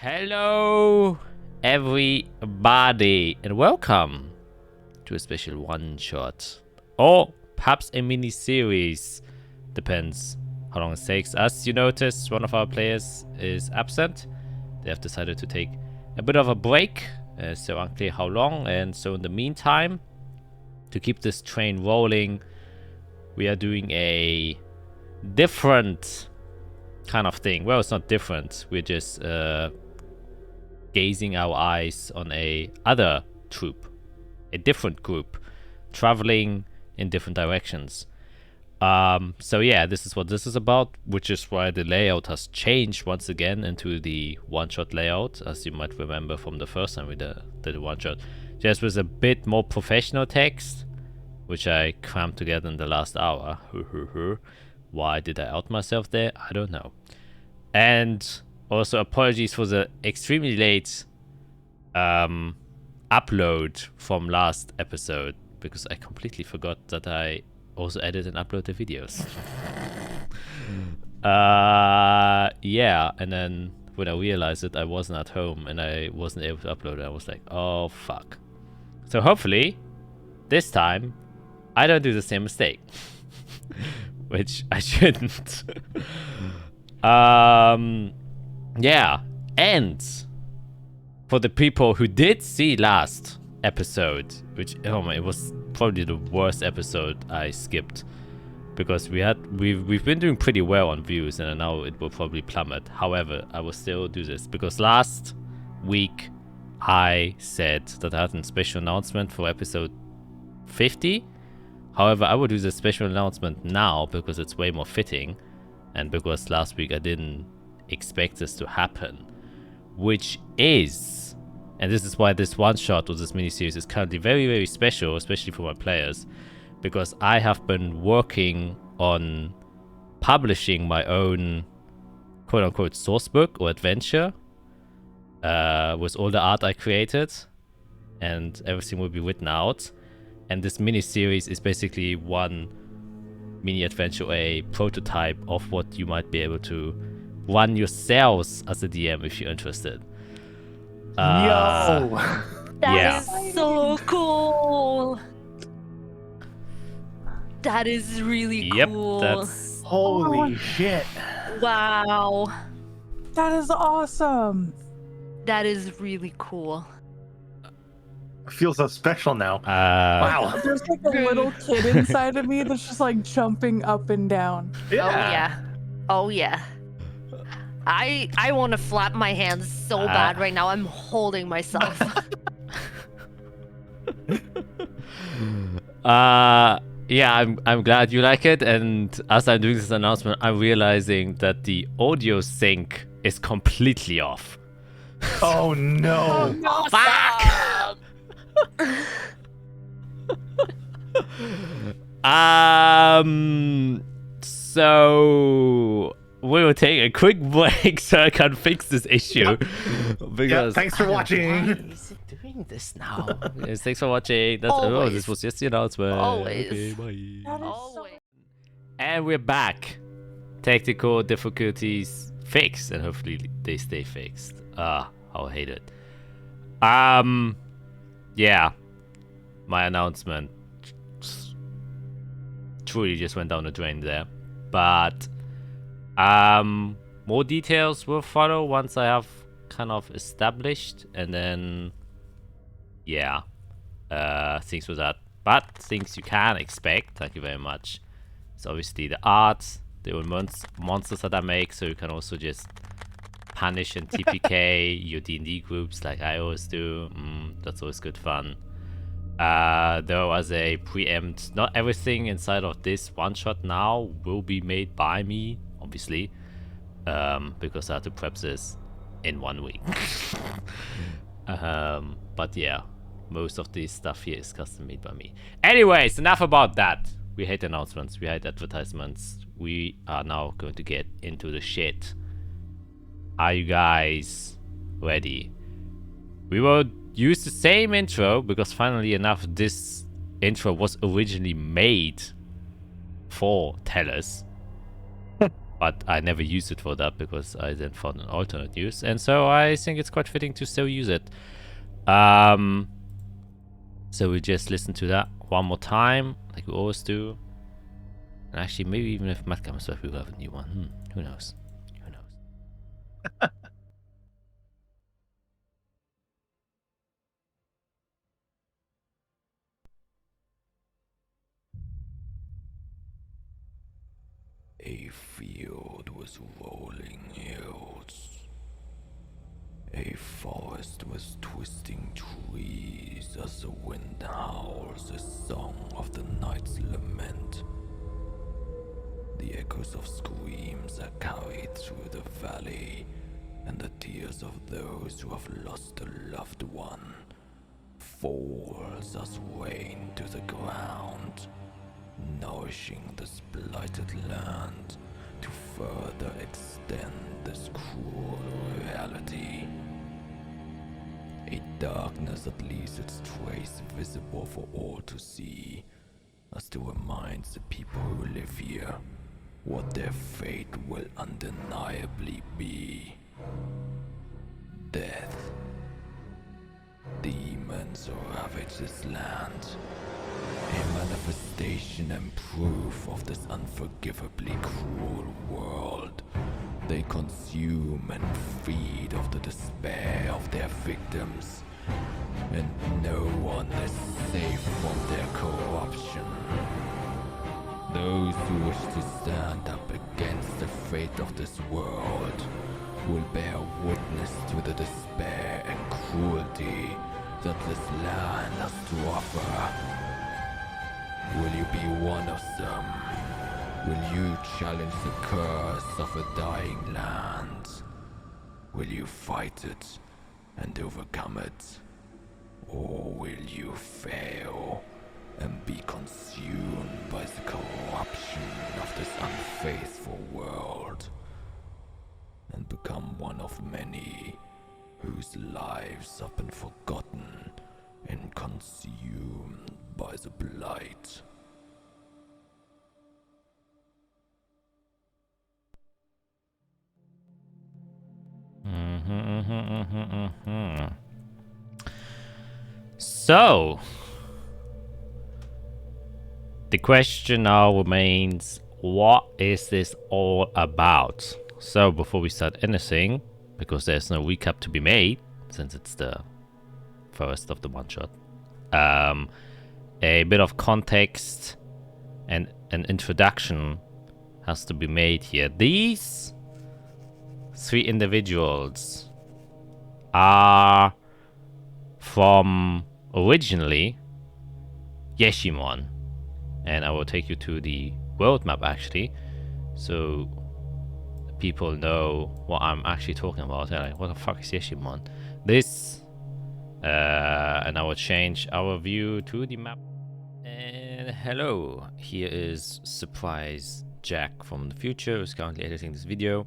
Hello, everybody, and welcome to a special one-shot, or perhaps a mini-series. Depends how long it takes. As you notice, one of our players is absent. They have decided to take a bit of a break, so unclear how long. And so in the meantime, to keep this train rolling, we are doing a different kind of thing. Well, it's not different. We're just gazing our eyes on a other troop, a different group, traveling in different directions. So yeah, this is what this is about, which is why the layout has changed once again into the one-shot layout, as you might remember from the first time we did a one-shot. Just with a bit more professional text, which I crammed together in the last hour. Why did I out myself there? I don't know. And also apologies for the extremely late upload from last episode, because I completely forgot that I also edit and upload the videos. Yeah, and then when I realized that I wasn't at home and I wasn't able to upload it, I was like, oh fuck. So hopefully this time I don't do the same mistake. Which I shouldn't. Yeah, and for the people who did see last episode, which it was probably the worst episode I skipped, because we've been doing pretty well on views, and now it will probably plummet. However, I will still do this because last week I said that I had a special announcement for episode 50. However, I will do the special announcement now because it's way more fitting, and because last week I didn't expect this to happen, which is, and this is why this one shot or this mini-series is currently very, very special, especially for my players, because I have been working on publishing my own quote-unquote source book or adventure with all the art I created, and everything will be written out. And this mini-series is basically one mini-adventure, a prototype of what you might be able to run yourselves as a DM if you're interested. Yo! That is so cool! That is really cool. That's... Holy shit. Wow. That is awesome. That is really cool. I feel so special now. wow. There's like a little kid inside of me that's just like jumping up and down. Oh yeah. I want to flap my hands so bad right now. I'm holding myself. Yeah, I'm glad you like it, and as I'm doing this announcement, I'm realizing that the audio sync is completely off. Oh no. Oh no. Fuck! So we will take a quick break so I can fix this issue. Because thanks for watching. Why is it doing this now? Yes, thanks for watching. That's this was just the announcement. Always. Okay, bye. That is so Always. And we're back. Technical difficulties fixed, and hopefully they stay fixed. I'll hate it. Yeah, my announcement truly just went down the drain there, but more details will follow once I have kind of established, and then yeah, things with that. But things you can expect, thank you very much, it's obviously the art, the old monsters that I make, so you can also just punish and TPK your D&D groups like I always do. That's always good fun. Though as a preempt, not everything inside of this one-shot now will be made by me, obviously, because I had to prep this in 1 week. But yeah, most of this stuff here is custom made by me. Anyways, enough about that. We hate announcements, we hate advertisements. We are now going to get into the shit. Are you guys ready? We will use the same intro because finally enough this intro was originally made for Tellus. but I never used it for that because I then found an alternate use, and so I think it's quite fitting to still use it. So we just listen to that one more time, like we always do. And actually, maybe even if Matt comes back, we'll have a new one. Who knows? Who knows? A field with rolling hills. A forest with twisting trees as the wind howls a song of the night's lament. The echoes of screams are carried through the valley, and the tears of those who have lost a loved one falls as rain to the ground, nourishing this blighted land to further extend this cruel reality. A darkness that leaves its trace visible for all to see, as to remind the people who live here what their fate will undeniably be. Death. Demons ravage this land, a manifestation and proof of this unforgivably cruel world. They consume and feed off the despair of their victims, and no one is safe from their corruption. Those who wish to stand up against the fate of this world will bear witness to the despair and cruelty that this land has to offer. Will you be one of them? Will you challenge the curse of a dying land? Will you fight it and overcome it? Or will you fail and be consumed by the corruption of this unfaithful world, and become one of many whose lives have been forgotten and consumed by the blight? So, the question now remains, what is this all about? So, before we start anything, because there's no recap to be made, since it's the first of the one-shot, a bit of context and an introduction has to be made here. These three individuals are from originally Yeshimon, and I will take you to the world map actually, so people know what I'm actually talking about. They're like, what the fuck is Yeshimon? This, and I will change our view to the map. And hello, here is Surprise Jack from the future, who's currently editing this video.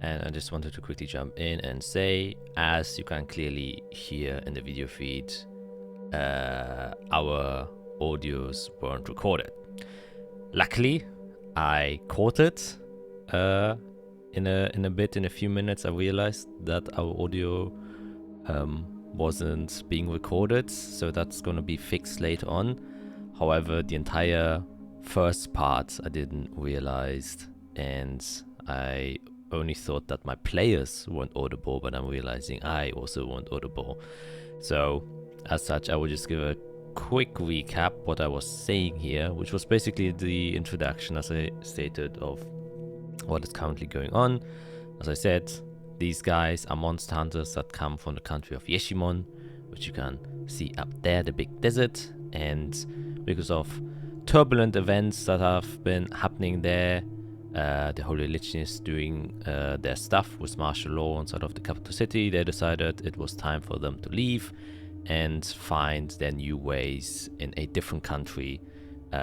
And I just wanted to quickly jump in and say, as you can clearly hear in the video feed, our audios weren't recorded. Luckily, I caught it in a few minutes. I realized that our audio wasn't being recorded, so that's going to be fixed later on. However, the entire first part I didn't realize, and I only thought that my players weren't audible, but I'm realizing I also weren't audible. So as such, I will just give a quick recap what I was saying here, which was basically the introduction, as I stated, of what is currently going on. As I said, these guys are monster hunters that come from the country of Yeshimon, which you can see up there, the big desert, and because of turbulent events that have been happening there, the Holy Lich is doing their stuff with martial law inside of the capital city. They decided it was time for them to leave and find their new ways in a different country,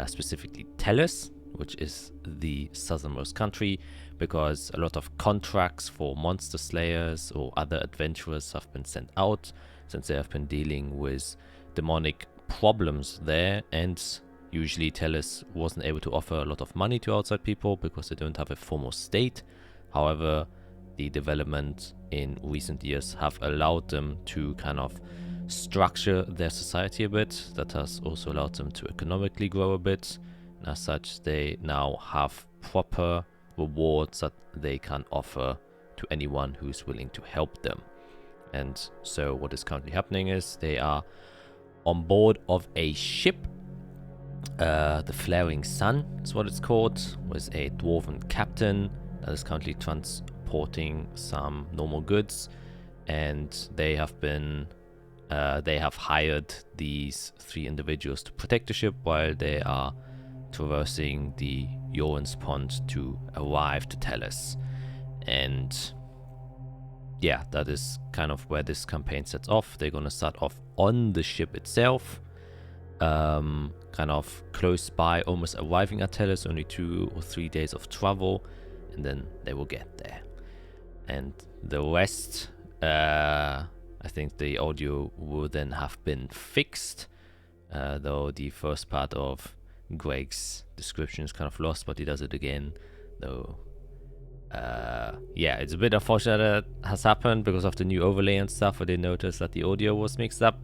specifically Tellus, which is the southernmost country, because a lot of contracts for monster slayers or other adventurers have been sent out, since they have been dealing with demonic problems there, and Usually Tellus wasn't able to offer a lot of money to outside people because they don't have a formal state. However, the development in recent years have allowed them to kind of structure their society a bit. That has also allowed them to economically grow a bit. And as such, they now have proper rewards that they can offer to anyone who's willing to help them. And so what is currently happening is they are on board of a ship. The Flaring Sun is what it's called, with a dwarven captain that is currently transporting some normal goods, and they have hired these 3 individuals to protect the ship while they are traversing the Yoren's Pond to arrive to Tellus. And yeah, that is kind of where this campaign sets off. They're going to start off on the ship itself, kind of close by, almost arriving at Tellus, only 2 or 3 days of travel, and then they will get there. And the rest, I think the audio will then have been fixed, though the first part of Greg's description is kind of lost, but he does it again, though. Yeah, it's a bit unfortunate that has happened because of the new overlay and stuff. I did notice that the audio was mixed up.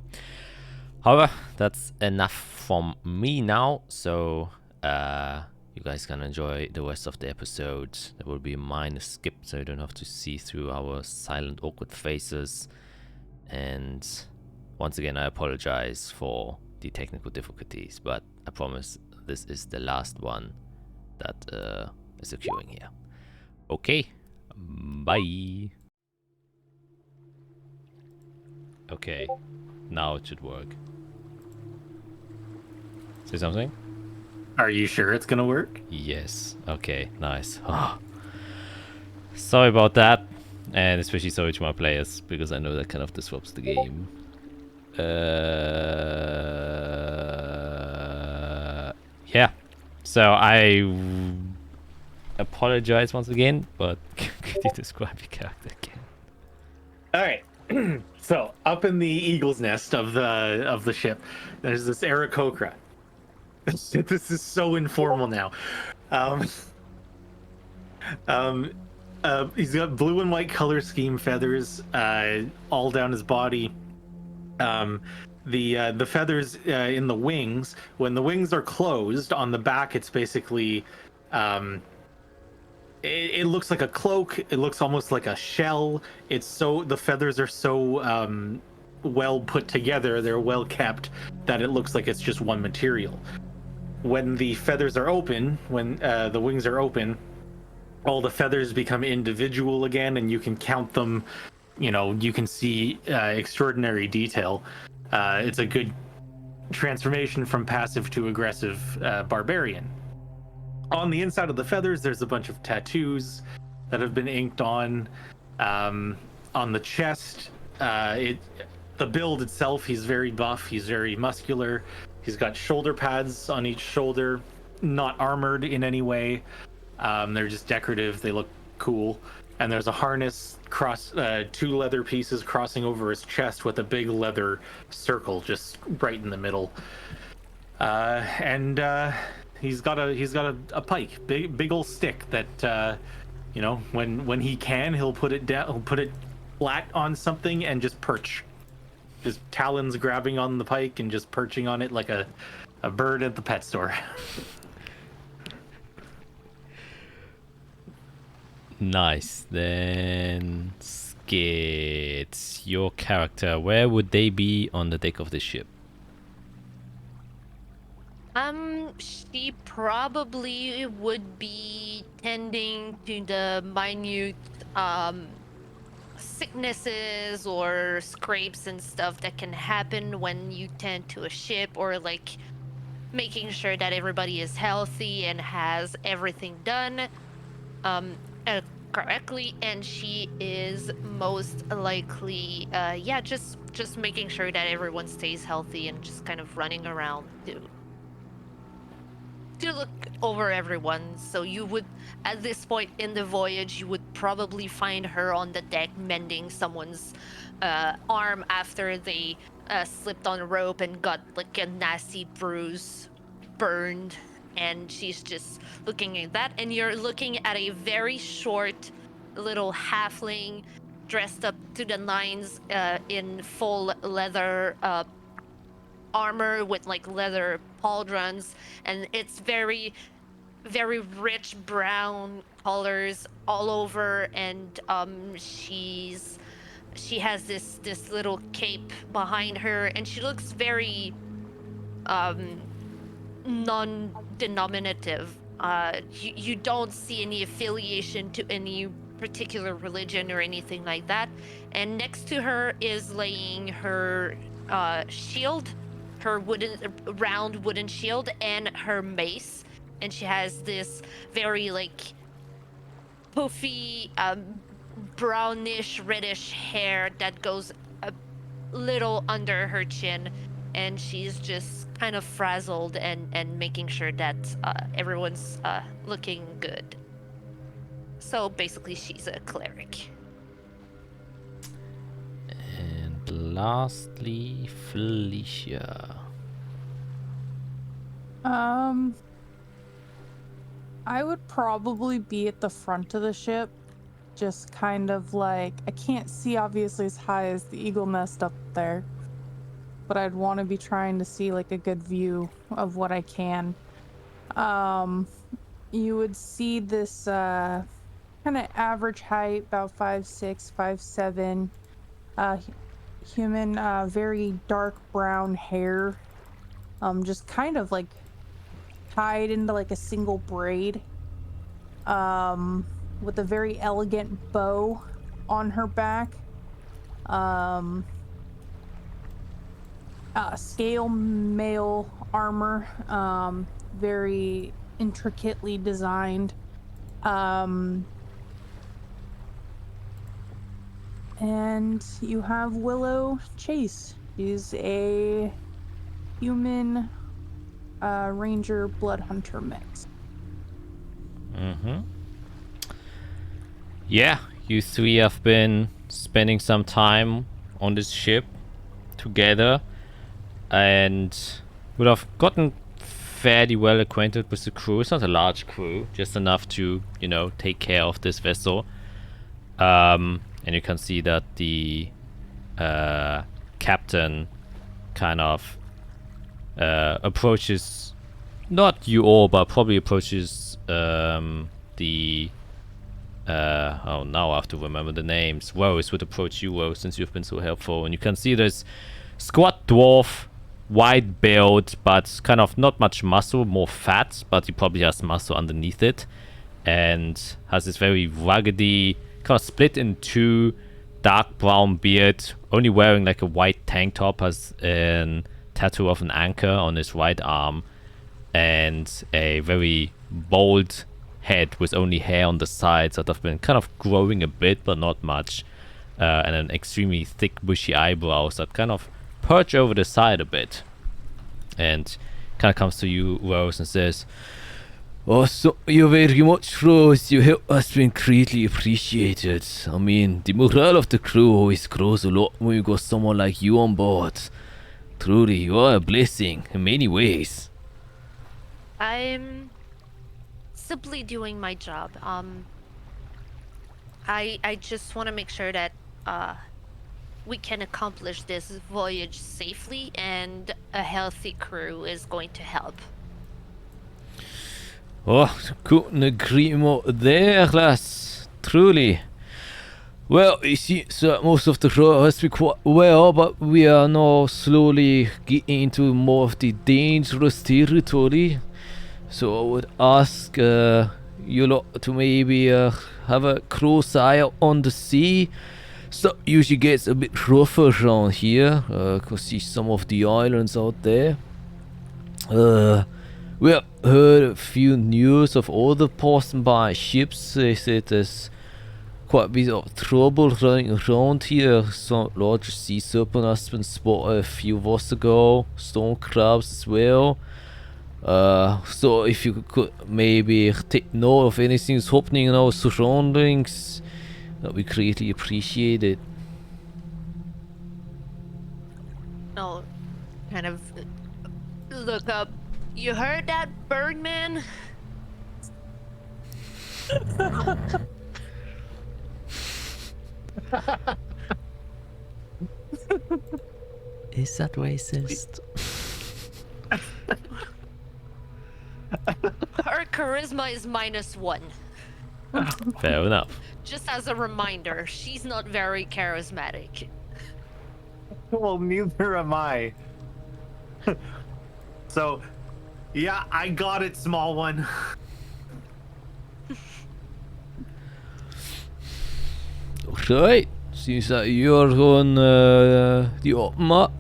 However, that's enough from me now, so you guys can enjoy the rest of the episode. There will be a minor skip, so you don't have to see through our silent, awkward faces. And once again, I apologize for the technical difficulties, but I promise this is the last one that is occurring here. Okay, bye. Okay, now it should work. Say something? Are you sure it's gonna work? Yes. Okay, nice. Sorry about that, and especially sorry to my players, because I know that kind of disrupts the game. Yeah. So I apologize once again, but could you describe your character again? All right. So up in the eagle's nest of the ship, there's this Aarakocra. This is so informal now. He's got blue and white color scheme feathers all down his body. The feathers in the wings, when the wings are closed on the back, it's basically it looks like a cloak. It looks almost like a shell. The feathers are so well put together, they're well kept, that it looks like it's just one material. When the feathers are open, when the wings are open, all the feathers become individual again, and you can count them. You know, you can see extraordinary detail. It's a good transformation from passive to aggressive barbarian. On the inside of the feathers, there's a bunch of tattoos that have been inked on. On the chest, the build itself, he's very buff, he's very muscular. He's got shoulder pads on each shoulder, not armored in any way. They're just decorative, they look cool. And there's a harness, 2 leather pieces crossing over his chest with a big leather circle just right in the middle. And he's got a pike, big old stick that you know, when he can, he'll put it down, he'll put it flat on something and just perch. His talons grabbing on the pike and just perching on it like a bird at the pet store. Nice. Then Skits, your character, where would they be on the deck of the ship? She probably would be tending to the minute sicknesses or scrapes and stuff that can happen when you tend to a ship, or like making sure that everybody is healthy and has everything done correctly. And she is most likely just making sure that everyone stays healthy and just kind of running around to look over everyone. So you would, at this point in the voyage, you would probably find her on the deck mending someone's arm after they slipped on a rope and got like a nasty bruise burned, and she's just looking at that. And you're looking at a very short little halfling dressed up to the nines in full leather armor with like leather pauldrons, and it's very rich brown colors all over, and she has this little cape behind her, and she looks very non-denominative. You don't see any affiliation to any particular religion or anything like that. And next to her is laying her shield, her round wooden shield, and her mace. And she has this very like poofy brownish reddish hair that goes a little under her chin, and she's just kind of frazzled and making sure that everyone's looking good. So basically she's a cleric. And lastly, Felicia. I would probably be at the front of the ship, just kind of like, I can't see obviously as high as the eagle nest up there, but I'd want to be trying to see like a good view of what I can. You would see this kind of average height, about 5'6", 5'7", human, very dark brown hair, just kind of like tied into like a single braid, with a very elegant bow on her back, scale mail armor, very intricately designed, and you have Willow Chase. She's a human ranger blood hunter mix. Yeah, you three have been spending some time on this ship together and would have gotten fairly well acquainted with the crew. It's not a large crew, just enough to, you know, take care of this vessel. And you can see that the captain kind of approaches, not you all, but probably approaches the oh, now I have to remember the names. Rose would approach you, Rose, since you've been so helpful. And you can see this squat dwarf, wide build, but kind of not much muscle, more fat, but he probably has muscle underneath it, and has this very ruggedy, kind of split in two, dark brown beard, only wearing like a white tank top, has a tattoo of an anchor on his right arm, and a very bald head with only hair on the sides that have been kind of growing a bit but not much, and an extremely thick bushy eyebrows that kind of perch over the side a bit, and kind of comes to you, Rose, and says, "Oh, so you very much, Rose. Your help has been greatly appreciated. I mean, the morale of the crew always grows a lot when you got someone like you on board. Truly, you are a blessing in many ways." I'm simply doing my job. I just want to make sure that we can accomplish this voyage safely, and a healthy crew is going to help. Oh, couldn't agree more there, lass. Truly. Well, it seems that most of the crew has been quite well, but we are now slowly getting into more of the dangerous territory. So I would ask you lot to maybe have a close eye out on the sea. So usually gets a bit rougher around here. Could see some of the islands out there. We have heard a few news of other passing by ships. They said there's quite a bit of trouble running around here. Some larger sea serpent has been spotted a few hours ago. Stone crabs as well. So if you could maybe take note of anything's happening in our surroundings, that'd be greatly appreciated. I'll kind of look up You heard that, Birdman? Is that racist? Her charisma is -1. Fair enough. Just as a reminder, she's not very charismatic. Well, neither am I. So, yeah, I got it, small one. Right. Seems that you're on the open up.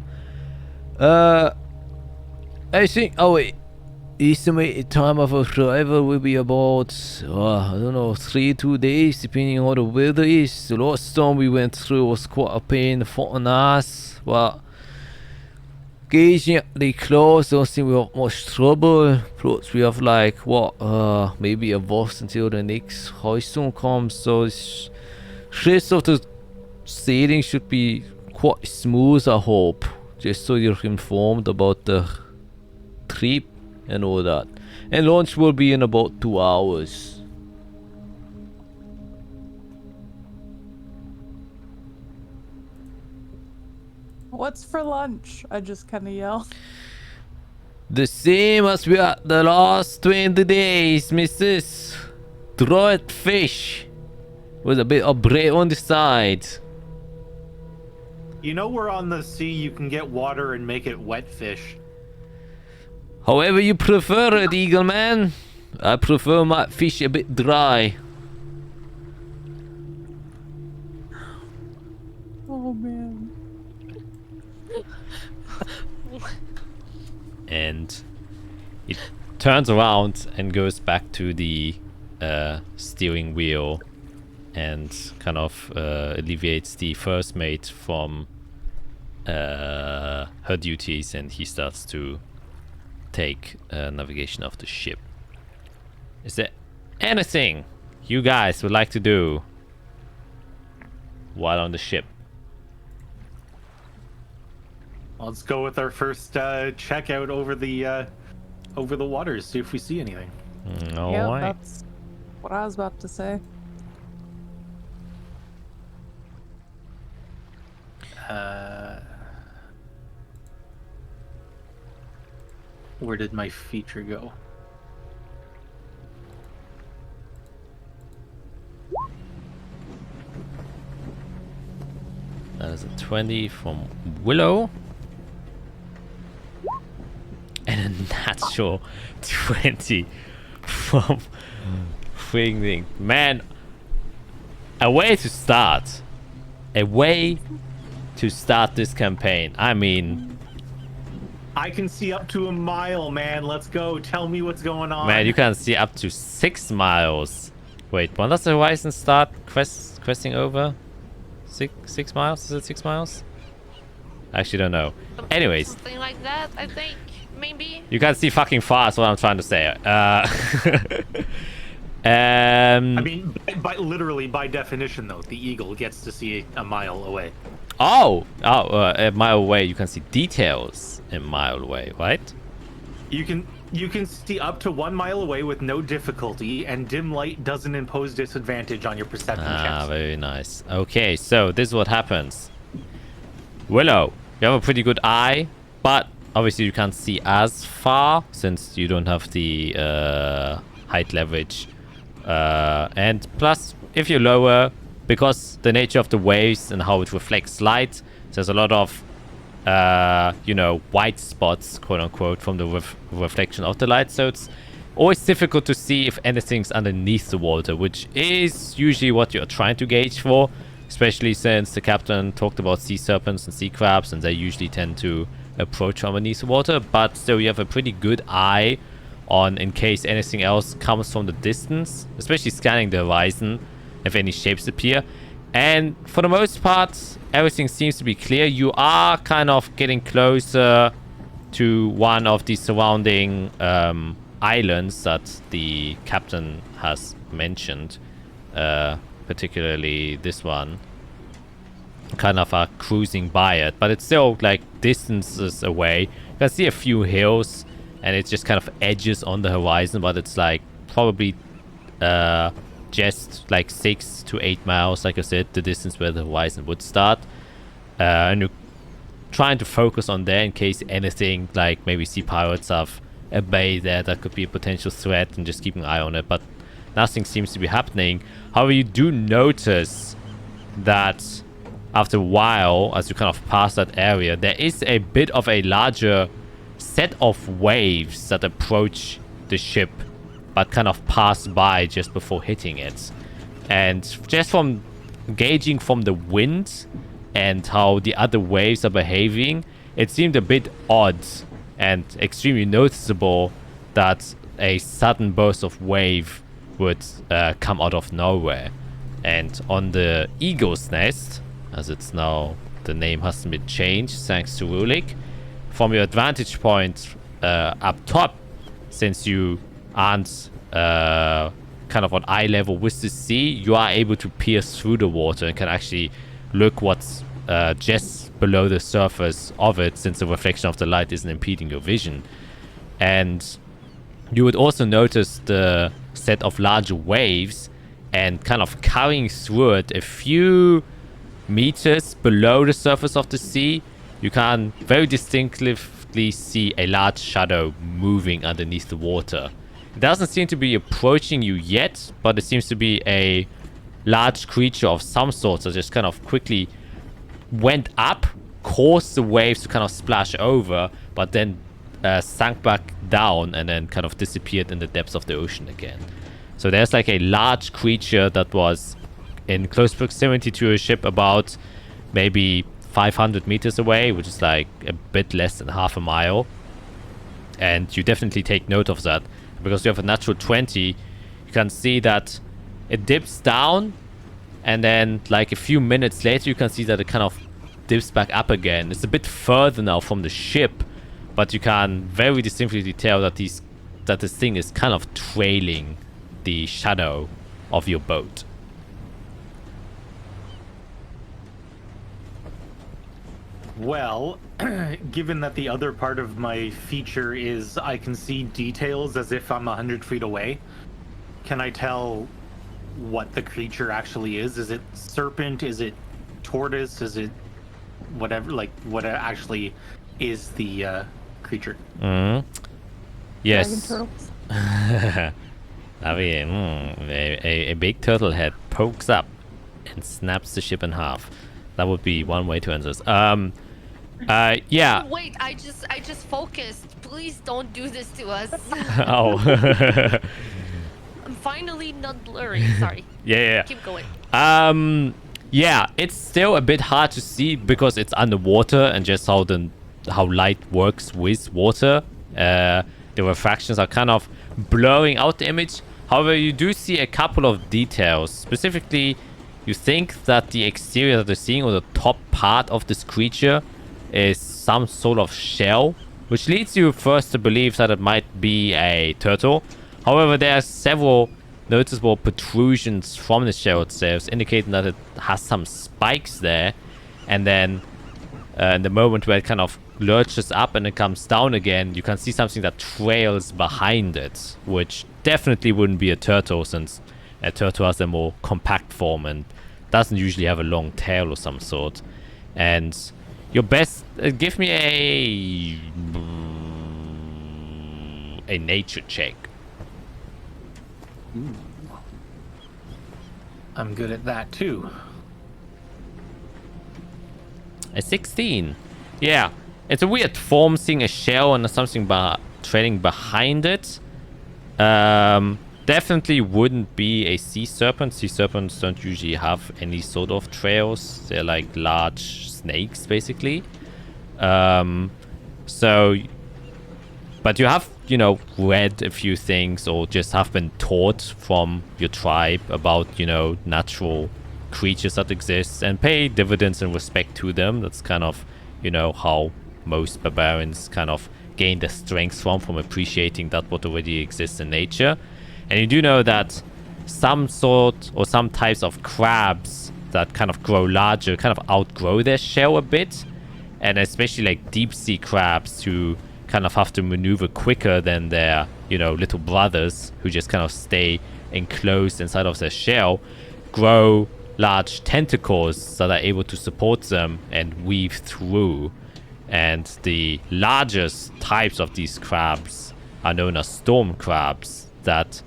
I think estimated time of arrival will be about I don't know 2 days depending on how the weather is. The last storm we went through was quite a pain in the fucking ass, but gauging the close, don't think we have much trouble. Plus we have like maybe a month until the next high storm comes, so the rest of the sailing should be quite smooth, I hope. Just so you're informed about the trip and all that. And launch will be in about 2 hours. What's for lunch? I just kind of yell. The same as we had the last 20 days, missus. Dried fish with a bit of bread on the side. You know we're on the sea, you can get water and make it wet fish. However you prefer it, Eagle Man. I prefer my fish a bit dry. Oh man. And it turns around and goes back to the steering wheel and kind of alleviates the first mate from her duties, and he starts to take navigation of the ship. Is there anything you guys would like to do while on the ship? Let's go with our first check out over the waters, see if we see anything. All Yeah, right. that's what I was about to say. Where did my feature go? That is a 20 from Willow. And a natural 20 from Wingling. Man, a way to start. A way to start this campaign. I mean, I can see up to a mile, man. Let's go. Tell me what's going on. man, you can see up to 6 miles. Wait, when does the horizon start questing over? 6 miles? Is it 6 miles? I actually don't know. Anyways, Something like that, I think. Maybe. you can see fucking far is what I'm trying to say. I mean, literally by definition, though, the eagle gets to see a mile away. a mile away you can see details a mile away, right? You can see up to 1 mile away with no difficulty, and dim light doesn't impose disadvantage on your perception checks. Very nice. Okay, so this is what happens. Willow, you have a pretty good eye, but obviously you can't see as far since you don't have the height leverage. And plus, if you're lower, because the nature of the waves and how it reflects light, there's a lot of white spots, quote unquote, from the reflection of the light. So it's always difficult to see if anything's underneath the water, which is usually what you're trying to gauge for, especially since the captain talked about sea serpents and sea crabs, and they usually tend to approach from underneath the water. But still, you have a pretty good eye on in case anything else comes from the distance, especially scanning the horizon if any shapes appear. And for the most part, everything seems to be clear. You are kind of getting closer to one of the surrounding islands that the captain has mentioned, particularly this one. Kind of are cruising by it, but it's still like distances away. You can see a few hills and it just kind of edges on the horizon, but it's like probably just like 6 to 8 miles, like I said, the distance where the horizon would start. And you're trying to focus on there in case anything, like maybe sea pirates have a bay there that could be a potential threat, and just keep an eye on it, but nothing seems to be happening. However, you do notice that after a while, as you kind of pass that area, there is a bit of a larger set of waves that approach the ship but kind of pass by just before hitting it. And just from gauging from the wind and how the other waves are behaving, it seemed a bit odd and extremely noticeable that a sudden burst of wave would come out of nowhere. And on the Eagle's Nest, as it's now, the name hasn't been changed thanks to Rulik, from your advantage point up top, since you aren't kind of on eye level with the sea, you are able to pierce through the water and can actually look what's just below the surface of it, since the reflection of the light isn't impeding your vision. And you would also notice the set of larger waves and kind of carrying through it a few meters below the surface of the sea. You can very distinctly see a large shadow moving underneath the water. It doesn't seem to be approaching you yet, but it seems to be a large creature of some sort that just kind of quickly went up, caused the waves to kind of splash over, but then sank back down and then kind of disappeared in the depths of the ocean again. So there's like a large creature that was in close proximity to a ship, about maybe 500 meters away, which is like a bit less than half a mile. And you definitely take note of that, because you have a natural 20. You can see that it dips down, and then like a few minutes later you can see that it kind of dips back up again. It's a bit further now from the ship, but you can very distinctly tell that this thing is kind of trailing the shadow of your boat. Well, given that the other part of my feature is I can see details as if I'm 100 feet away, can I tell what the creature actually is? Is it serpent? Is it tortoise? Is it whatever? Like, what actually is the creature? Yes. Dragon turtles. A big turtle head pokes up and snaps the ship in half. That would be one way to answer this. Yeah. Wait, I just focused. Please don't do this to us. Oh. I'm finally not blurry. Sorry. Yeah. Keep going. Yeah, it's still a bit hard to see because it's underwater, and just how light works with water. The refractions are kind of blurring out the image. However, you do see a couple of details. Specifically, you think that the exterior that you're seeing, or the top part of this creature, is some sort of shell, which leads you first to believe that it might be a turtle. However, there are several noticeable protrusions from the shell itself, indicating that it has some spikes there. And then in the moment where it kind of lurches up and it comes down again, you can see something that trails behind it, which definitely wouldn't be a turtle, since a turtle has a more compact form and doesn't usually have a long tail of some sort. And your best, give me a nature check. I'm good at that too. A 16. Yeah, it's a weird form, seeing a shell and something trailing behind it. Definitely wouldn't be a sea serpent. Sea serpents don't usually have any sort of trails. They're like large snakes, basically. So, but you have, read a few things, or just have been taught from your tribe about, natural creatures that exist, and pay dividends and respect to them. That's kind of, how most barbarians kind of gain their strength from appreciating that what already exists in nature. And you do know that some sort or some types of crabs that kind of grow larger kind of outgrow their shell a bit, and especially like deep sea crabs who kind of have to maneuver quicker than their, you know, little brothers who just kind of stay enclosed inside of their shell, grow large tentacles that are able to support them and weave through. And the largest types of these crabs are known as storm crabs that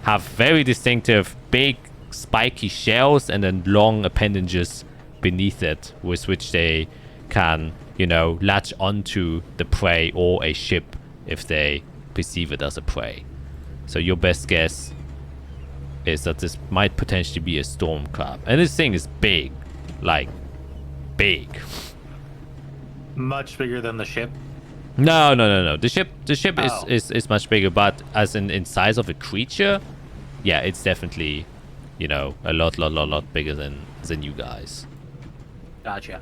have very distinctive big spiky shells and then long appendages beneath it with which they can, you know, latch onto the prey or a ship if they perceive it as a prey. So your best guess is that this might potentially be a storm crab. And this thing is big. Like, big. Much bigger than the ship. No. The ship is much bigger, but as in size of a creature, yeah, it's definitely, you know, a lot bigger than you guys. Gotcha.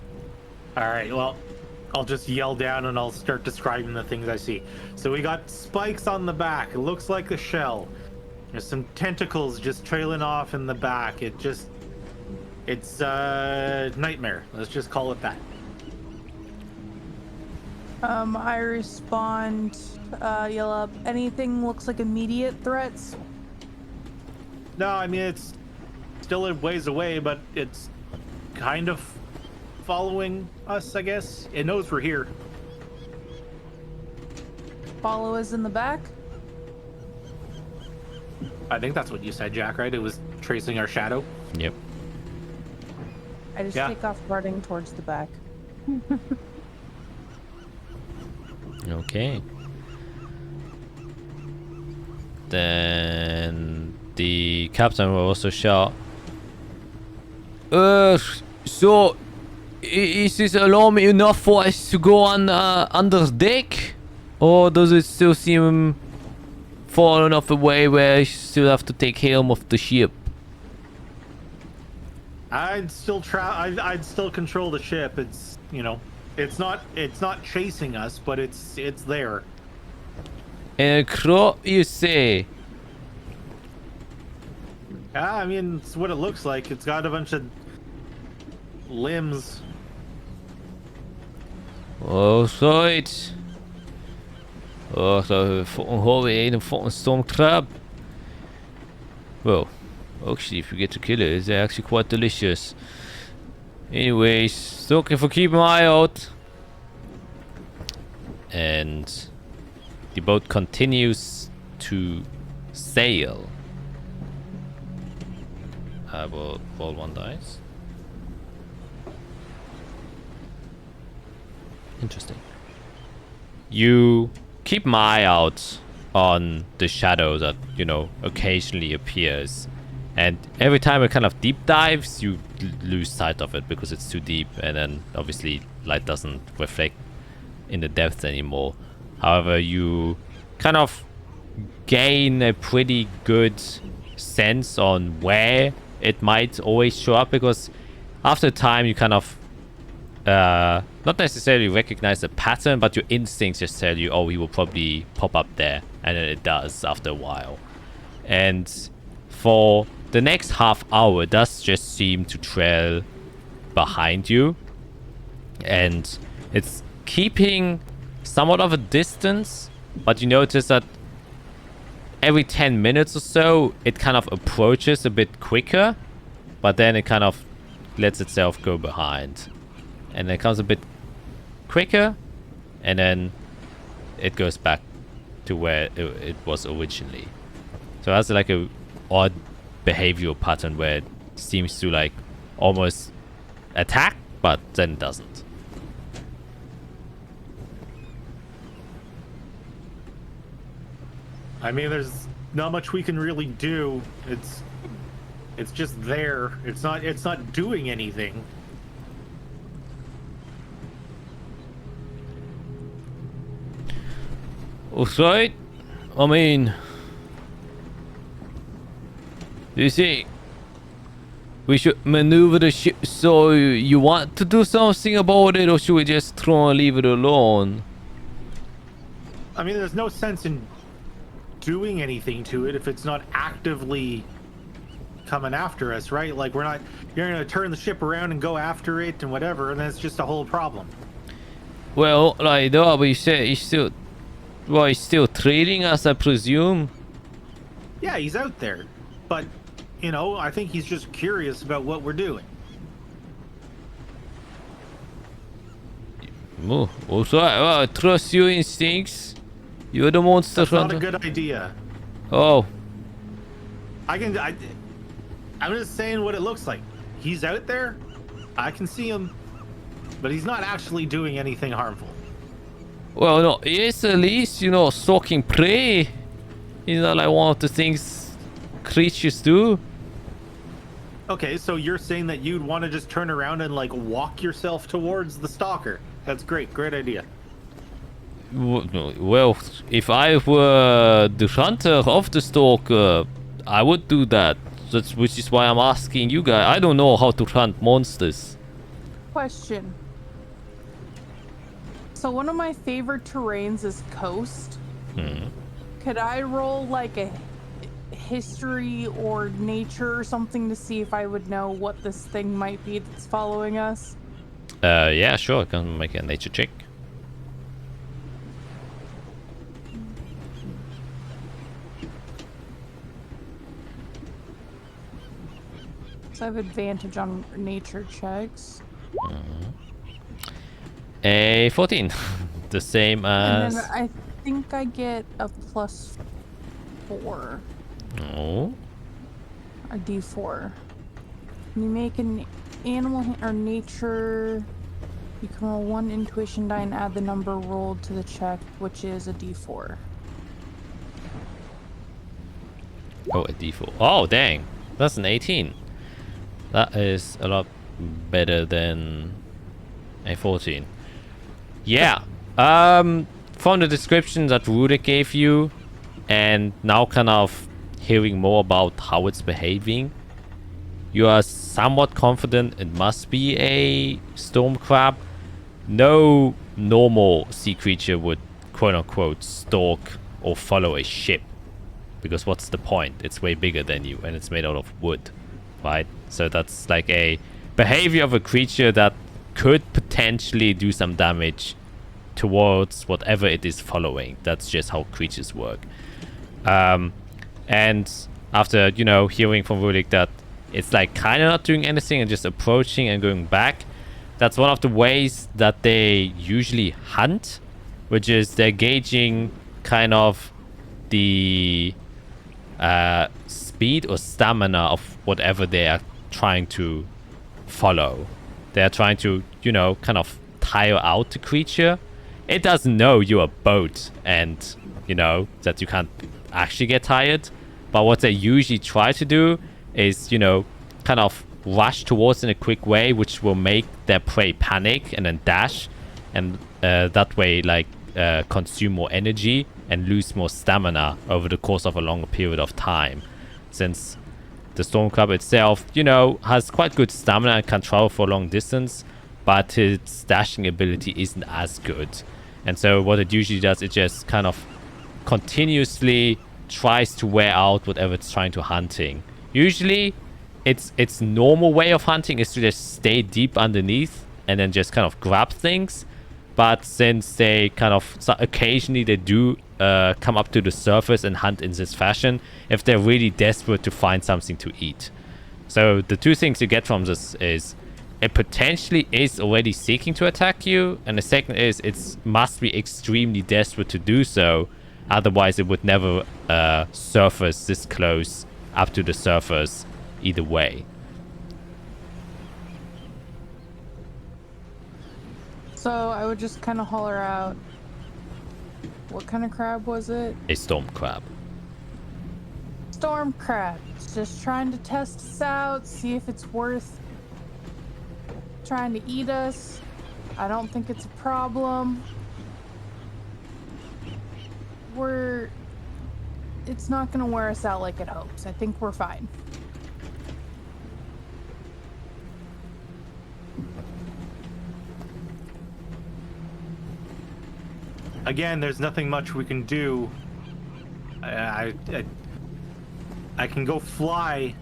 All right, well, I'll just yell down and I'll start describing the things I see. So we got spikes on the back. It looks like a shell. There's some tentacles just trailing off in the back. It's a nightmare. Let's just call it that. I respond, yell up, anything looks like immediate threats? No, I mean, it's still a ways away, but it's kind of following us, I guess. It knows we're here. Follow us in the back? I think that's what you said, Jack, right? It was tracing our shadow. Yep. I just take off running towards the back. Okay. Then the captain will also shout, so is this alarm enough for us to go on under deck? Or does it still seem far enough away where I still have to take helm of the ship? I'd still control the ship. It's, you know, it's not chasing us, but it's there. And a crop, you say? Yeah, I mean, it's what it looks like. It's got a bunch of limbs. Oh, right. Oh, so fucking hobby ain't a fucking storm crab. Well, actually, if you get to kill it, they're actually quite delicious. Anyways, thank you for keeping an eye out. And the boat continues to sail. I will roll one dice. Interesting. You keep an eye out on the shadow that, you know, occasionally appears. And every time it kind of deep dives, you lose sight of it because it's too deep. And then obviously light doesn't reflect in the depths anymore. However, you kind of gain a pretty good sense on where it might always show up, because after time you kind of not necessarily recognize the pattern, but your instincts just tell you, oh, he will probably pop up there, and then it does after a while. And for the next half hour, it does just seem to trail behind you, and it's keeping somewhat of a distance, but you notice that every 10 minutes or so it kind of approaches a bit quicker, but then it kind of lets itself go behind, and then it comes a bit quicker, and then it goes back to where it was originally. So that's like a odd behavioral pattern where it seems to like almost attack, but then doesn't. I mean, there's not much we can really do. It's just there. It's not doing anything. Alright. I mean, do you think we should maneuver the ship so you want to do something about it, or should we just try and leave it alone? I mean, there's no sense in doing anything to it if it's not actively coming after us, right? Like, you're gonna turn the ship around and go after it and whatever, and then it's just a whole problem. Well, like, no, but you said you still Well, he's still trading us, I presume. Yeah, he's out there. But, you know, I think he's just curious about what we're doing. Oh, also, I trust your instincts. You're the monster That's not hunter. a good idea. Oh, I'm just saying what it looks like. He's out there. I can see him. But he's not actually doing anything harmful. well, no, he is at least, you know, stalking prey. Is not like one of the things creatures do. Okay, so you're saying that you'd want to just turn around and like walk yourself towards the stalker. That's great. Great idea. Well, if I were the hunter of the stalker, I would do that. Which is why I'm asking you guys. I don't know how to hunt monsters. Question. So one of my favorite terrains is coast. Could I roll like a history or nature or something to see if I would know what this thing might be that's following us? Yeah, sure. I can make a nature check. So I have advantage on nature checks. A 14. The same And as... then I think I get a +4. Oh. A D4. When you make an animal or nature, you can roll 1 intuition die and add the number rolled to the check, which is a D4. Oh, a D4. Oh, dang. That's an 18. That is a lot better than a 14. Yeah. From the description that Rudik gave you, and now kind of hearing more about how it's behaving, you are somewhat confident it must be a storm crab. No normal sea creature would quote-unquote stalk or follow a ship, because what's the point? It's way bigger than you and it's made out of wood, right? So that's like a behavior of a creature that could potentially do some damage towards whatever it is following. That's just how creatures work. And after, you know, hearing from Rudik that it's like kind of not doing anything and just approaching and going back, that's one of the ways that they usually hunt, which is they're gauging kind of the speed or stamina of whatever they are trying to follow. They are trying to, you know, kind of tire out the creature. It doesn't know you're a boat and, you know, that you can't actually get tired. But what they usually try to do is, you know, kind of rush towards in a quick way, which will make their prey panic and then dash. And that way, like, consume more energy and lose more stamina over the course of a longer period of time. Since the storm crab itself, you know, has quite good stamina and can travel for a long distance, but its dashing ability isn't as good. And so what it usually does, it just kind of continuously tries to wear out whatever it's trying to hunting. Usually, its normal way of hunting is to just stay deep underneath and then just kind of grab things. But since they kind of occasionally they do come up to the surface and hunt in this fashion, if they're really desperate to find something to eat. So the two things you get from this is it potentially is already seeking to attack you, and the second is it must be extremely desperate to do so, otherwise it would never surface this close up to the surface either way. So I would just kind of holler out, what kind of crab was it? A storm crab. Storm crab. Just trying to test us out, see if it's worth trying to eat us. I don't think it's a problem. It's not gonna wear us out like it hopes. I think we're fine. Again, there's nothing much we can do. I can go fly,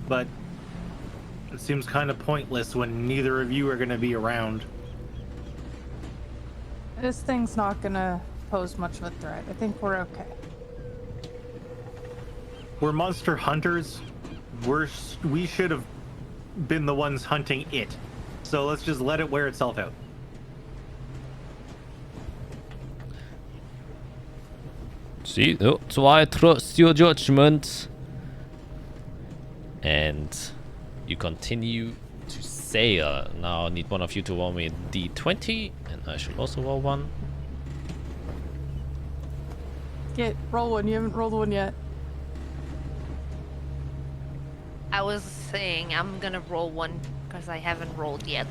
but it seems kind of pointless when neither of you are going to be around. This thing's not gonna pose much of a threat. I think we're okay. We're monster hunters. We should have been the ones hunting it. So let's just let it wear itself out. See, so I trust your judgment. And you continue to sail. Now I need one of you to roll me a d20, and I should also roll one. Roll one. You haven't rolled one yet. I was saying I'm gonna roll one because I haven't rolled yet.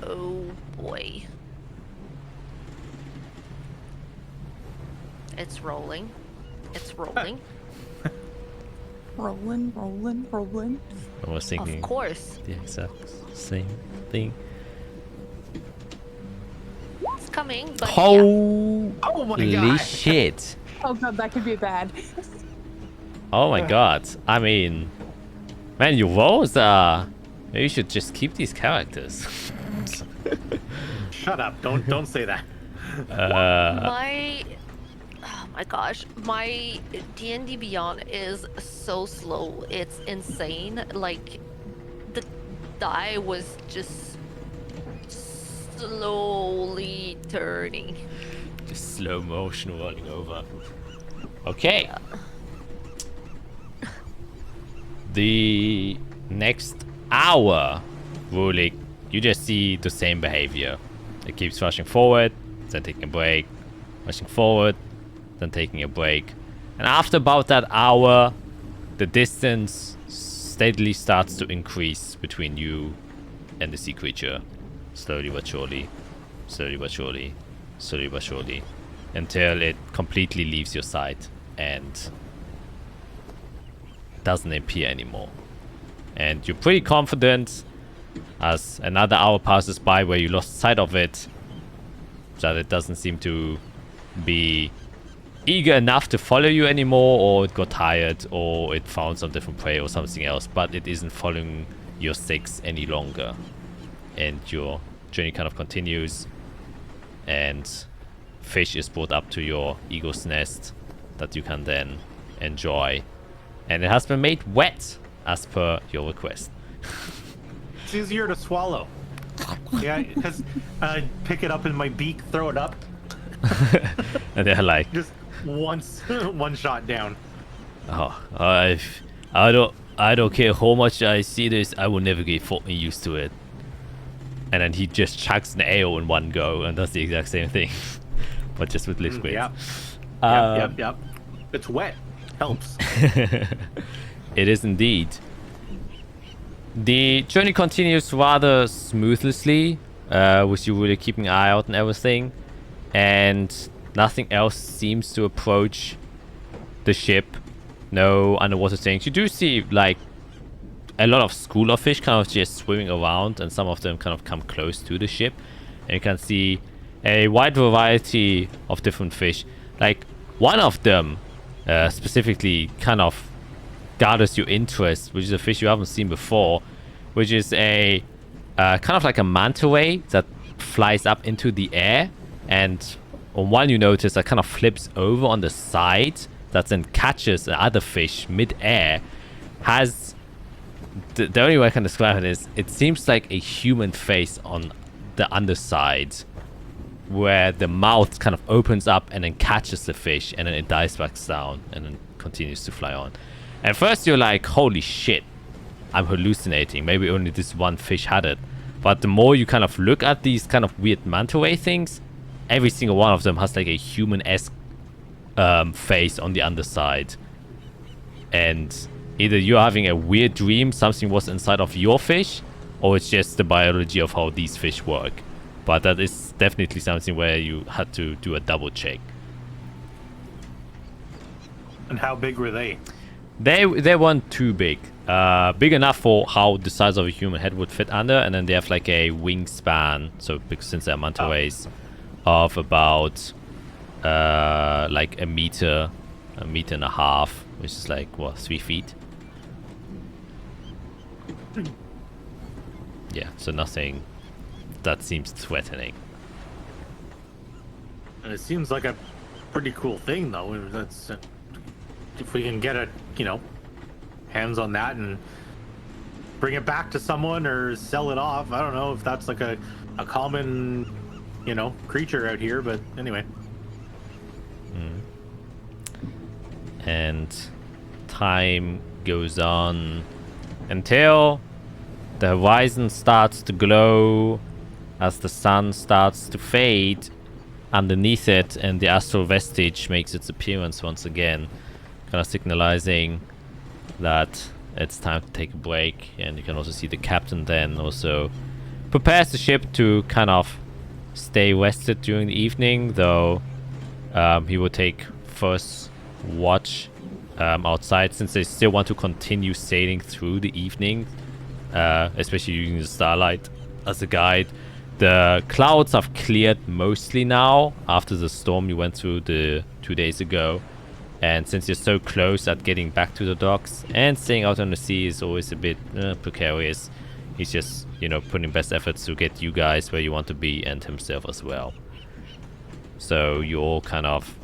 Oh boy. It's rolling. It's rolling. Rolling. I was thinking Of course. the exact same thing. It's coming, but yeah. Oh my Holy god. shit. Oh god, that could be bad. Oh my god. I mean, man, your rolls are... Maybe you should just keep these characters. Shut up. Don't say that. Oh my gosh, my DnD Beyond is so slow. It's insane. Like, the die was just slowly turning. Just slow motion rolling over. Okay. The next hour, Rulik, you just see the same behavior. It keeps rushing forward, then taking a break, rushing forward, then taking a break. And after about that hour, the distance steadily starts to increase between you and the sea creature. Slowly but surely, slowly but surely, slowly but surely, until it completely leaves your sight and doesn't appear anymore. And you're pretty confident as another hour passes by where you lost sight of it, that it doesn't seem to be eager enough to follow you anymore, or it got tired, or it found some different prey or something else, but it isn't following your six any longer. And your journey kind of continues, and fish is brought up to your eagle's nest that you can then enjoy. And it has been made wet as per your request. It's easier to swallow. Yeah, because I pick it up in my beak, throw it up, And they're like, just one shot down. oh, I don't care how much I see this, I will never get fucking used to it. And then he just chucks an ale in one go and does the exact same thing, but just with liquid. Yep. Yep. It's wet. Helps. It is indeed. The journey continues rather smoothly, with you really keeping an eye out and everything, and nothing else seems to approach the ship. No underwater things. You do see like a lot of school of fish kind of just swimming around, and some of them kind of come close to the ship, and you can see a wide variety of different fish. Like one of them specifically kind of gathers your interest, which is a fish you haven't seen before, which is a kind of like a manta ray that flies up into the air, and on one you notice that kind of flips over on the side, that then catches another fish mid-air. Has the only way I can describe it is it seems like a human face on the underside, where the mouth kind of opens up and then catches the fish, and then it dives back down and then continues to fly on. At first you're like, holy shit, I'm hallucinating, maybe only this one fish had it. But the more you kind of look at these kind of weird manta ray things, every single one of them has like a human-esque face on the underside. And either you're having a weird dream, something was inside of your fish, or it's just the biology of how these fish work. But that is definitely something where you had to do a double check. And how big were they? They weren't too big. Big enough for how the size of a human head would fit under, and then they have like a wingspan, so since they're manta rays, of about like a meter and a half, which is like what, 3 feet. Yeah, so nothing that seems threatening. And it seems like a pretty cool thing, though. That's if we can get a, hands on that and bring it back to someone or sell it off. I don't know if that's like a common, creature out here, but anyway. And time goes on until the horizon starts to glow as the sun starts to fade underneath it, and the astral vestige makes its appearance once again, kind of signalizing that it's time to take a break. And you can also see the captain then also prepares the ship to kind of stay rested during the evening, though he will take first watch outside, since they still want to continue sailing through the evening, especially using the starlight as a guide. The clouds have cleared mostly now after the storm you went through the 2 days ago, and since you're so close at getting back to the docks, and staying out on the sea is always a bit precarious, he's just putting best efforts to get you guys where you want to be, and himself as well. So you all kind of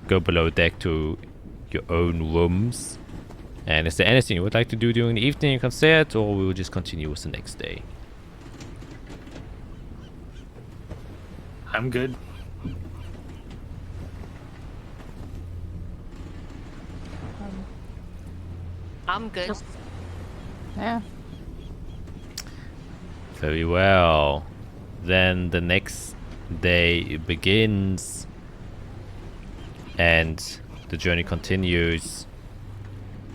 go below deck to your own rooms. And is there anything you would like to do during the evening? You can say it, or we will just continue with the next day. I'm good. I'm good. Yeah. Very well. Then the next day begins, and the journey continues.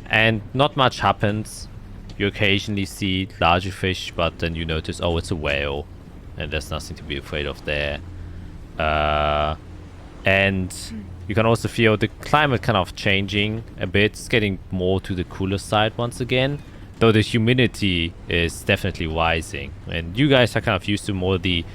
And not much happens. You occasionally see larger fish, but then you notice, oh, it's a whale, and there's nothing to be afraid of there. And you can also feel the climate kind of changing a bit. It's getting more to the cooler side once again, though the humidity is definitely rising. And you guys are kind of used to more the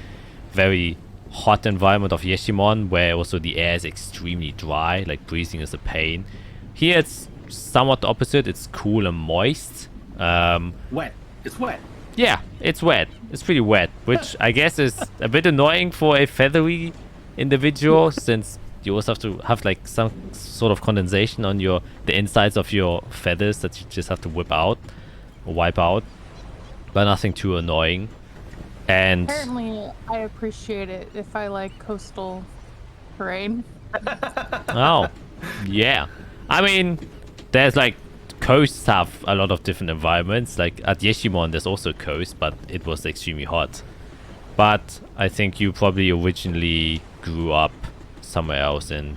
very hot environment of Yeshimon, where also the air is extremely dry, like breathing is a pain. Here it's somewhat the opposite. It's cool and moist. Wet. It's wet. Yeah, it's wet. It's pretty wet, which I guess is a bit annoying for a feathery individual, since you also have to have like some sort of condensation on the insides of your feathers that you just have to wipe out, but nothing too annoying. And Apparently, I appreciate it if I like coastal terrain. oh, yeah. I mean, there's like coasts have a lot of different environments. Like at Yeshimon, there's also coast, but it was extremely hot. But I think you probably originally grew up somewhere else, and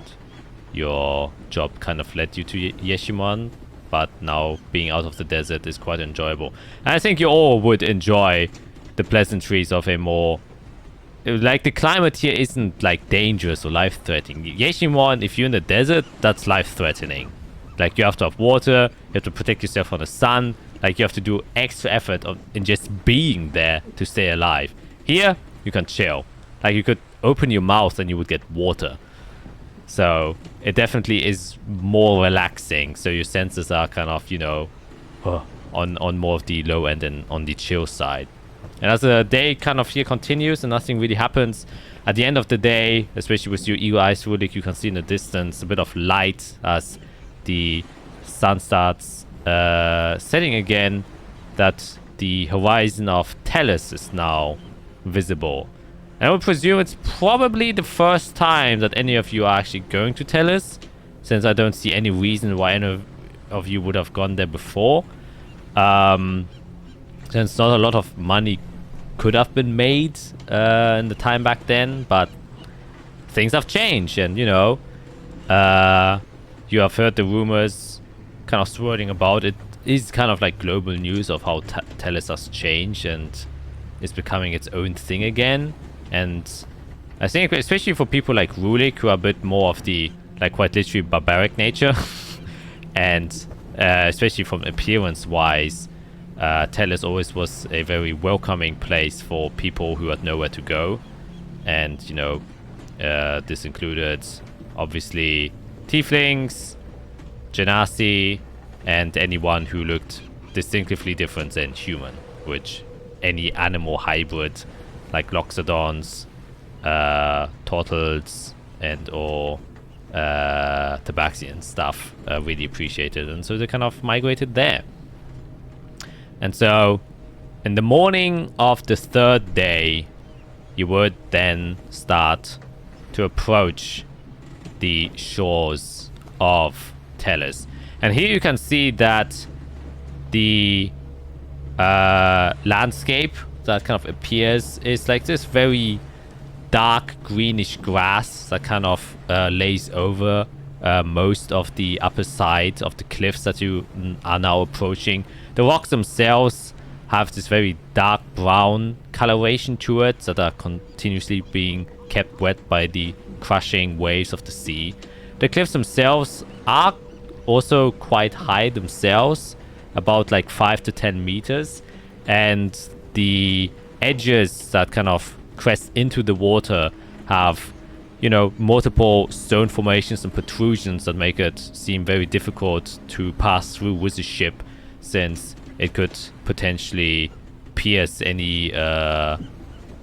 your job kind of led you to Yeshimon. But now being out of the desert is quite enjoyable. And I think you all would enjoy the pleasantries of a more... Like, the climate here isn't like dangerous or life-threatening. Yeshimon, if you're in the desert, that's life-threatening. Like, you have to have water, you have to protect yourself from the sun, like, you have to do extra effort in just being there to stay alive. Here, you can chill. Like, you could open your mouth and you would get water. So, it definitely is more relaxing. So, your senses are kind of, on more of the low end and on the chill side. And as the day kind of here continues and nothing really happens, at the end of the day, especially with your eagle eyes, Rulik, you can see in the distance a bit of light as the sun starts setting again, that the horizon of Tellus is now visible. And I would presume it's probably the first time that any of you are actually going to Tellus, since I don't see any reason why any of you would have gone there before. Since not a lot of money could have been made in the time back then, but things have changed, and you have heard the rumors kind of swirling about. It is kind of like global news of how Tellus has changed and is becoming its own thing again. And I think especially for people like Rulik, who are a bit more of the like quite literally barbaric nature, and especially from appearance wise, Tellus always was a very welcoming place for people who had nowhere to go. And this included obviously tieflings, genasi, and anyone who looked distinctively different than human, which any animal hybrid like loxodons, turtles, and or tabaxian stuff really appreciated, and so they kind of migrated there. And so in the morning of the third day, you would then start to approach the shores of Tellus. And here you can see that the landscape that kind of appears is like this very dark greenish grass that kind of lays over most of the upper side of the cliffs that you are now approaching. The rocks themselves have this very dark brown coloration to it that are continuously being kept wet by the crushing waves of the sea. The cliffs themselves are also quite high themselves, about like 5 to 10 meters, and the edges that kind of crest into the water have, you know, multiple stone formations and protrusions that make it seem very difficult to pass through with the ship, since it could potentially pierce any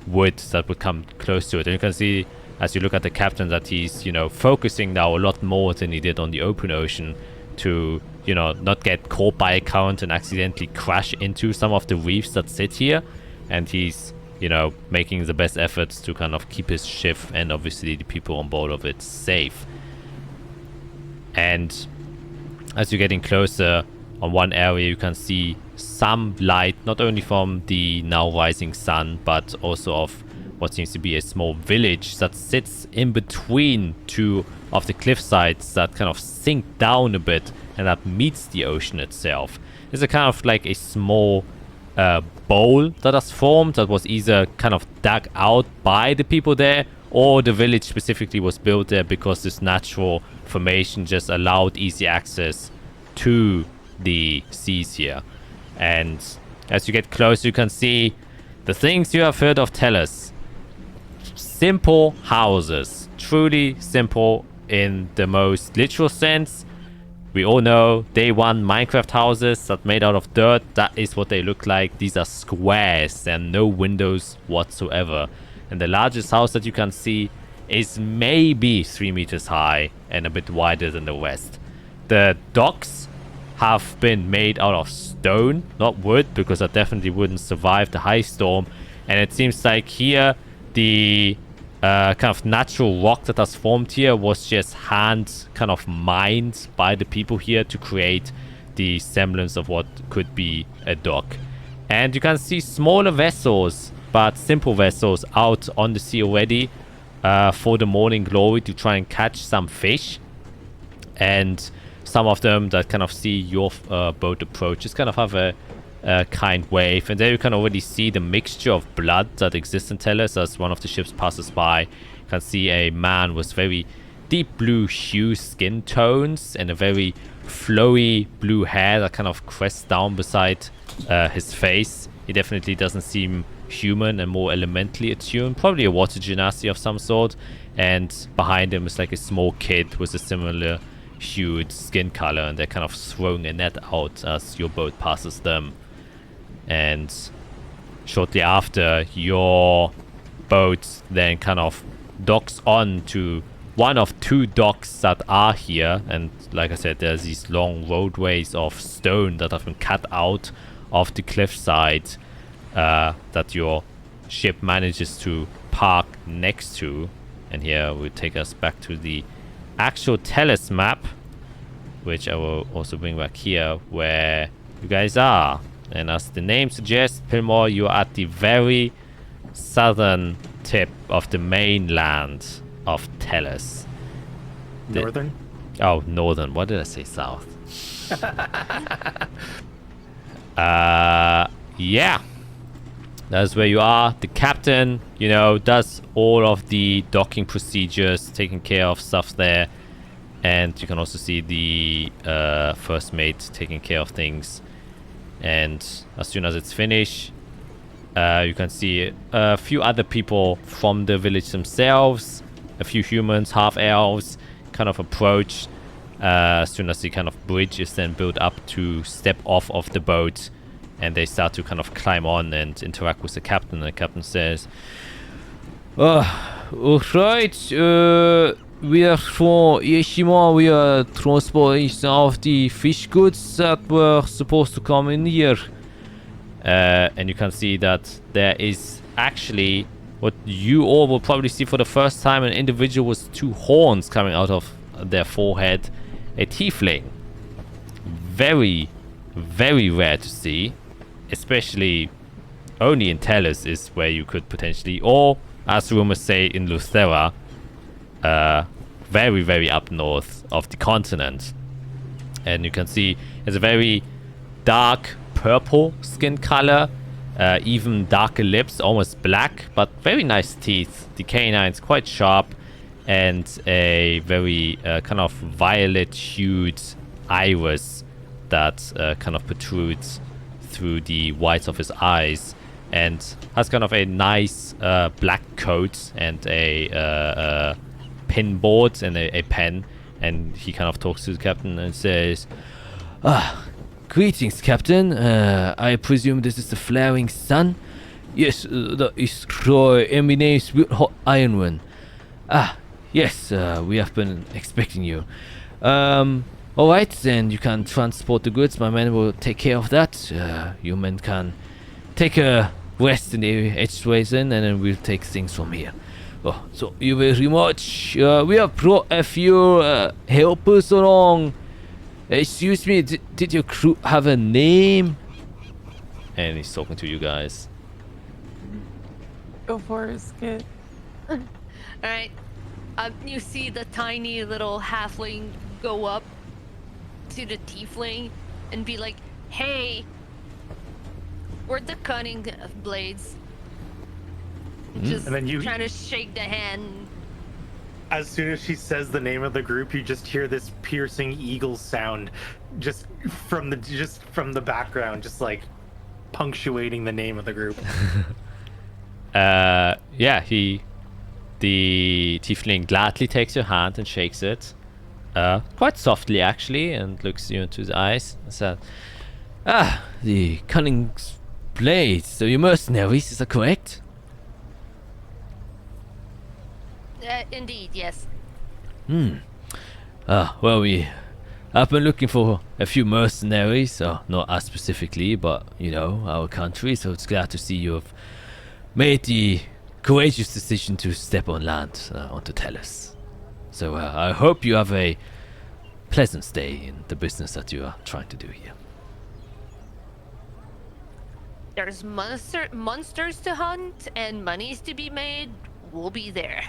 wood that would come close to it. And you can see as you look at the captain that he's, you know, focusing now a lot more than he did on the open ocean to, you know, not get caught by a current and accidentally crash into some of the reefs that sit here. And he's, you know, making the best efforts to kind of keep his ship and obviously the people on board of it safe. And as you're getting closer, on one area you can see some light, not only from the now rising sun, but also of what seems to be a small village that sits in between two of the cliff sides that kind of sink down a bit and that meets the ocean itself. It's a kind of like a small bowl that has formed that was either kind of dug out by the people there, or the village specifically was built there because this natural formation just allowed easy access to the seas here. And as you get close, you can see the things you have heard of Tellus. Simple houses, truly simple in the most literal sense. We all know day one Minecraft houses that made out of dirt, that is what they look like. These are squares and no windows whatsoever. And the largest house that you can see is maybe 3 meters high and a bit wider than the rest. The docks have been made out of stone, not wood, because that definitely wouldn't survive the high storm. And it seems like here the kind of natural rock that has formed here was just hand kind of mined by the people here to create the semblance of what could be a dock. And you can see smaller vessels, but simple vessels, out on the sea already for the morning glory to try and catch some fish. And some of them that kind of see your boat approach just kind of have a kind wave. And there you can already see the mixture of blood that exists in Tellus. As one of the ships passes by, you can see a man with very deep blue hue skin tones and a very flowy blue hair that kind of crests down beside his face. He definitely doesn't seem human and more elementally attuned, probably a water genasi of some sort. And behind him is like a small kid with a similar hued skin color, and they're kind of throwing a net out as your boat passes them. And shortly after, your boat then kind of docks on to one of two docks that are here. And like I said, there's these long roadways of stone that have been cut out of the cliffside that your ship manages to park next to. And here will take us back to the actual Tellus map, which I will also bring back here where you guys are. And as the name suggests, Pilmore, you are at the very southern tip of the mainland of Tellus. Northern? Oh, northern. What did I say? South. Yeah. That's where you are. The captain, you know, does all of the docking procedures, taking care of stuff there. And you can also see the first mate taking care of things. And as soon as it's finished, you can see a few other people from the village themselves, a few humans, half elves, kind of approach. As soon as the kind of bridge is then built up to step off of the boat. and they start to kind of climb on and interact with the captain. And the captain says, alright, we are from Yeshima. We are transporting some of the fish goods that were supposed to come in here. And you can see that there is actually what you all will probably see for the first time, an individual with 2 horns coming out of their forehead, a tiefling. Very, very rare to see, especially only in Tellus is where you could potentially, or as rumors say in Luthera, very, very up north of the continent. And you can see it's a very dark purple skin color, even darker lips, almost black, but very nice teeth. The canines quite sharp, and a very kind of violet hued iris that kind of protrudes through the whites of his eyes, and has kind of a nice black coat and a pin board and a pen. And he kind of talks to the captain and says, greetings, Captain. I presume this is the Flaring Sun? Yes, that is correct. And my name is Ironman. Yes, we have been expecting you. Alright, then you can transport the goods. My men will take care of that. You men can take a rest in the edgeways and then we'll take things from here. Oh, so you very much. We have brought a few helpers along. Excuse me, did your crew have a name? And he's talking to you guys. Go for it, Skit. Alright. You see the tiny little halfling go up to the tiefling and be like, hey, we're the cunning blades. Just And then you- trying to shake the hand. As soon as she says the name of the group, you just hear this piercing eagle sound just from the background, just like punctuating the name of the group. Yeah, the tiefling gladly takes your hand and shakes it. Quite softly actually, and looks you into the eyes and said, the cunning blades, so you're mercenaries, is that correct? Indeed, yes. Well, we have been looking for a few mercenaries, not us specifically, but, you know, our country, so it's glad to see you have made the courageous decision to step on land onto Tellus. So I hope you have a pleasant stay in the business that you are trying to do here. There's monsters to hunt and monies to be made. We'll be there.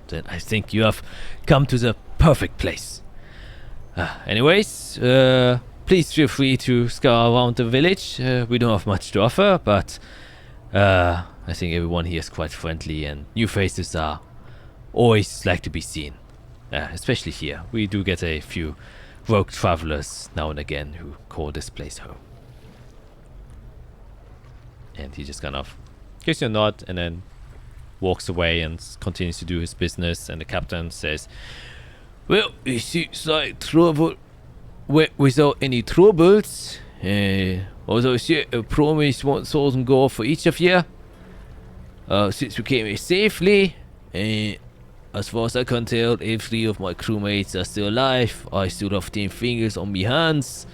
Then I think you have come to the perfect place. Anyways, please feel free to scour around the village. We don't have much to offer, but I think everyone here is quite friendly, and new faces are always like to be seen. Especially here. We do get a few rogue travelers now and again who call this place home. And he just kind of gives you a nod and then walks away and continues to do his business. And the captain says, well, it seems like trouble went without any troubles. Although a promise 1,000 gold for each of you. Since we came here safely, as far as I can tell, all 3 of my crewmates are still alive. I still have 10 fingers on my hands.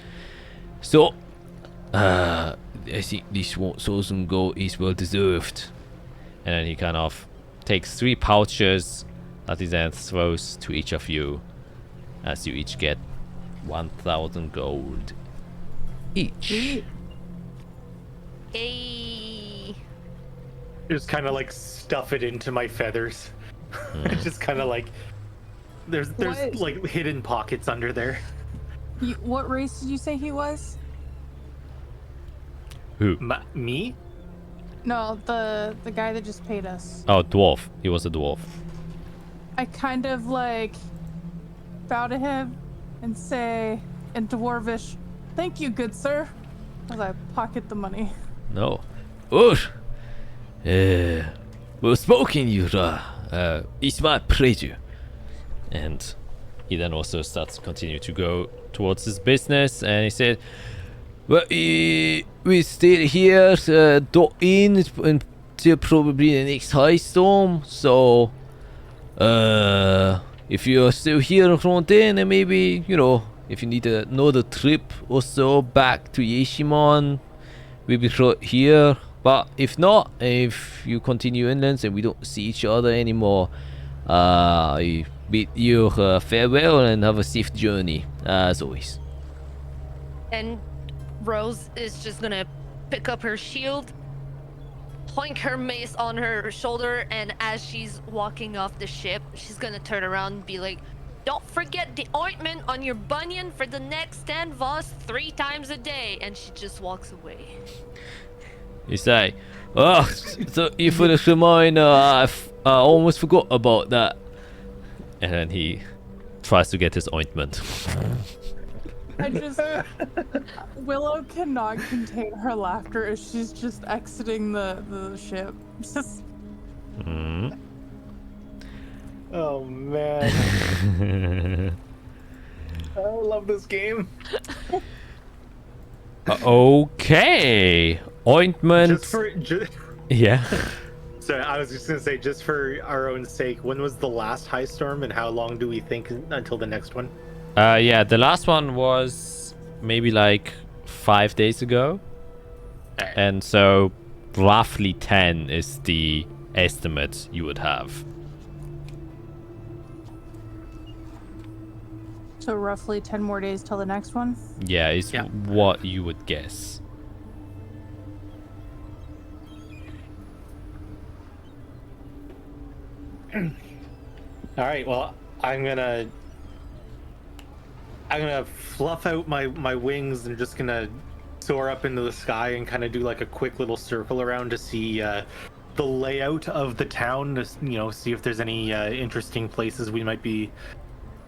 So, I think this 1,000 gold is well deserved. And then he kind of takes 3 pouches that he then throws to each of you, as you each get 1,000 gold each. Hey. Just kind of like stuff it into my feathers. It's just kind of like there's What? like hidden pockets under there. What race did you say he was? Who? Me? No, the guy that just paid us. Oh, dwarf. He was a dwarf. I kind of like bow to him and say in Dwarvish, "Thank you, good sir," as I pocket the money. No. Well spoken, Yura. It's my pleasure. And he then also starts to continue to go towards his business, and he said, Well, we stay here, dock in until probably the next high storm. So, if you're still here around then, then maybe, you know, if you need another trip or so back to Yeshiman, we'll be right here. But if not, if you continue inland and we don't see each other anymore, I bid you farewell and have a safe journey, as always. And Rose is just gonna pick up her shield, point her mace on her shoulder, and as she's walking off the ship, she's gonna turn around and be like, "Don't forget the ointment on your bunion for the next 10 Voss 3 times a day," and she just walks away. You say, "Oh, so you for the reminder, I almost forgot about that." And then he tries to get his ointment. I just Willow cannot contain her laughter as she's just exiting the ship. Just Oh man. I love this game. Okay, ointment. Yeah. So I was just gonna say, just for our own sake, when was the last high storm, and how long do we think until the next one? Yeah, the last one was maybe like 5 days ago, and so roughly 10 is the estimate you would have. so roughly 10 more days till the next one. Yeah, is Yeah. what you would guess. All right. Well, I'm gonna fluff out my wings and just gonna soar up into the sky and kind of do like a quick little circle around to see the layout of the town, to see if there's any interesting places we might be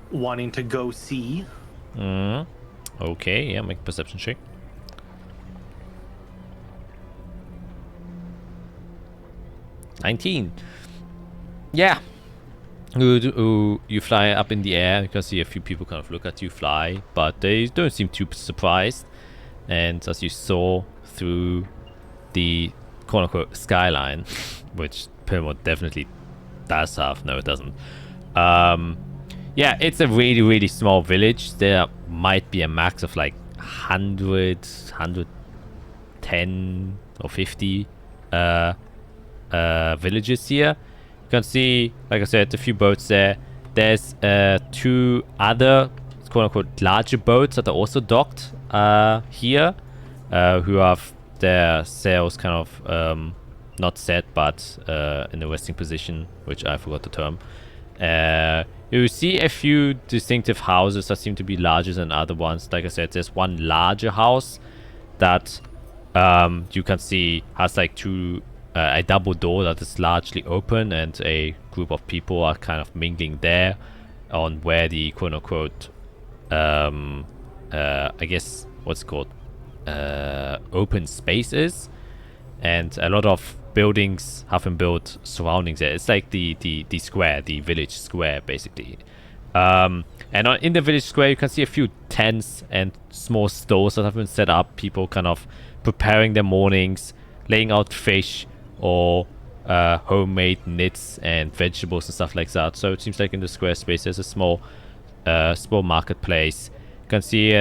wanting to go see. Okay, yeah, make a perception check. (19). Yeah. You fly up in the air. You can see a few people kind of look at you fly, but they don't seem too surprised. And as you soar through the quote-unquote skyline, which Pyramid definitely does have. No, it doesn't. Yeah, it's a really, really small village. There might be a max of like 100, 110 or 50 villages here. You can see, like I said, a few boats there. There's 2 other quote-unquote larger boats that are also docked here, who have their sails kind of not set, but in a resting position, which I forgot the term. You see a few distinctive houses that seem to be larger than other ones. Like I said, there's one larger house that you can see has like a double door that is largely open, and a group of people are kind of mingling there on where the quote-unquote I guess what's it called, open space is, and a lot of buildings have been built surrounding there. It's like the square, the village square, basically. And in the village square, you can see a few tents and small stores that have been set up. People kind of preparing their mornings, laying out fish or homemade knits and vegetables and stuff like that. So it seems like in the square space, there's a small marketplace. You can see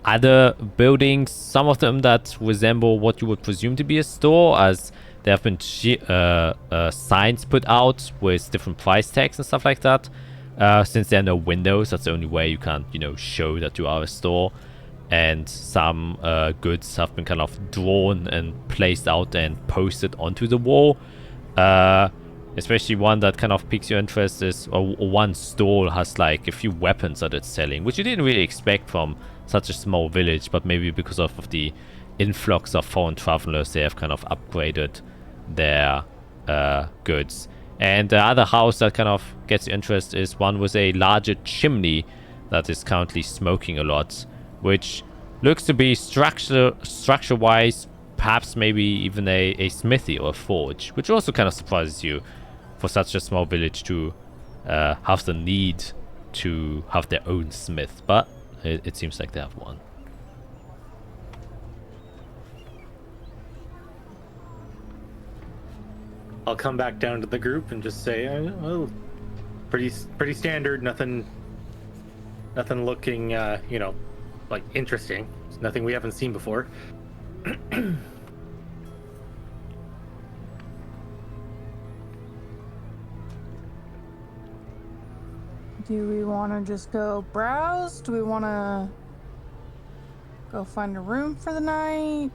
other buildings, some of them that resemble what you would presume to be a store, as there have been signs put out with different price tags and stuff like that. Since there are no windows, that's the only way you can, show that you are a store. And some goods have been kind of drawn and placed out and posted onto the wall. Especially one that kind of piques your interest is, one stall has like a few weapons that it's selling, which you didn't really expect from such a small village, but maybe because of the influx of foreign travelers, they have kind of upgraded their goods. And the other house that kind of gets your interest is one with a larger chimney that is currently smoking a lot, which looks to be structure-wise, perhaps maybe even a smithy or a forge, which also kind of surprises you for such a small village to have the need to have their own smith, but it seems like they have one. I'll come back down to the group and just say, well, pretty standard. Nothing looking, like interesting. It's nothing we haven't seen before. Do we want to just go browse? Do we want to go find a room for the night?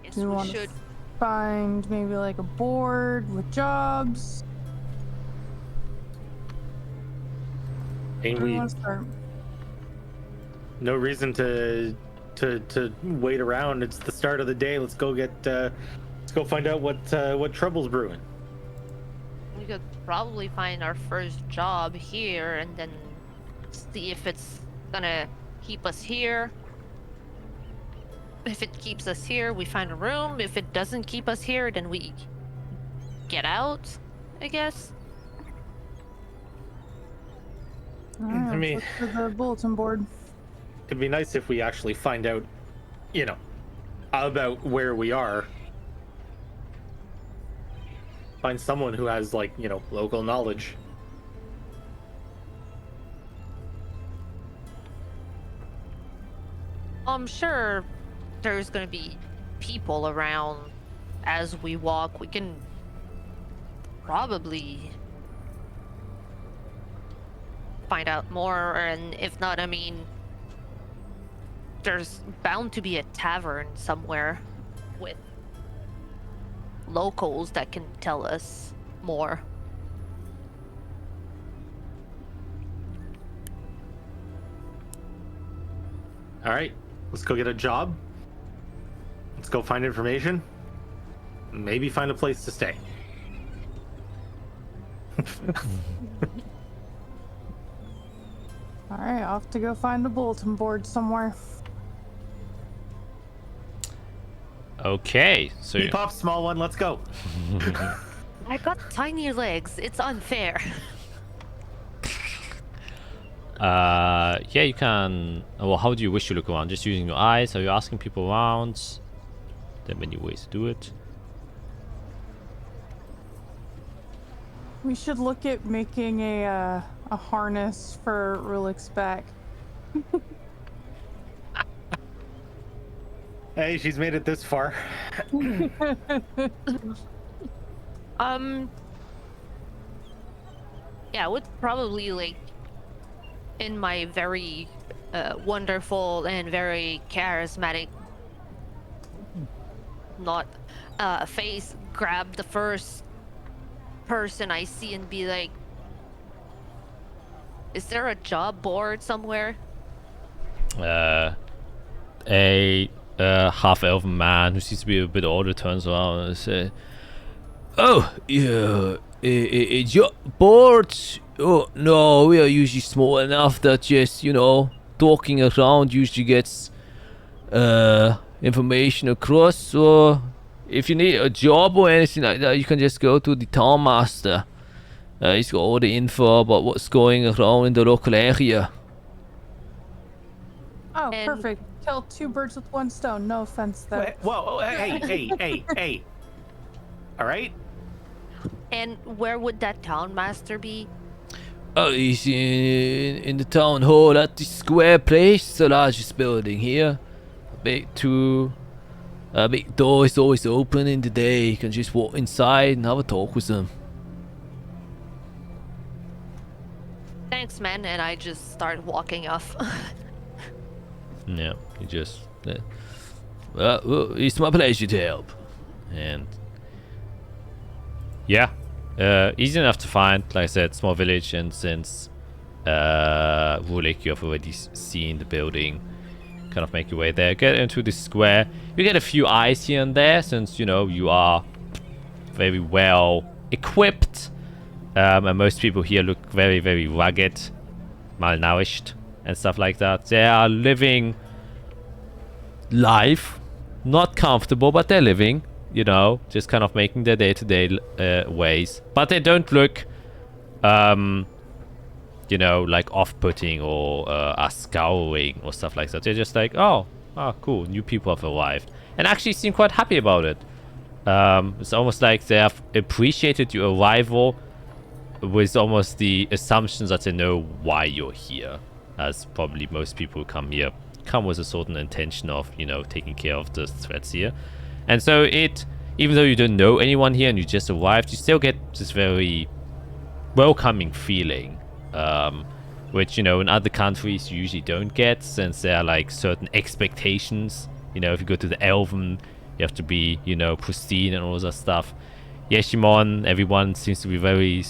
Yes, Do we we want should. to find maybe like a board with jobs? And Where do we we want to start? no reason to wait around. It's the start of the day. Let's go find out what trouble's brewing. We could probably find our first job here and then see if it's gonna keep us here. If it keeps us here, we find a room. If it doesn't keep us here, then we get out, I guess. All right, I mean- let's look for the bulletin board. It'd be nice if we actually find out, about where we are. Find someone who has, local knowledge. I'm sure there's gonna be people around as we walk. We can probably find out more, and if not, I mean, there's bound to be a tavern somewhere with locals that can tell us more. All right, let's go get a job. Let's go find information. Maybe find a place to stay. All right, off to go find a bulletin board somewhere. Okay, so Keep up, small one. Let's go. I got tiny legs. It's unfair. yeah, you can. Well, how do you wish to look around? Just using your eyes? Are you asking people around? There are many ways to do it. We should look at making a harness for Rulik's back. Hey, she's made it this far. Yeah, I would probably in my very wonderful and very charismatic not face, grab the first person I see and be like, is there a job board somewhere? A half-elven man who seems to be a bit older turns around and says, "Oh, yeah, a job board? Oh no, we are usually small enough that just talking around usually gets information across. So if you need a job or anything like that, you can just go to the town master. He's got all the info about what's going around in the local area." Oh, And- perfect. Kill two birds with one stone. No offense, though. Whoa, hey. All right. And where would that town master be? Oh, he's in the town hall at the square place, the largest building here. A big door is always open in the day. You can just walk inside and have a talk with them. Thanks, man. And I just start walking off. Yeah, you just. Well, it's my pleasure to help. And. Yeah, easy enough to find. Like I said, small village, and since Rulik, you have already seen the building, kind of make your way there. Get into the square. You get a few eyes here and there, since you are very well equipped. And most people here look very, very rugged, malnourished, and stuff like that. They are living life, not comfortable, but they're living, just kind of making their day-to-day ways. But they don't look, like off-putting or are scouring or stuff like that. They're just like, oh, cool, new people have arrived. And actually seem quite happy about it. It's almost like they have appreciated your arrival with almost the assumption that they know why you're here, as probably most people who come here come with a certain intention of, you know, taking care of the threats here. And so even though you don't know anyone here and you just arrived, you still get this very welcoming feeling, which, you know, in other countries you usually don't get, since there are like certain expectations. You know, if you go to the Elven, you have to be, you know, pristine and all that stuff. Yeshimon, everyone seems to be very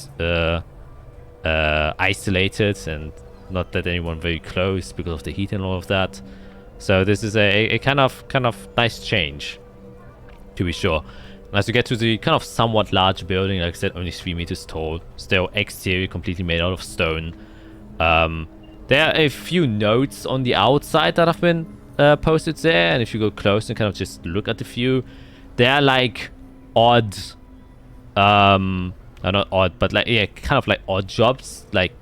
isolated and not let anyone very close because of the heat and all of that. So this is a kind of nice change, to be sure. And as you get to the kind of somewhat large building, like I said, only 3 meters tall, still exterior completely made out of stone. There are a few notes on the outside that have been posted there, and if you go close and kind of just look at the few, they're like odd, not odd, but like, yeah, kind of like odd jobs, like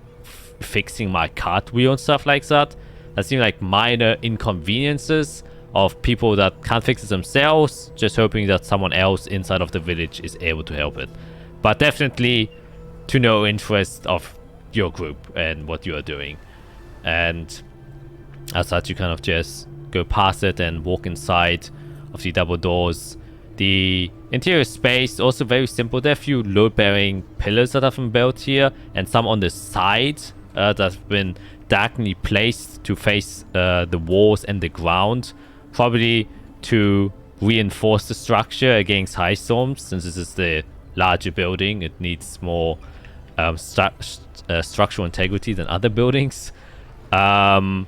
fixing my cartwheel and stuff like that. That seem like minor inconveniences of people that can't fix it themselves, just hoping that someone else inside of the village is able to help it. But definitely to no interest of your group and what you are doing. And as such, you kind of just go past it and walk inside of the double doors. The interior space also very simple. There are a few load-bearing pillars that have been built here, and some on the side that have been diagonally placed to face the walls and the ground, probably to reinforce the structure against high storms. Since this is the larger building, it needs more structural integrity than other buildings. And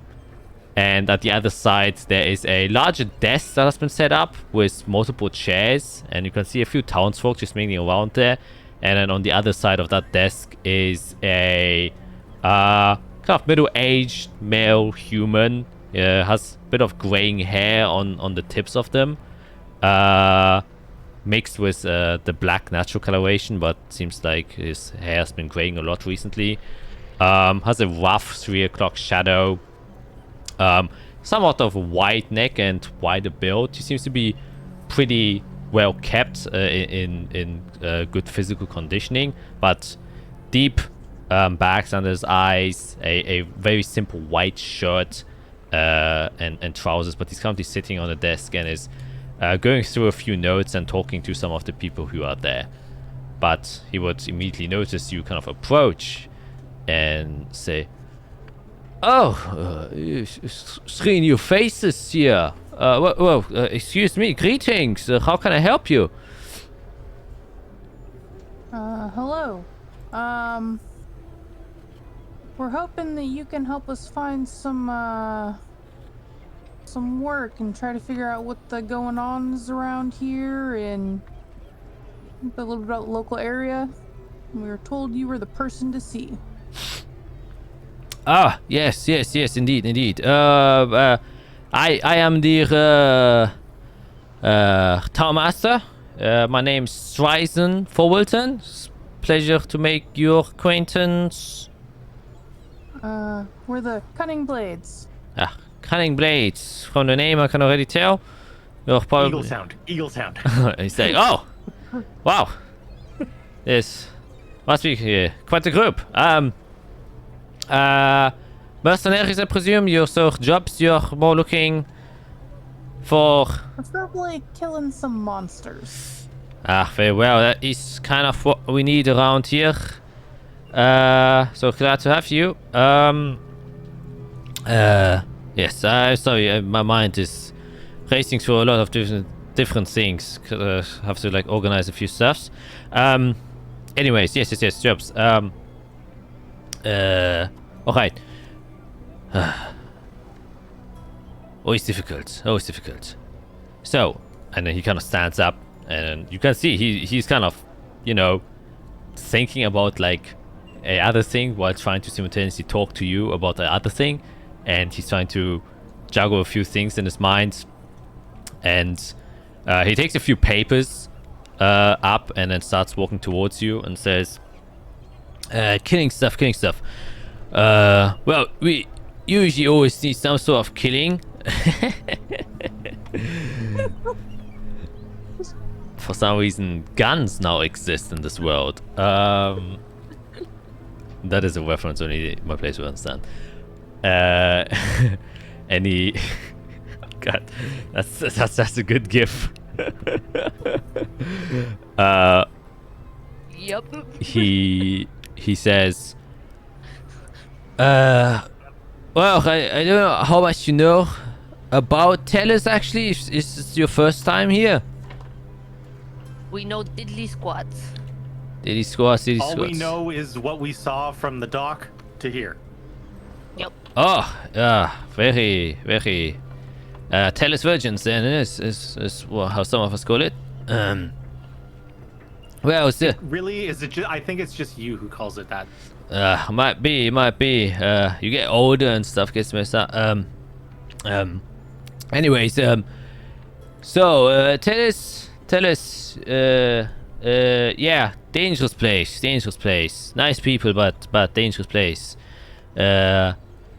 at the other side, there is a larger desk that has been set up with multiple chairs, and you can see a few townsfolk just mingling around there. And then on the other side of that desk is a kind of middle-aged male human. Has a bit of graying hair on the tips of them, mixed with the black natural coloration, but seems like his hair has been graying a lot recently. Has a rough 3 o'clock shadow. Somewhat of a wide neck and wider build. He seems to be pretty well kept in good physical conditioning, but deep bags under his eyes, a very simple white shirt and trousers, but he's currently sitting on a desk and is going through a few notes and talking to some of the people who are there. But he would immediately notice you kind of approach and say, "Oh, three new faces here. Well, excuse me, greetings. How can I help you?" Hello. We're hoping that you can help us find some work and try to figure out what the going on is around here and a little bit about the local area. We were told you were the person to see. Ah, yes, indeed. I am the town master. My name's Streisen Forwilton. Pleasure to make your acquaintance. We're the Cunning Blades. Ah, Cunning Blades. From the name, I can already tell. You're probably... Eagle sound. He's like, oh, wow. This must be quite a group. Mercenaries, I presume. Your sort of jobs, you're more looking for... Preferably killing some monsters. Ah, very well. That is kind of what we need around here. So glad to have you. Yes, I'm sorry. My mind is racing through a lot of different things. Have to like organize a few stuffs. Anyways, yes, jobs. Alright. Always difficult. So, and then he kind of stands up, and you can see he's kind of, you know, thinking about like a other thing while trying to simultaneously talk to you about the other thing, and he's trying to juggle a few things in his mind. And he takes a few papers up and then starts walking towards you and says, killing stuff. Well, we usually always need some sort of killing. for some reason guns now exist in this world. That is a reference only my place will understand. And he... God, that's a good gif. Yep. He says, well, I don't know how much you know about Tellus actually. Is this your first time here? We know diddly squats. Did he score? All we know is what we saw from the dock to here. Yep. Oh, very, very. Tellus virgins then is how some of us call it. Well, it's Really? Is it I think it's just you who calls it that. might be. You get older and stuff gets messed up. Anyways, so tell us, yeah, dangerous place. Nice people, but dangerous place.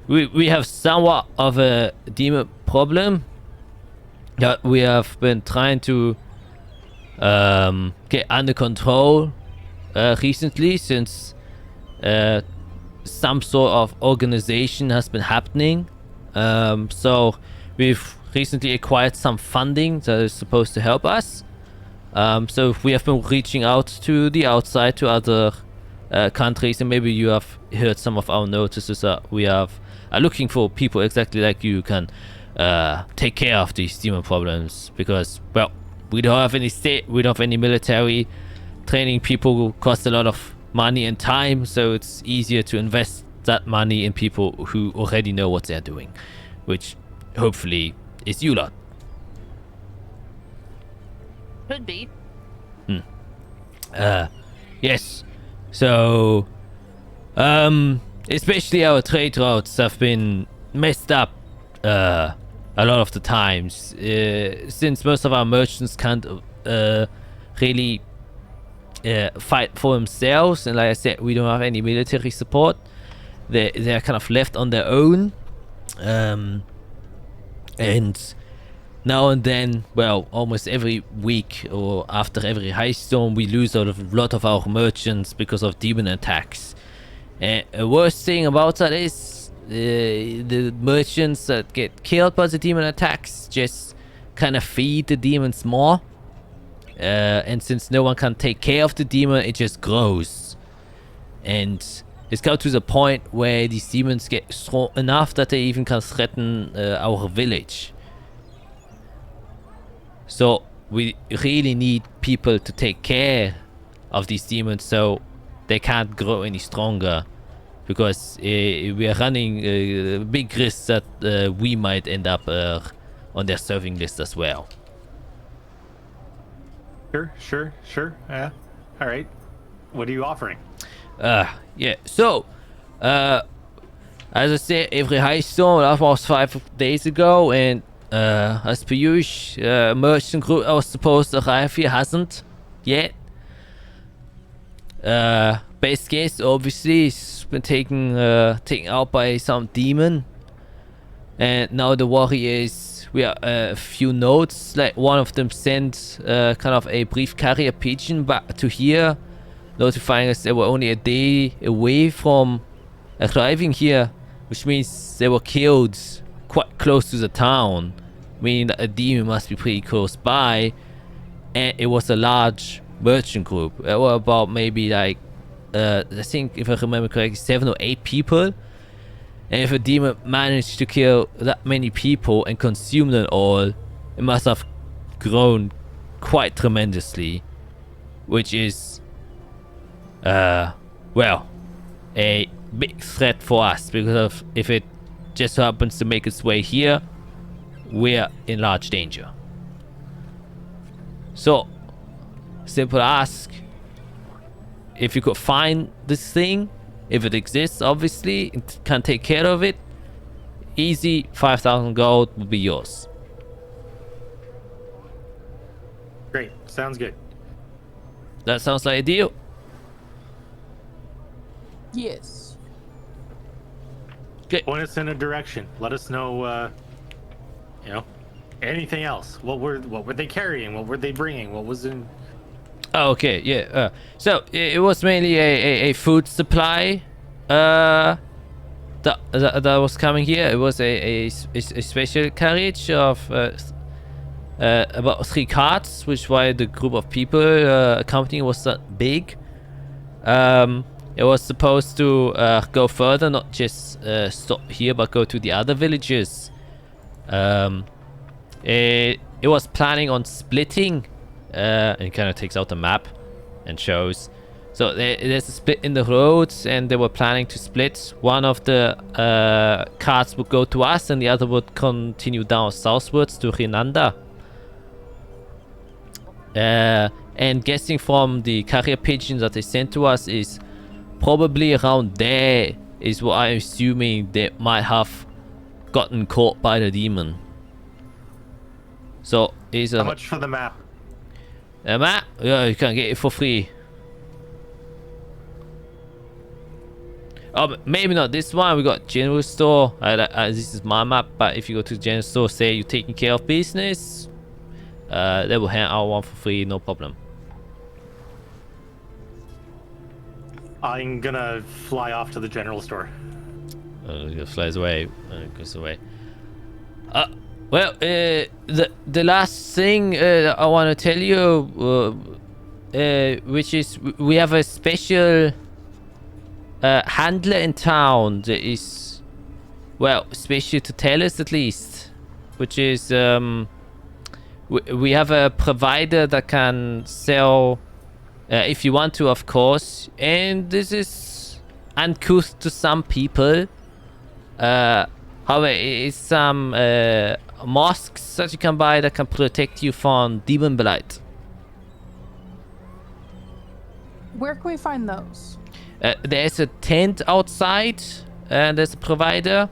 We have somewhat of a demon problem that we have been trying to get under control recently, since some sort of organization has been happening. So we've recently acquired some funding that is supposed to help us. So we have been reaching out to the outside, to other countries, and maybe you have heard some of our notices that we are looking for people exactly like you who can take care of these demon problems, because, well, we don't have any state, we don't have any military. Training people costs a lot of money and time, so it's easier to invest that money in people who already know what they're doing, which hopefully is you lot. Could be. Yes. So, especially our trade routes have been messed up a lot of the times, since most of our merchants can't really fight for themselves, and like I said, we don't have any military support. They're kind of left on their own, and now and then, well, almost every week or after every high storm, we lose a lot of our merchants because of demon attacks. And the worst thing about that is the merchants that get killed by the demon attacks just kind of feed the demons more. And since no one can take care of the demon, it just grows. And it's come to the point where these demons get strong enough that they even can threaten our village. So we really need people to take care of these demons so they can't grow any stronger, because we are running a big risk that we might end up on their serving list as well. Sure. Yeah. All right. What are you offering? Yeah. So, as I said, every high storm, that was 5 days ago, and as per usual, merchant group I was supposed to arrive here hasn't yet. Best case, obviously, it's been taken out by some demon, and now the worry is we have a few notes. Like, one of them sent kind of a brief carrier pigeon back to here, notifying us they were only a day away from arriving here, which means they were killed quite close to the town, meaning that a demon must be pretty close by. And it was a large merchant group. There were about maybe like I think, if I remember correctly, 7 or 8 people. And if a demon managed to kill that many people and consume them all, it must have grown quite tremendously, which is well, a big threat for us, because of if it just happens to make its way here, we're in large danger. So, simple ask: if you could find this thing, if it exists, obviously, it can take care of it, easy, 5,000 gold would be yours. Great. Sounds good. That sounds like a deal. Yes. Point us in a direction. Let us know, Anything else? What were they carrying? What were they bringing? What was in? Oh, okay, yeah. So it was mainly a food supply. That was coming here. It was a special carriage of about 3 carts, which why the group of people accompanying was that big. It was supposed to go further, not just stop here, but go to the other villages. It was planning on splitting. And kind of takes out the map and shows. So there's a split in the roads, and they were planning to split. One of the carts would go to us, and the other would continue down southwards to Renanda. And guessing from the carrier pigeons that they sent to us is probably around there is what I'm assuming they might have gotten caught by the demon. So is How much for the map? Map? Yeah, you can get it for free. Oh, maybe not this one. We got general store. This is my map, but if you go to the general store, say you're taking care of business, they will hand out one for free, no problem. I'm gonna fly off to the general store. It flies away. Goes away. Well, the last thing I want to tell you, which is we have a special handler in town that is, well, special to Tellus at least, which is we have a provider that can sell, if you want to, of course, and this is uncouth to some people. However, it's some masks that you can buy that can protect you from demon blight. Where can we find those? There's a tent outside, and there's a provider.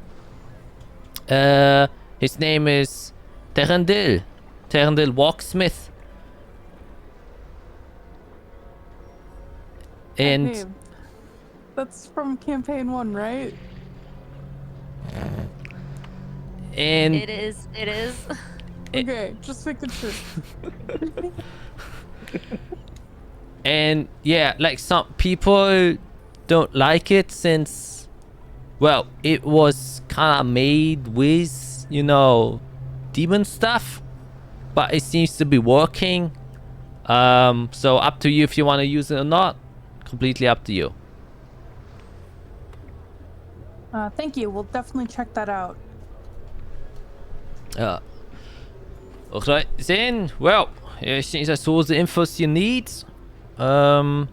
His name is Terendil Walksmith. And Okay. That's from campaign 1, right? and It is. Okay, just making sure. and yeah, like some people don't like it since, well, it was kind of made with, you know, demon stuff, but it seems to be working. So up to you if you want to use it or not. Completely up to you. Thank you. We'll definitely check that out. Alright then, well, since that's all the info you need, I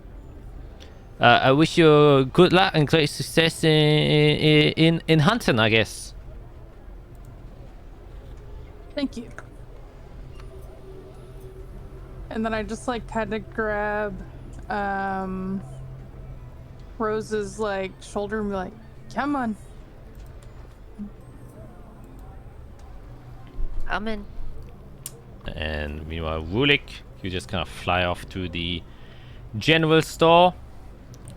wish you good luck and great success in hunting, I guess. Thank you. And then I just like kind of grab Rose's like shoulder and be like, come on. Coming. And meanwhile, Wulik, you just kind of fly off to the general store.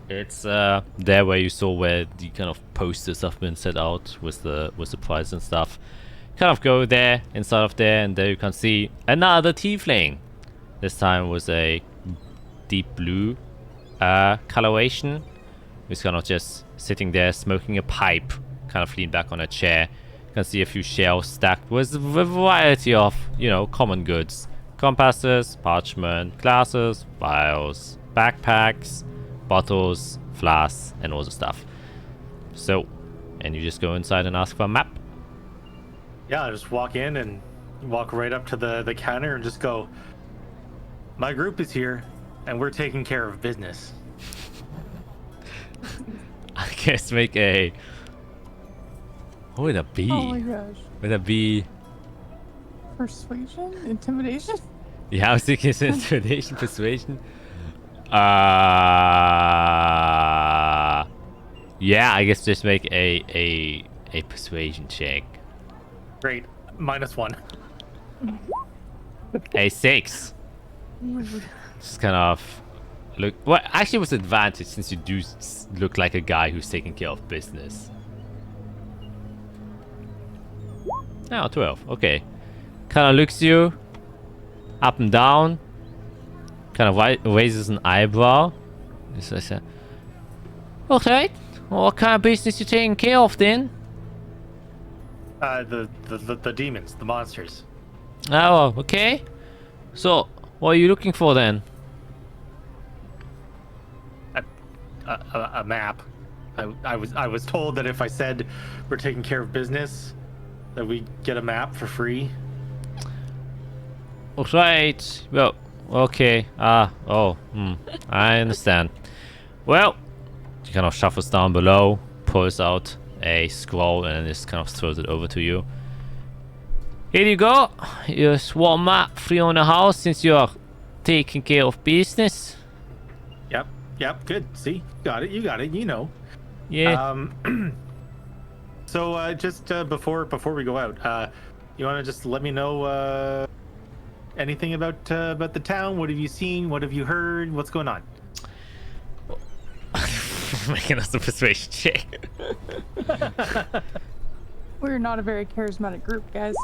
It's there where you saw where the kind of posters have been set out with the price and stuff. Kind of go there, inside of there, and there you can see another tiefling. This time was a deep blue coloration. He's kind of just sitting there smoking a pipe, kind of leaned back on a chair. You can see a few shelves stacked with a variety of, you know, common goods. Compasses, parchment, glasses, vials, backpacks, bottles, flasks, and all the stuff. So, and you just go inside and ask for a map. Yeah, I just walk in and walk right up to the counter and just go, my group is here and we're taking care of business. I guess make a... What would that be? Oh my gosh. Would that be... Persuasion? Intimidation? Yeah, I was thinking it's intimidation, persuasion. Yeah, I guess just make a persuasion check. Great. -1. A 6. Just kind of look. Well, actually, it was advantage since you do look like a guy who's taking care of business. Oh, 12. Okay. kind of looks you up and down, kind of raises an eyebrow. He says, "Okay, what kind of business you taking care of then?" The demons, the monsters. Oh, okay. So, what are you looking for then? A map. I was told that if I said we're taking care of business, that we get a map for free. Alright. Well, okay. I understand. Well, he kind of shuffles down below, pulls out a scroll, and just kind of throws it over to you. Here you go. Here's one map for you on the house since you're taking care of business. Yep, good. See? You got it, you know. Yeah. So just before we go out, you want to just let me know anything about the town? What have you seen? What have you heard? What's going on? Making us a persuasion check. We're not a very charismatic group, guys.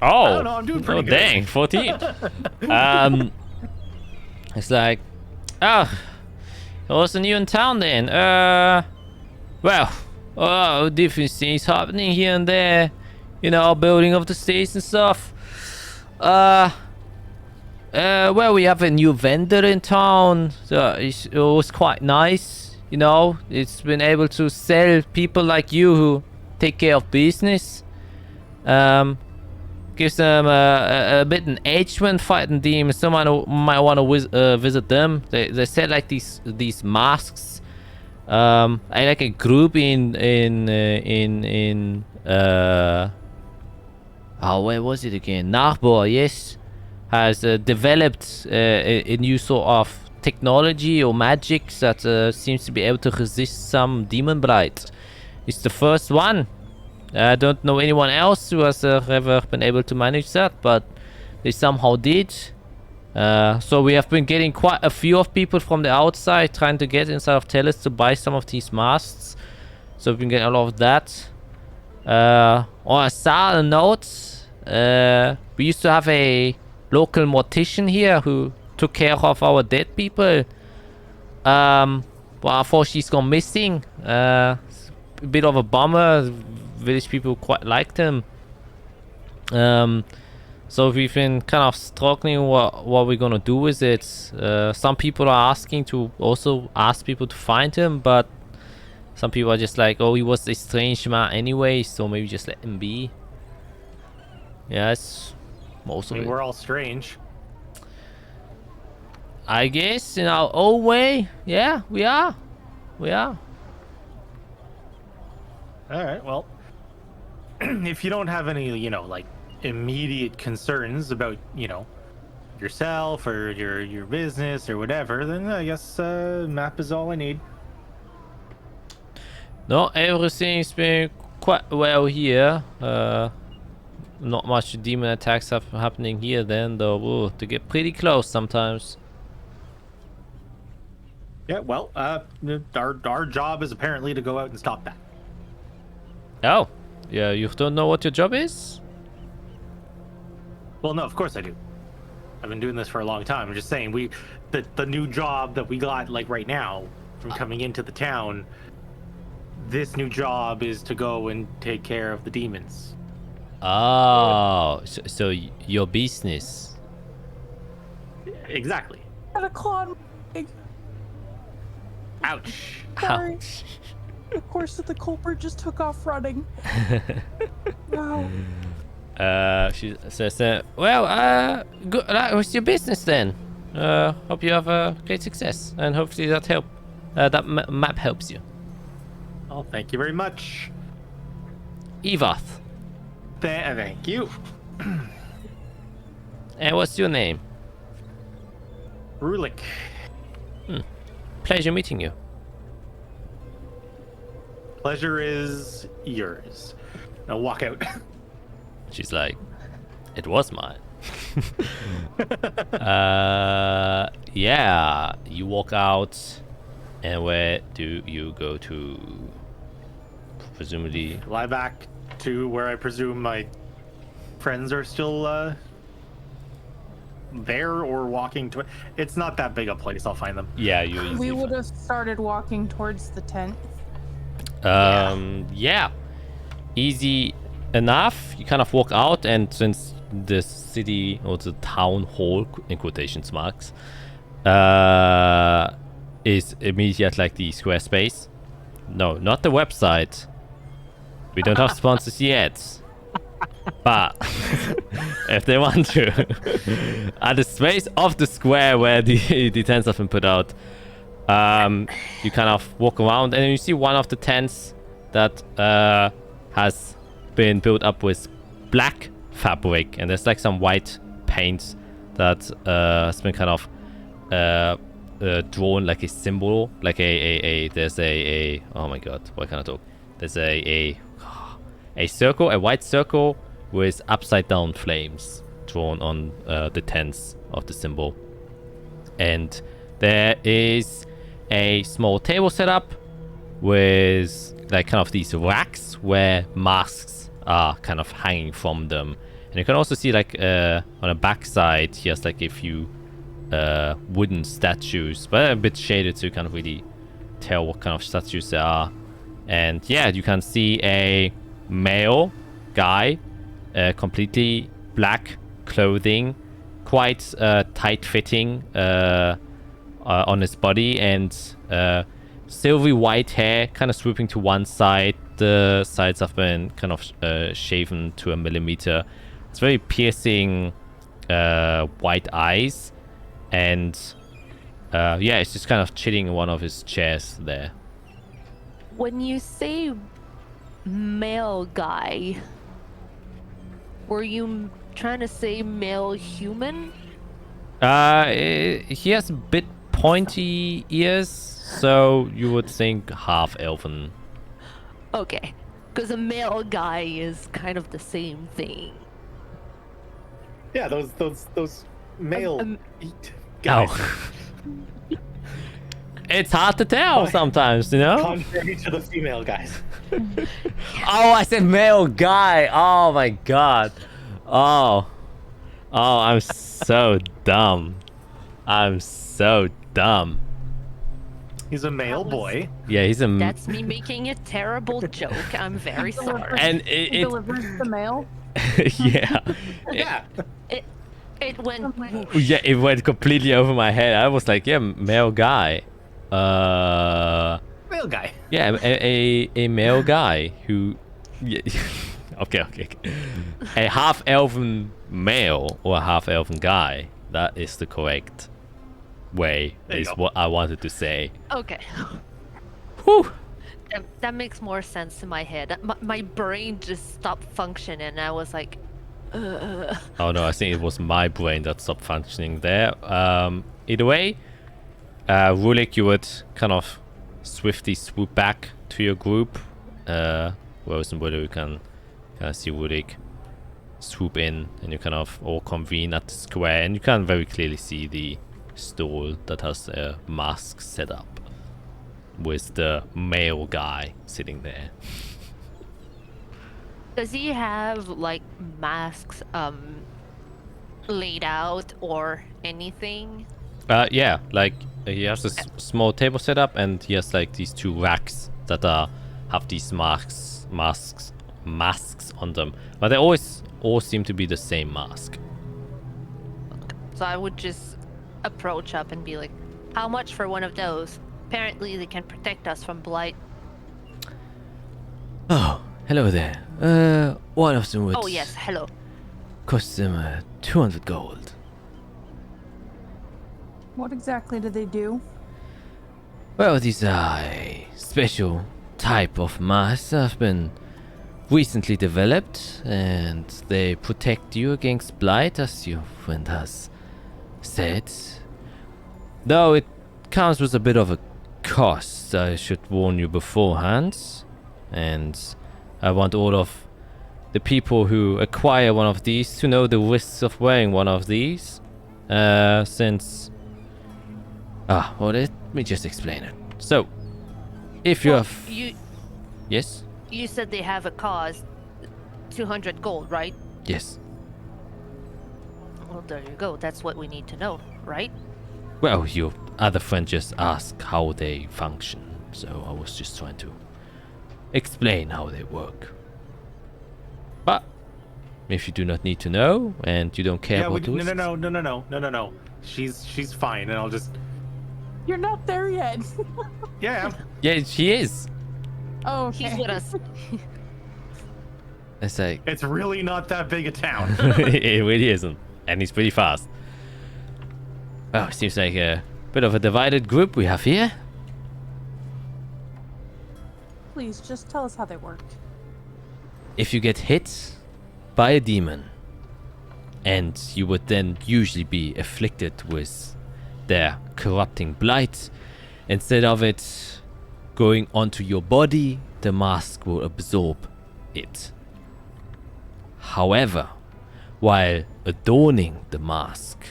Oh, I don't know, I'm doing pretty good. Dang, 14. It's like, what's new in town then? Well, different things happening here and there. You know, building of the states and stuff. Well, we have a new vendor in town. So it was quite nice. You know, it's been able to sell people like you who take care of business. Gives them a bit an edge when fighting demons. Someone who might want to visit them. They sell like these masks. I like a group in where was it again? Narbor, yes, has developed a new sort of technology or magic that seems to be able to resist some demon blight. It's the first one. I don't know anyone else who has ever been able to manage that, but they somehow did. So we have been getting quite a few of people from the outside trying to get inside of Tellus to buy some of these masks. So we've been getting a lot of that. On a sad note, we used to have a local mortician here who took care of our dead people. But unfortunately she's gone missing. A bit of a bummer. Village people quite liked him. So we've been kind of struggling what we're gonna do with it. Some people are asking to also ask people to find him, but some people are just like, oh, he was a strange man anyway, so maybe just let him be. Yes, most of it. We're all strange. I guess in our own way, yeah, we are. All right, well, if you don't have any, like immediate concerns about, yourself or your business or whatever, then I guess map is all I need. No, everything's been quite well here. Not much demon attacks happening here then, though. Ooh, they get pretty close sometimes. Yeah, well, our job is apparently to go out and stop that. Oh, yeah, you don't know what your job is? Well, no, of course I do. I've been doing this for a long time. I'm just saying, the new job that we got, like right now, from coming into the town, this new job is to go and take care of the demons. Oh, so your business. Exactly. Got a claw on my leg. Ouch. Sorry. Ouch. Of course, the culprit just took off running. Wow. She says, well, good luck with your business then. Hope you have great success, and hopefully that map helps you. Oh, thank you very much. Evath. Thank you. And what's your name? Rulik. Pleasure meeting you. Pleasure is yours. Now walk out. She's like, it was mine. Yeah, you walk out, and where do you go to? Presumably, Fly back to where I presume my friends are still there or walking to it. It's not that big a place. I'll find them. Yeah, you easily We would find- have started walking towards the tent. Yeah. Easy enough. You kind of walk out, and since the city or the town hall, in quotations marks, is immediately at like the Squarespace. No, not the website. We don't have sponsors yet. But if they want to, at the space of the square where the tents have been put out, you kind of walk around and you see one of the tents that has been built up with black fabric, and there's like some white paint that has been kind of drawn like a symbol, like there's a oh my god, why can't I talk? There's a circle, a white circle with upside down flames drawn on the tents of the symbol. And there is a small table set up with like kind of these racks where masks are kind of hanging from them. And you can also see like on the back side, he has like a few wooden statues, but a bit shaded so you can't really tell what kind of statues they are. And yeah, you can see a male guy, completely black clothing, quite tight-fitting on his body, and silvery white hair kind of swooping to one side. The sides have been kind of shaven to a millimeter. It's very piercing white eyes, and yeah, it's just kind of chilling in one of his chairs there. When you say male guy, were you trying to say male human? He has a bit pointy ears, so you would think half elven. Okay, because a male guy is kind of the same thing. Yeah, those male Oh. guys. It's hard to tell sometimes, you know? Contrary to the female guys. Oh, I said male guy. Oh my god. Oh, I'm so dumb. I'm so dumb. He's a male boy. Yeah, he's a... That's me making a terrible joke. I'm very sorry. And It it delivers the mail. yeah. Yeah. It went. Yeah, it went completely over my head. I was like, yeah, male guy. Male guy. Yeah, a male guy who... Yeah. Okay. A half-elven male or a half-elven guy. That is the correct way, is what I wanted to say. Okay. Whew. That makes more sense in my head. My brain just stopped functioning, and I was like, Oh no, I think it was my brain that stopped functioning there. Either way, Rulik, you would kind of swiftly swoop back to your group. Rose and Willow, you can kind of see Rulik swoop in, and you kind of all convene at the square, and you can very clearly see the stall that has a mask set up with the male guy sitting there. does he have like masks laid out or anything? Yeah, like he has a small table set up, and he has like these two racks that have these masks on them, but they always all seem to be the same mask. So I would just approach up and be like, how much for one of those? Apparently they can protect us from blight. Oh, hello there. One of them would Oh yes, hello. cost them 200 gold. What exactly do they do? Well, these are a special type of mask that have been recently developed, and they protect you against blight, as your friend has said. Though it comes with a bit of a cost, I should warn you beforehand. And I want all of the people who acquire one of these to know the risks of wearing one of these. Since... well, let me just explain it. So, if you Well, have... you Yes? you said they have a cost 200 gold, right? Yes. Well, there you go. That's what we need to know, right? Well, your other friend just asked how they function, so I was just trying to explain how they work. But if you do not need to know and you don't care about no. She's fine, and I'll just. You're not there yet. Yeah. Yeah, she is. Oh, okay. He's with us. It's like It's really not that big a town. it really isn't, and he's pretty fast. Well, it seems like a bit of a divided group we have here. Please, just tell us how they work. If you get hit by a demon, and you would then usually be afflicted with their corrupting blight, instead of it going onto your body, the mask will absorb it. However, while adorning the mask,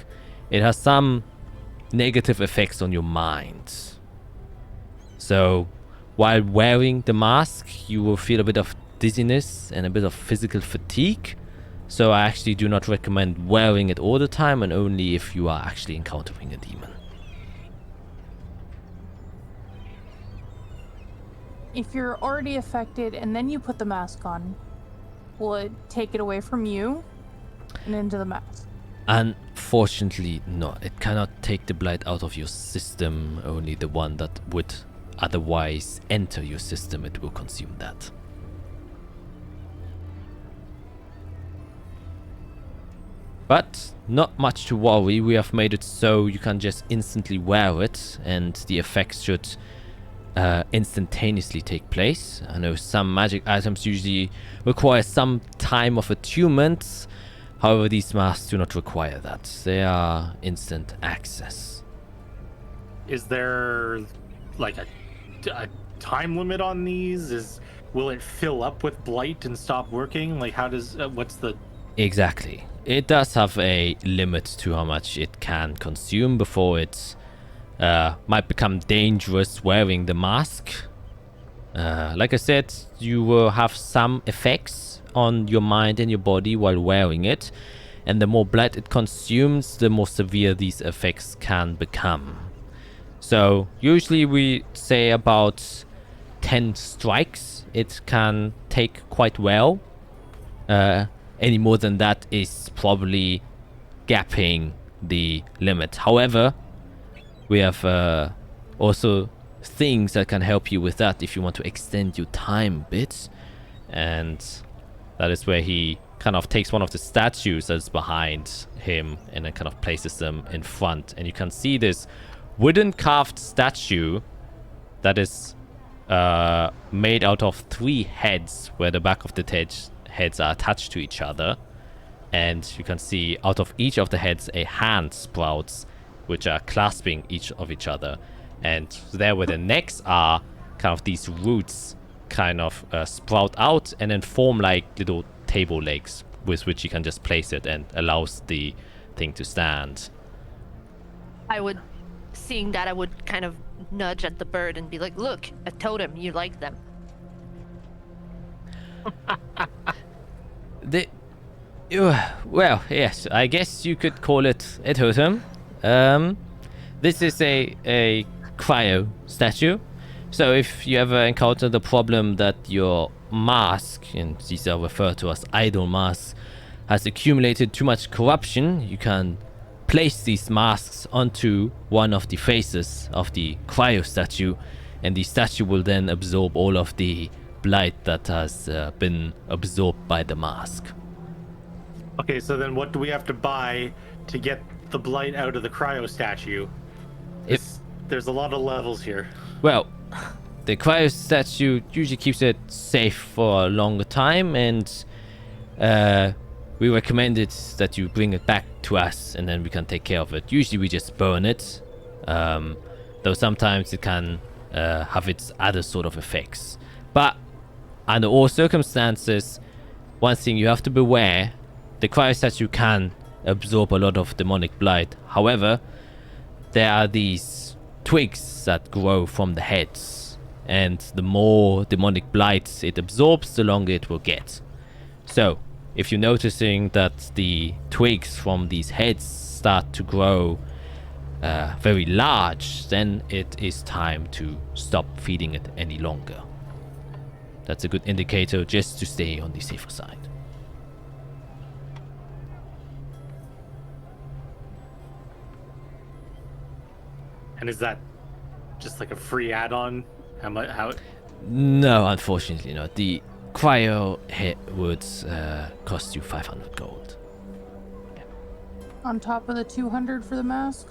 it has some negative effects on your mind. So, while wearing the mask, you will feel a bit of dizziness and a bit of physical fatigue. So I actually do not recommend wearing it all the time, and only if you are actually encountering a demon. If you're already affected and then you put the mask on, will it take it away from you and into the mask? Unfortunately not. It cannot take the blight out of your system, only the one that would otherwise enter your system, it will consume that. But not much to worry, we have made it so you can just instantly wear it and the effects should instantaneously take place. I know some magic items usually require some time of attunement, however these masks do not require that. They are instant access. Is there like a time limit on these? Will it fill up with blight and stop working? Like, how does what's the? Exactly. It does have a limit to how much it can consume before it might become dangerous wearing the mask. Like I said, you will have some effects on your mind and your body while wearing it, and the more blight it consumes, the more severe these effects can become. So usually we say about 10 strikes it can take quite well. Any more than that is probably gapping the limit. However, we have also things that can help you with that if you want to extend your time a bit. And that is where he kind of takes one of the statues that's behind him and then kind of places them in front. And you can see this wooden carved statue that is made out of 3 heads, where the back of the heads are attached to each other. And you can see out of each of the heads a hand sprouts, which are clasping each of each other. And there where the necks are, kind of these roots kind of sprout out and then form like little table legs with which you can just place it and allows the thing to stand. Seeing that, I would kind of nudge at the bird and be like, look, a totem, you like them. Well, yes, I guess you could call it a totem. This is a cryo statue. So if you ever encounter the problem that your mask, and these are referred to as idol masks, has accumulated too much corruption, you can place these masks onto one of the faces of the cryo statue, and the statue will then absorb all of the blight that has been absorbed by the mask. Okay, so then what do we have to buy to get the blight out of the cryo statue? There's a lot of levels here. Well, the cryo statue usually keeps it safe for a longer time, and we recommend it that you bring it back to us and then we can take care of it. Usually we just burn it, though sometimes it can have its other sort of effects. But under all circumstances, one thing you have to beware, the cryo statue can absorb a lot of demonic blight. However, there are these twigs that grow from the heads, and the more demonic blight it absorbs, the longer it will get. So if you're noticing that the twigs from these heads start to grow very large, then it is time to stop feeding it any longer. That's a good indicator just to stay on the safer side. And is that just like a free add-on? How much? How? No, unfortunately not. The cryo hit would cost you 500 gold. On top of the 200 for the mask?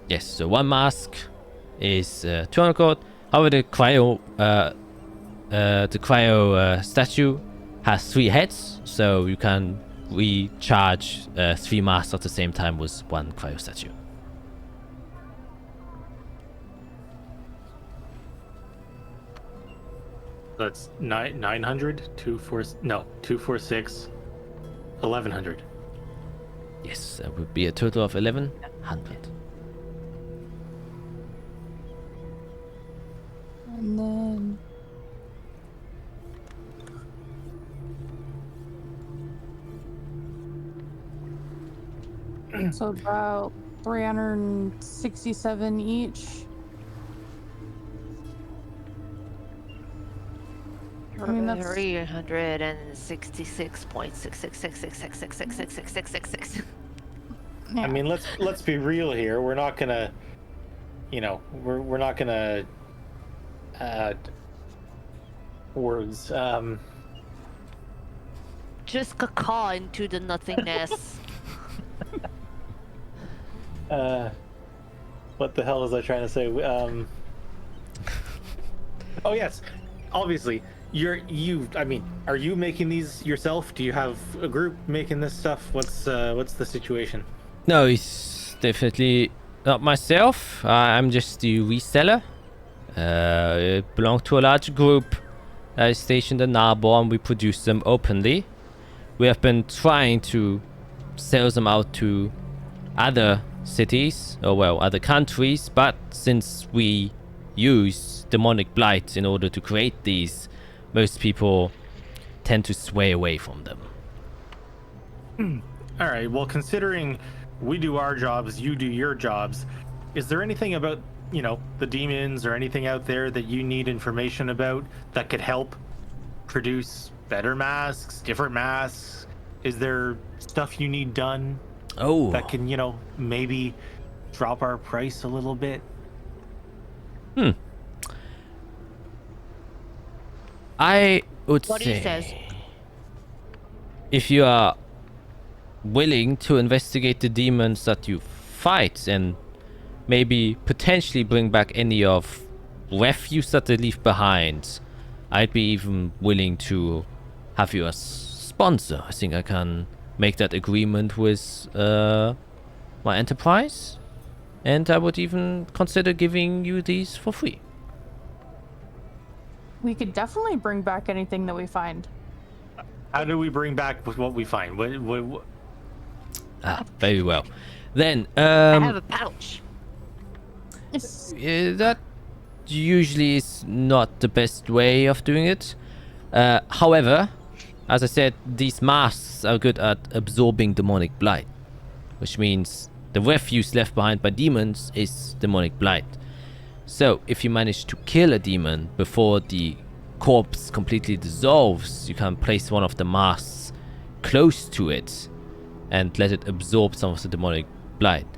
Yes, so one mask is 200 gold. However, the cryo statue has 3 heads, so you can recharge 3 masks at the same time with one cryo statue. That's 900, 246, 1100. Yes, that would be a total of 1100. And then... so about 367 each. I mean, that's 366.666666666666666. Yeah. I mean, let's be real here. We're not gonna, we're not gonna. Words. Just caw into the nothingness. What the hell was I trying to say? Oh yes, obviously I mean, are you making these yourself? Do you have a group making this stuff? What's the situation? No, it's definitely not myself. I'm just the reseller. I belong to a large group that is stationed in Narbor, and we produce them openly. We have been trying to sell them out to other cities, or well, other countries, but since we use demonic blight in order to create these, most people tend to sway away from them. All right, well, considering we do our jobs, you do your jobs, is there anything about, the demons or anything out there that you need information about that could help produce better masks, different masks? Is there stuff you need done that can, maybe drop our price a little bit? I would What he say, says. if you are willing to investigate the demons that you fight and maybe potentially bring back any of refuse that they leave behind, I'd be even willing to have you as sponsor. I think I can make that agreement with my enterprise, and I would even consider giving you these for free. We could definitely bring back anything that we find. How do we bring back what we find? What? Very well. Then, I have a pouch. that usually is not the best way of doing it. However, as I said, these masks are good at absorbing demonic blight, which means the refuse left behind by demons is demonic blight. So, if you manage to kill a demon before the corpse completely dissolves, you can place one of the masks close to it and let it absorb some of the demonic blight.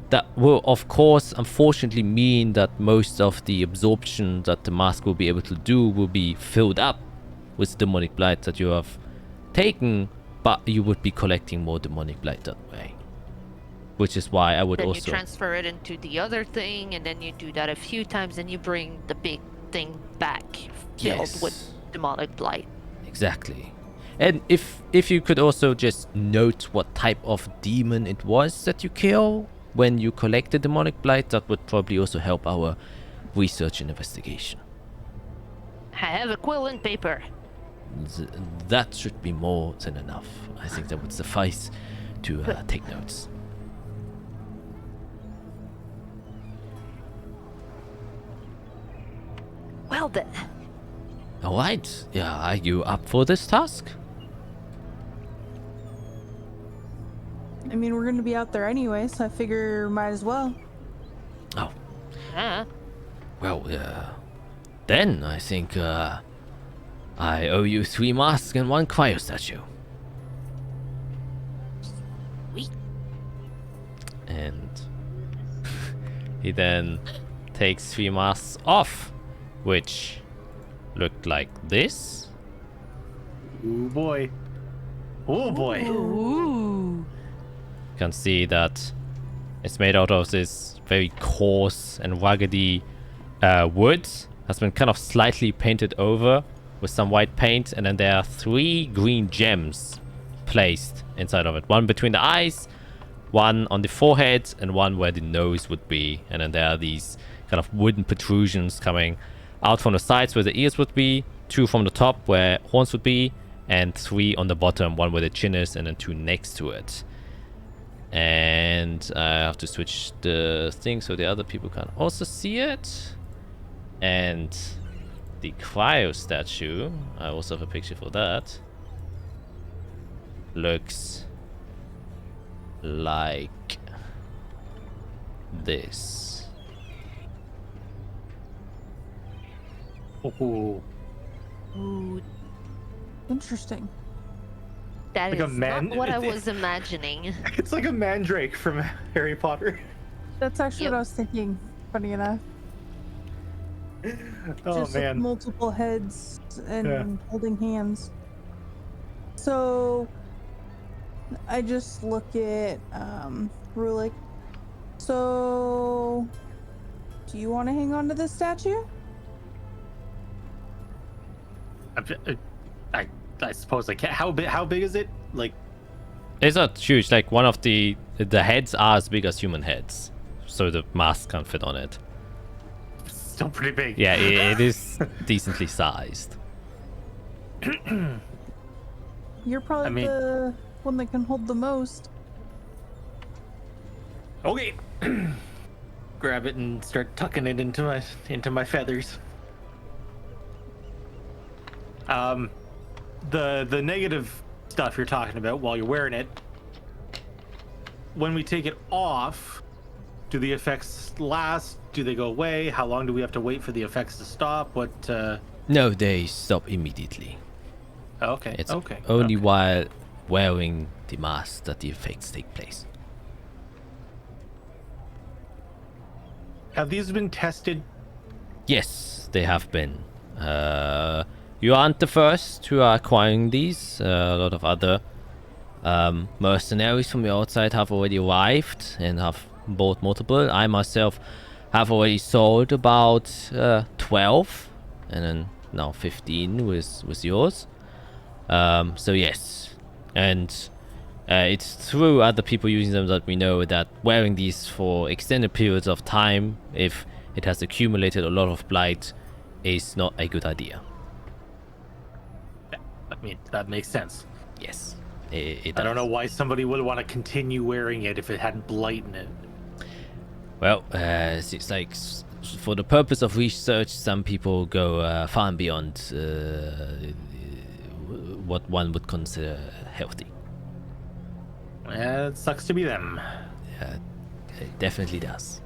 That will, of course, unfortunately mean that most of the absorption that the mask will be able to do will be filled up with demonic blight that you have taken, but you would be collecting more demonic blight that way. Which is why I would Then also... you transfer it into the other thing, and then you do that a few times, and you bring the big thing back filled with demonic blight. Exactly. And if you could also just note what type of demon it was that you kill when you collect the demonic blight, that would probably also help our research and investigation. I have a quill and paper. That should be more than enough. I think that would suffice to take notes. Well then. Alright, yeah, are you up for this task? I mean, we're gonna be out there anyway, so I figure might as well. Oh, Yeah. well, then I think I owe you 3 masks and 1 cryo statue. Sweet. And he then takes 3 masks off, which looked like this. Ooh boy. Oh boy. Ooh. You can see that it's made out of this very coarse and ruggedy wood. Has been kind of slightly painted over with some white paint, and then there are 3 green gems placed inside of it. 1 between the eyes, 1 on the forehead, and 1 where the nose would be. And then there are these kind of wooden protrusions coming out from the sides where the ears would be, 2 from the top where horns would be, and 3 on the bottom, 1 where the chin is, and then 2 next to it. And I have to switch the thing so the other people can also see it. And the cryo statue, I also have a picture for that, looks like this. Ooh. Ooh, Interesting. that Like a is man- not what I was imagining. It's like a mandrake from Harry Potter. That's actually Yep. what I was thinking. Funny enough. Oh Just with man. multiple heads and Yeah. holding hands. So I just look at Rulik. So do you want to hang on to this statue? I suppose I can. How big is it? Like, It's not huge. Like one of the heads are as big as human heads, so the mask can fit on it. still pretty big. Yeah, it is decently sized. You're probably I mean- the one that can hold the most. Okay. Grab it and start tucking it into my feathers. The negative stuff you're talking about while you're wearing it. When we take it off, do the effects last? Do they go away? How long do we have to wait for the effects to stop? What? No, they stop immediately. Okay. It's okay. only okay. while wearing the mask that the effects take place. Have these been tested? Yes, they have been. You aren't the first who are acquiring these. A lot of other mercenaries from the outside have already arrived and have bought multiple. I myself have already sold about 12, and then now 15 with yours. So yes, and it's through other people using them that we know that wearing these for extended periods of time, if it has accumulated a lot of blight, is not a good idea. I mean, that makes sense. Yes, it I don't does. know why somebody would want to continue wearing it if it hadn't blight in it. Well, it's like for the purpose of research, some people go far and beyond what one would consider healthy. It sucks to be them. It definitely does.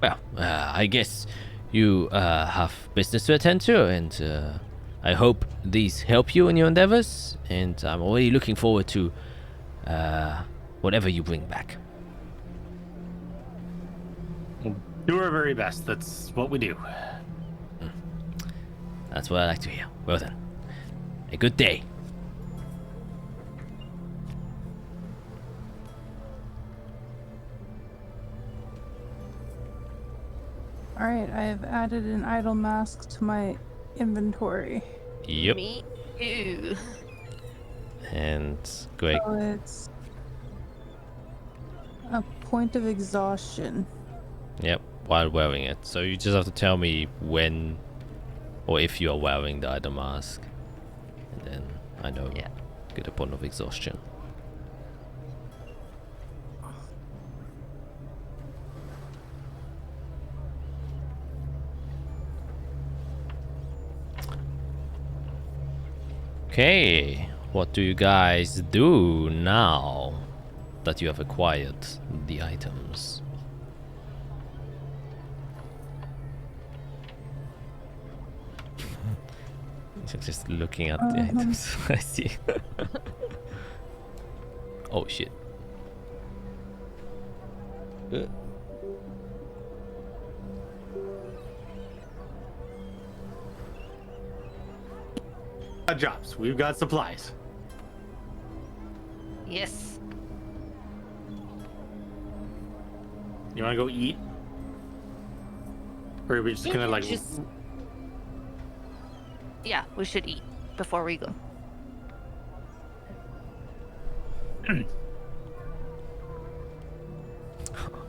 Well, I guess you have business to attend to, and I hope these help you in your endeavors, and I'm already looking forward to whatever you bring back. Do our very best. That's what we do. That's what I like to hear. Well then, a good day. Alright, I have added an idle mask to my inventory. Yep. Me too. And Greg, So it's a point of exhaustion. yep, while wearing it. So you just have to tell me when or if you are wearing the item mask. And then I know Yeah. get a point of exhaustion. Okay, what do you guys do now that you have acquired the items? Just looking at the items. I see. Oh shit. Got jobs. We've got supplies. Yes. You want to go eat? Or are we just gonna like? Yeah, we should eat before we go.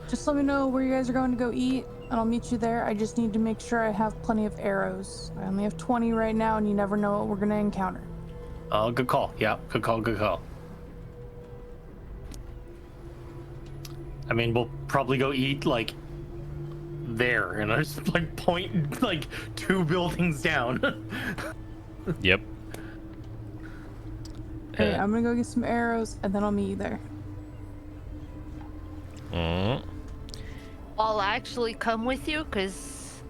Just let me know where you guys are going to go eat, and I'll meet you there. I just need to make sure I have plenty of arrows. I only have 20 right now, and you never know what we're going to encounter. Oh, good call. Yeah, good call. Good call. I mean, we'll probably go eat like there, and I just like point like 2 buildings down. Yep. Okay, I'm gonna go get some arrows, and then I'll meet you there. I'll actually come with you, because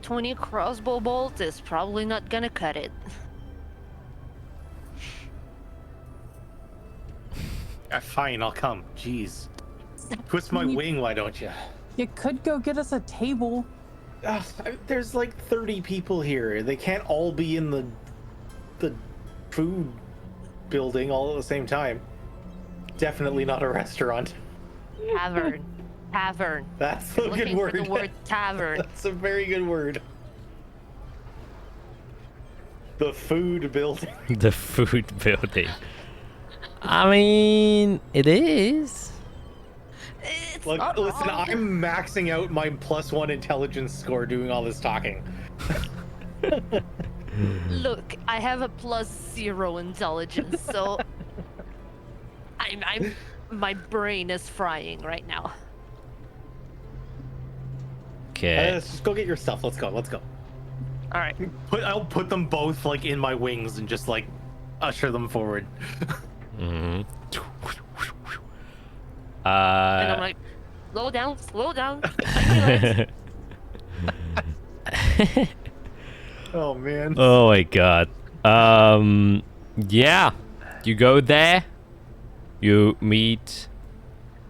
20 crossbow bolts is probably not gonna cut it. Fine, I'll come. Jeez. Twist my wing, why don't you? You could go get us a table. There's like 30 people here. They can't all be in the food building all at the same time. Definitely not a restaurant. Tavern. Tavern. That's a good Looking word. for the word tavern. That's a very good word. The food building. The food building. I mean, it is. It's Look, not listen, wrong. I'm maxing out my +1 intelligence score doing all this talking. Look, I have a +0 intelligence, so my brain is frying right now. Okay. Let's just go get your stuff. Let's go. Let's go. All right. I'll put them both like in my wings and just like usher them forward. Mm-hmm. And I'm like, slow down, slow down. Relax. Oh man. Oh my god. Yeah. You go there. You meet.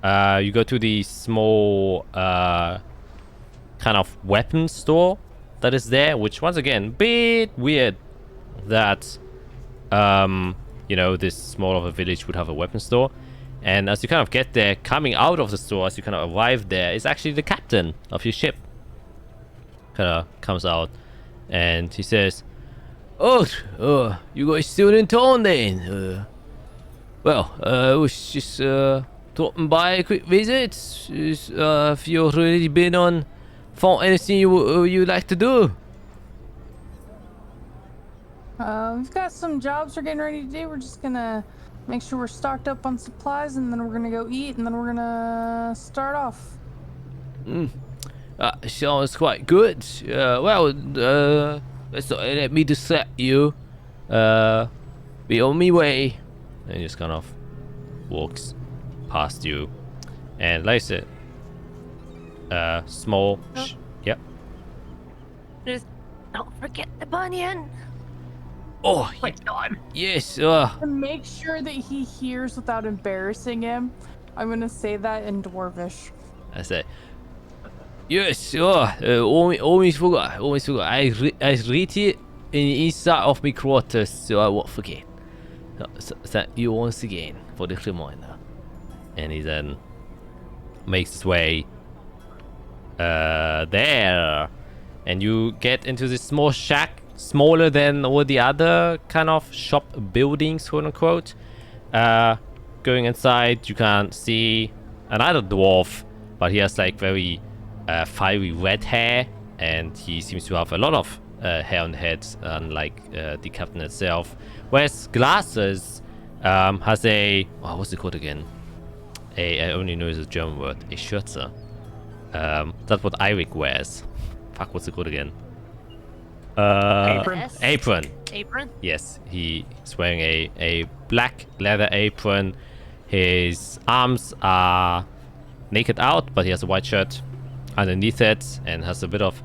You go to the small kind of weapon store that is there, which once again, bit weird that this small of a village would have a weapon store. And as you kind of get there, coming out of the store, as you kind of arrive there, is actually the captain of your ship. Kind of comes out, and he says, "Oh, you guys still in town then? I was just dropping by a quick visit. If you've already been on, found anything you like to do?" We've got some jobs we're getting ready to do. We're just gonna make sure we're stocked up on supplies, and then we're gonna go eat, and then we're gonna start off. Sounds quite good. Let's not let me distract you. Be on my way. And he just kind of walks past you. And like I said, small. Yep. Just don't forget the bunion. Oh my god. yes. To make sure that he hears without embarrassing him, I'm gonna say that in Dwarvish. I say, yes. Almost forgot. I read it inside of my quarters, so I won't forget. So thank you once again for the reminder. And he then makes his way there, and you get into this small shack, smaller than all the other kind of shop buildings, quote unquote. Going inside, you can see another dwarf, but he has like very fiery red hair, and he seems to have a lot of hair on the head, unlike the captain itself. Wears glasses, has a what's it called again? I only know it's a German word, a Schürze. That's what Eirik wears. Fuck, what's it called again? Apron? Yes. Apron. Apron. Yes, he's wearing a black leather apron. His arms are naked out, but he has a white shirt underneath it and has a bit of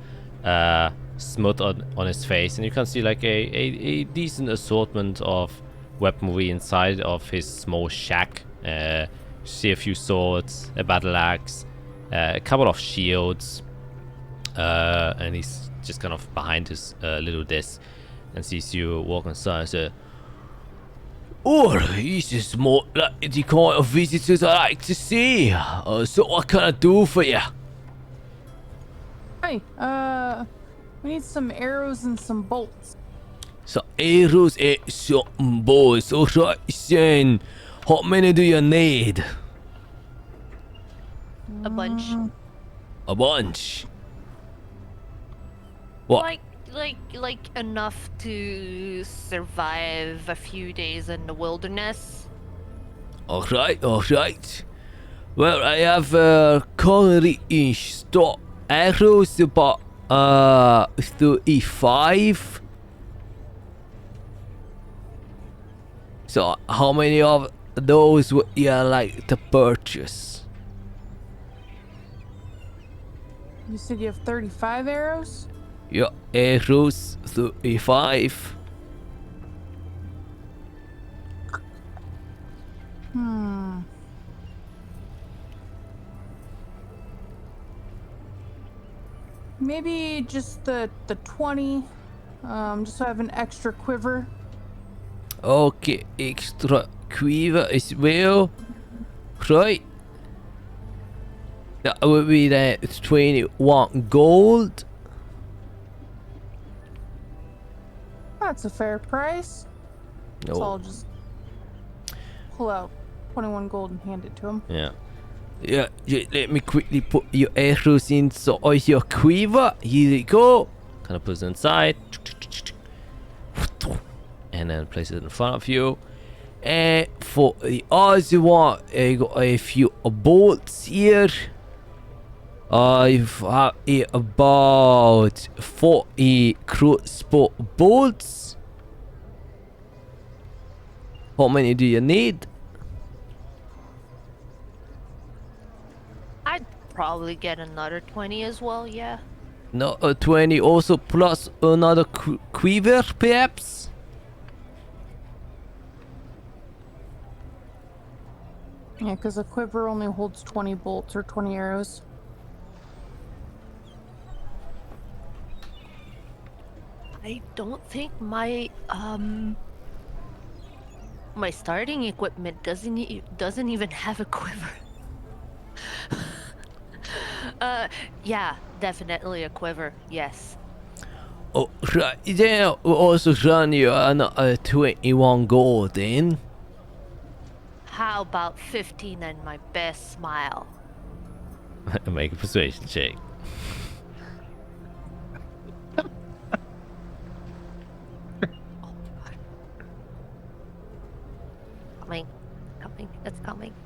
smut on his face. And you can see like a decent assortment of weaponry inside of his small shack. You see a few swords, a battle axe, a couple of shields, and he's just kind of behind his little desk and sees you walk inside and says, "Oh, this is more like the kind of visitors I like to see. So what can I do for you?" Hey, we need some arrows and some bolts. So arrows and some boys. Alright then. How many do you need? A bunch. A bunch. What? Like enough to survive a few days in the wilderness. Alright. Well, I have currently in stock arrows about 35. So how many of those would you like to purchase? You said you have 35 arrows? Yeah, arrows 35. Maybe just the 20, just so I have an extra quiver. Okay, extra quiver as well. Right. That would be that 21 gold. That's a fair price. So No. I'll just pull out 21 gold and hand it to him. Yeah. Yeah, let me quickly put your arrows inside your quiver. Here you go. Kind of puts it inside. And then place it in front of you. And for the other one, I got a few bolts here. I've had about 40 crossbow bolts. How many do you need? I'd probably get another 20 as well, yeah. No, 20 also plus another quiver, perhaps? Yeah, because a quiver only holds 20 bolts or 20 arrows. I don't think my my starting equipment doesn't even have a quiver. Yeah, definitely a quiver. Yes. Oh, right. Then we'll also run you another 21 gold then. How about 15 and my best smile? Make a persuasion check.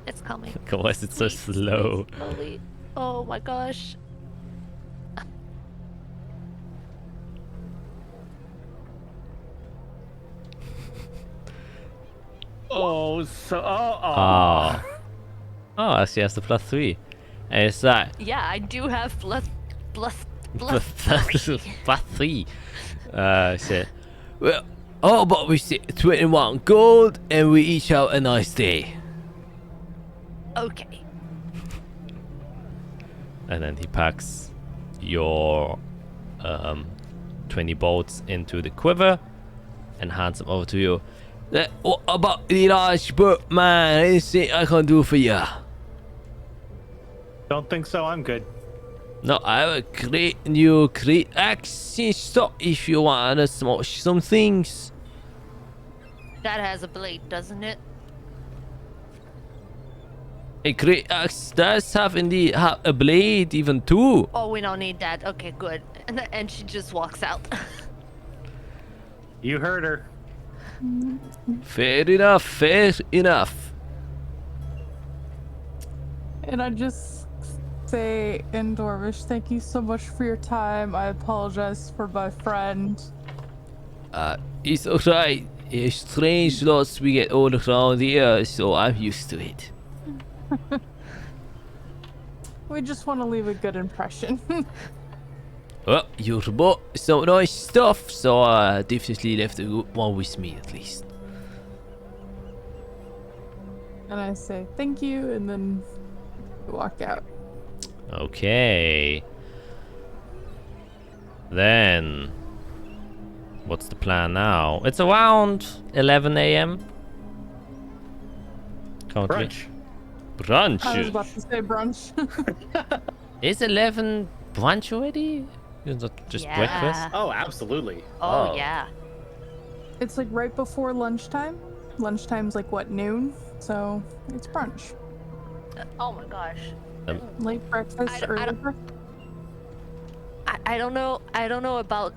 It's coming. Why is it so Please, slow? please, slowly. Oh my gosh. Oh, so Oh. Oh, she has the +3. And it's like Yeah, I do have plus +3. Shit. Well, how about we say 21 gold and we each have a nice day? Okay. And then he packs your 20 bolts into the quiver and hands them over to you. What about the large bird, man? Anything I can do for you? don't think so. I'm good. No, I have a great new axe in stock if you want to smash some things. That has a blade, doesn't it? A great axe does have indeed have a blade even too. Oh, we don't need that. Okay, good. And she just walks out. You heard her. Fair enough, fair enough. And I just say in Dwarvish, thank you so much for your time. I apologize for my friend. It's alright. It's strange lots we get all around here, so I'm used to it. We just want to leave a good impression. Well, you bought some nice stuff, so definitely left a good one with me at least. And I say thank you, and then walk out. Okay. Then, what's the plan now? It's around 11 a.m. Currently. Brunch. I was Brunch. about to say brunch. Is 11 brunch already? Is that just Yeah. breakfast? Oh, absolutely. Oh, Oh. yeah. It's like right before lunchtime. Lunchtime's like what, noon? So it's brunch. Oh my gosh. Late breakfast, I early don't- breakfast. I don't know. I don't know about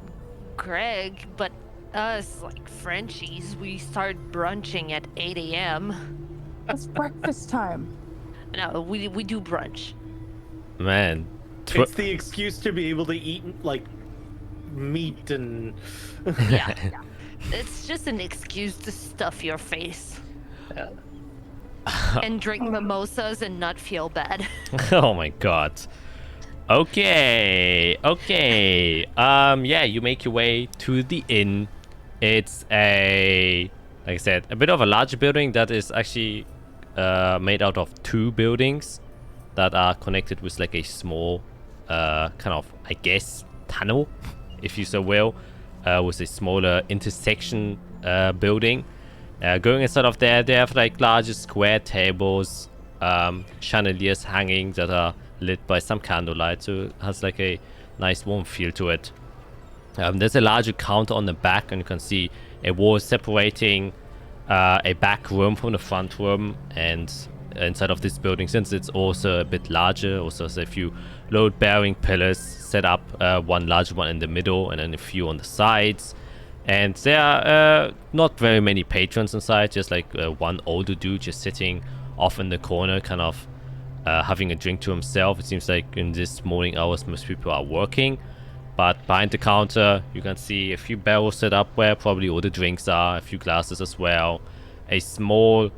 Greg, but us like Frenchies, we start brunching at 8 a.m. It's breakfast time. No, we do brunch. Man. It's the excuse to be able to eat like meat and Yeah. It's just an excuse to stuff your face. And drink mimosas and not feel bad. Oh my god. Okay. Yeah, you make your way to the inn. It's like I said, a bit of a larger building that is actually made out of 2 buildings that are connected with like a small kind of, I guess, tunnel, if you so will, with a smaller intersection building. Going inside of there, they have like larger square tables, chandeliers hanging that are lit by some candlelight, so it has like a nice warm feel to it. There's a larger counter on the back, and you can see a wall separating a back room from the front room. And inside of this building, since it's also a bit larger, also has a few load-bearing pillars set up, one large one in the middle and then a few on the sides. And there are not very many patrons inside, just like one older dude just sitting off in the corner, kind of having a drink to himself. It seems like in this morning hours most people are working. But behind the counter you can see a few barrels set up where probably all the drinks are, a few glasses as well. A small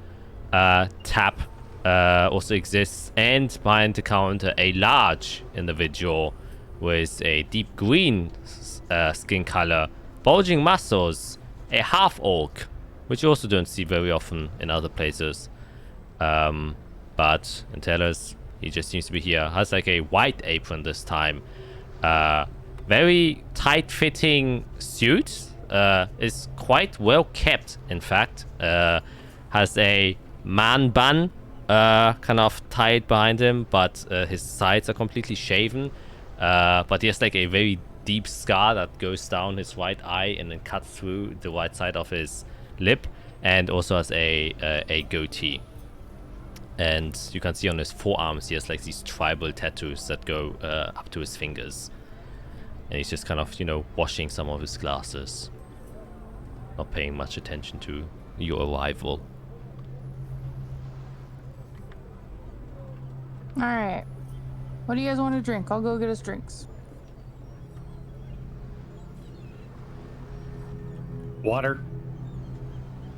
tap also exists, and behind the counter a large individual with a deep green skin color, bulging muscles, a half-orc, which you also don't see very often in other places. But in Tellus, he just seems to be here. Has like a white apron this time. Very tight-fitting suit. Is quite well kept, in fact. Has a man bun kind of tied behind him, but his sides are completely shaven. But he has like a very deep scar that goes down his right eye and then cuts through the right side of his lip, and also has a goatee. And you can see on his forearms he has like these tribal tattoos that go up to his fingers. And he's just kind of, you know, washing some of his glasses, not paying much attention to your arrival. All right. What do you guys want to drink? I'll go get us drinks. water.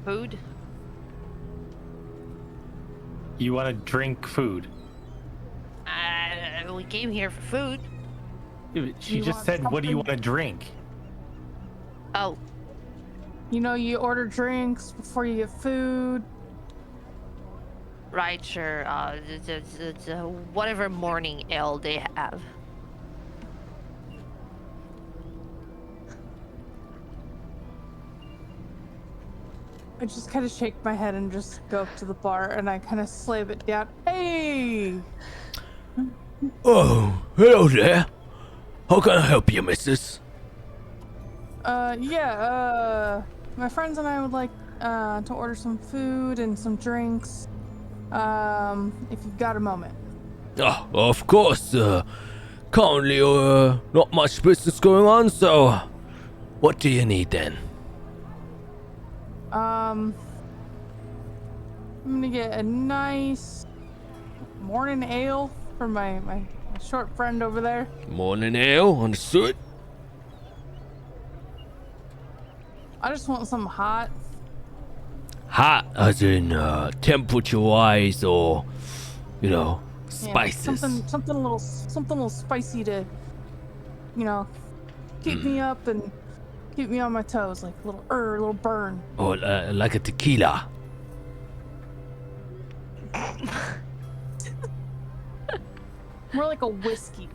Food? You want to drink food? We came here for food. She You just want said, "What do you want something- to drink?" Oh, You know, you order drinks before you get food. right, sure. Whatever morning ale they have. I just kind of shake my head and just go up to the bar and I kind of slave it down. Hey! Oh, hello there. How can I help you, missus? My friends and I would like to order some food and some drinks. If you've got a moment. Oh, of course. Currently, not much business going on, so what do you need then? I'm gonna get a nice morning ale for my short friend over there. Morning ale, understood? I just want something hot. Hot as in temperature-wise, or you know, Yeah, spices. something a little spicy to, you know, keep me up and keep me on my toes, like a little burn. Or like a tequila. More like a whiskey.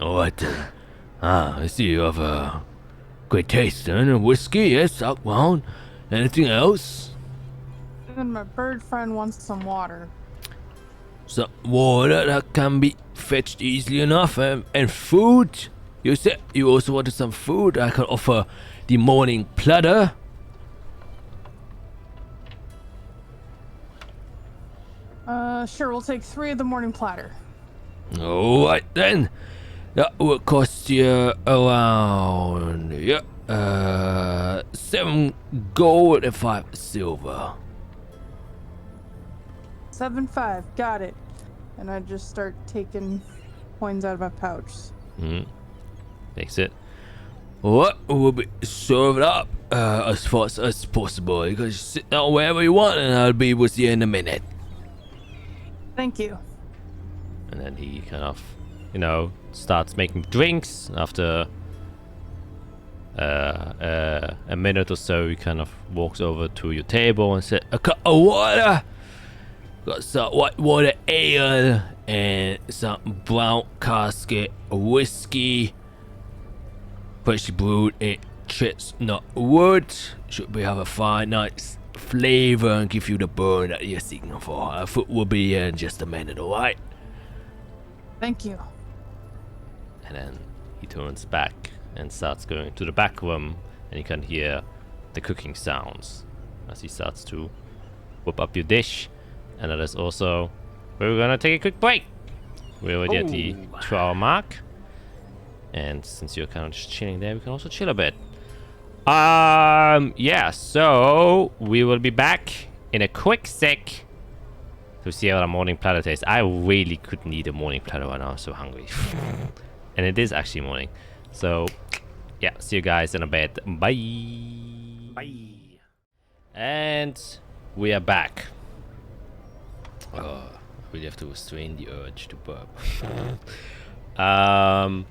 Alright then. I see you have a great taste then. Whiskey, yes, alcohol. Anything else? And my bird friend wants some water. Some water that can be fetched easily enough, and food. You said you also wanted some food. I can offer the morning platter. Sure, we'll take 3 of the morning platter. Alright then. That will cost you around 7 gold and 5 silver. 7-5, got it. And I just start taking coins out of my pouch. Takes it. What will be served up as fast as possible? You can sit down wherever you want, and I'll be with you in a minute. Thank you. And then he kind of, you know, starts making drinks. After a minute or so, he kind of walks over to your table and says, "A cup of water. Got some white water ale and some brown casket whiskey. Freshly brewed in chestnut wood. Should be have a fine, nice flavor and give you the burn that you're seeking for. Food will be here in just a minute, alright?" Thank you. And then he turns back and starts going to the back room, and you can hear the cooking sounds as he starts to whip up your dish. And that is also where we're gonna take a quick break. We're already at the 2-hour mark, and since you're kind of just chilling there, we can also chill a bit. Yeah, so we will be back in a quick sec to see how the morning platter tastes. I really couldn't eat a morning platter right now. I'm so hungry. And it is actually morning. So, yeah, see you guys in a bit. Bye. Bye. And we are back. Oh, I really have to restrain the urge to burp. I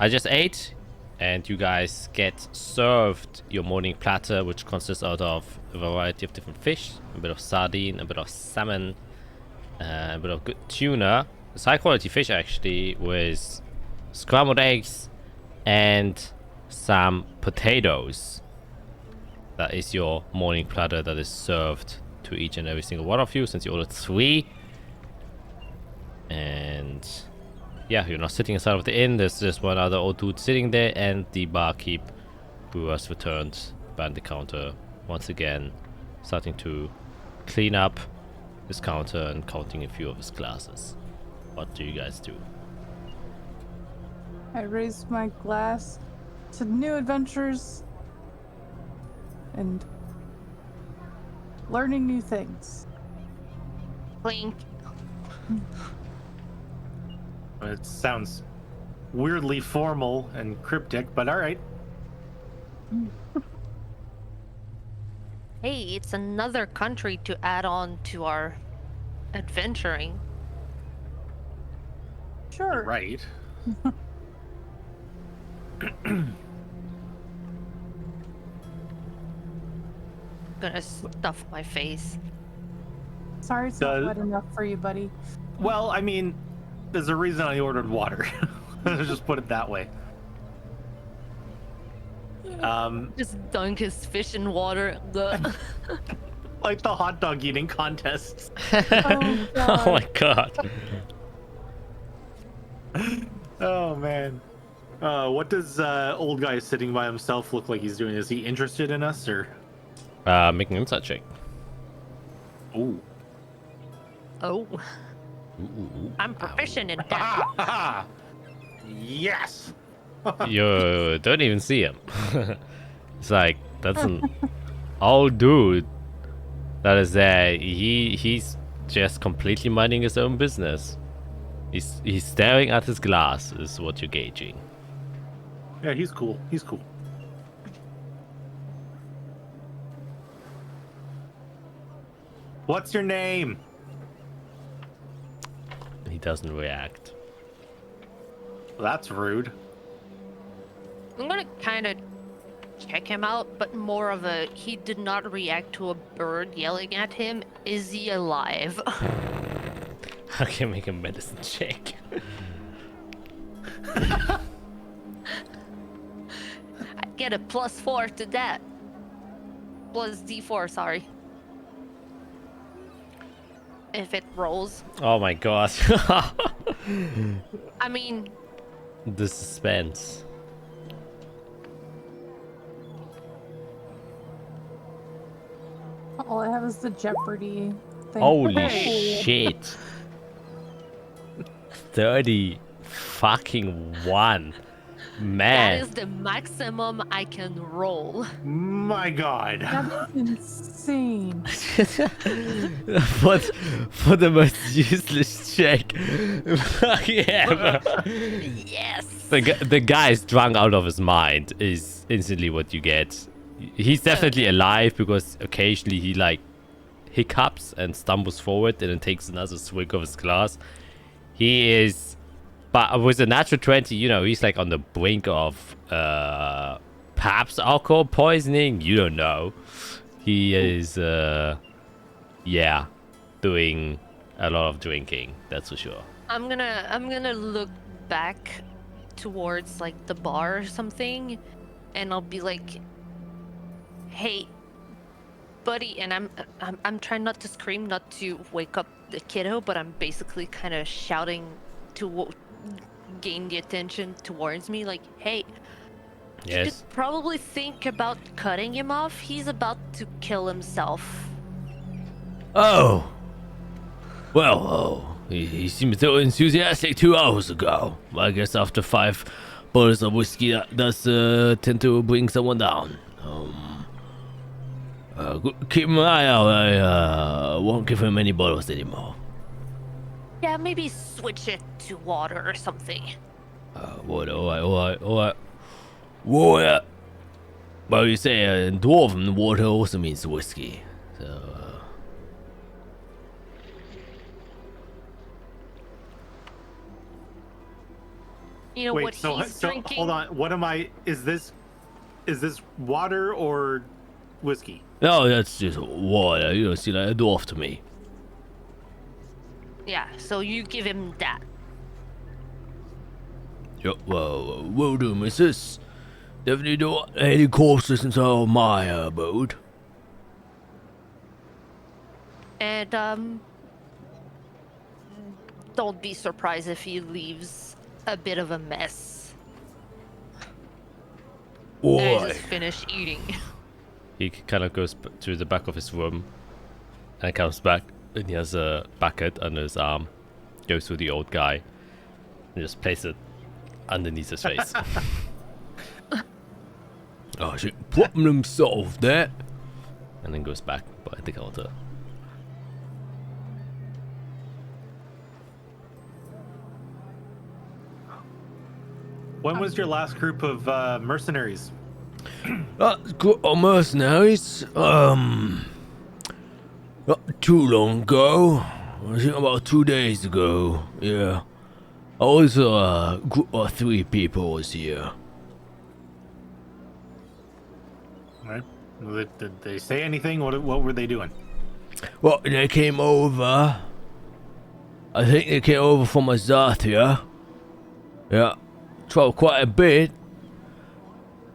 just ate, and you guys get served your morning platter, which consists out of a variety of different fish, a bit of sardine, a bit of salmon, a bit of good tuna. It's high quality fish actually, with scrambled eggs and some potatoes. That is your morning platter that is served to each and every single one of you, since you ordered 3. And yeah, you're not sitting inside of the inn. There's just one other old dude sitting there, and the barkeep who has returned behind the counter once again, starting to clean up his counter and counting a few of his glasses. What do you guys do? I raise my glass to new adventures and learning new things. Clink. It sounds weirdly formal and cryptic, but all right. Hey, it's another country to add on to our adventuring. Sure. Right. Gonna stuff my face. Sorry it's not wet enough for you, buddy. Well, I mean, there's a reason I ordered water. Let's just put it that way. Just dunk his fish in water. Like the hot dog eating contests. Oh, Oh my god. Oh man. What does old guy sitting by himself look like he's doing? Is he interested in us, or? Make an insight check. Ooh. Oh, I'm proficient in that. Yes. You don't even see him. It's like, that's an old dude that is there. He's just completely minding his own business. He's staring at his glass, is what you're gauging. Yeah, he's cool. He's cool. What's your name? He doesn't react. That's rude. I'm gonna kind of check him out, but more of a he did not react to a bird yelling at him. Is he alive? I can make a medicine check. I get a +4 to that. Plus D4, sorry. If it rolls. Oh my god. I mean, The suspense. All I have is the Jeopardy thing. Holy Hey. shit. 30 fucking 1. that Man. is the maximum I can roll. My God. That's insane. for the most useless check. Yeah, bro. Yes. The guy is drunk out of his mind is instantly what you get. He's definitely alive because occasionally he like hiccups and stumbles forward and then takes another swig of his glass. He is, but with a natural 20, you know, he's like on the brink of perhaps alcohol poisoning. You don't know. He is, yeah, doing a lot of drinking. That's for sure. I'm gonna look back towards like the bar or something, and I'll be like, "Hey, buddy," and I'm trying not to scream, not to wake up the kiddo, but I'm basically kind of shouting to gain the attention towards me, like, "Hey, you Yes. should probably think about cutting him off. He's about to kill himself." Oh. Well, he seemed so enthusiastic 2 hours ago. I guess after 5 bottles of whiskey, that does tend to bring someone down. Keep an eye out. I won't give him any bottles anymore. Yeah, maybe switch it to water or something. Water, alright. Water. Well, you say in Dwarven, water also means whiskey. So, You know Wait, what so, he's so drinking? hold on. What am I? Is this water or whiskey? no, that's just water. You don't seem like a dwarf to me. Yeah, so you give him that. Yeah, well, will do, missus. Definitely don't want any corpses inside my abode. And don't be surprised if he leaves a bit of a mess. And I Why? just finished eating. He kind of goes to the back of his room and comes back, and he has a bucket under his arm. Goes to the old guy and just places it underneath his face. Oh shit, problem solved there. And then goes back by the counter. When was your last group of mercenaries? Good mercenaries. Not too long ago. I think about 2 days ago. Yeah. I was a group of 3 people was here. Right. Did they say anything? What were they doing? Well, they came over. I think they came over from Azathia. Yeah. Traveled quite a bit.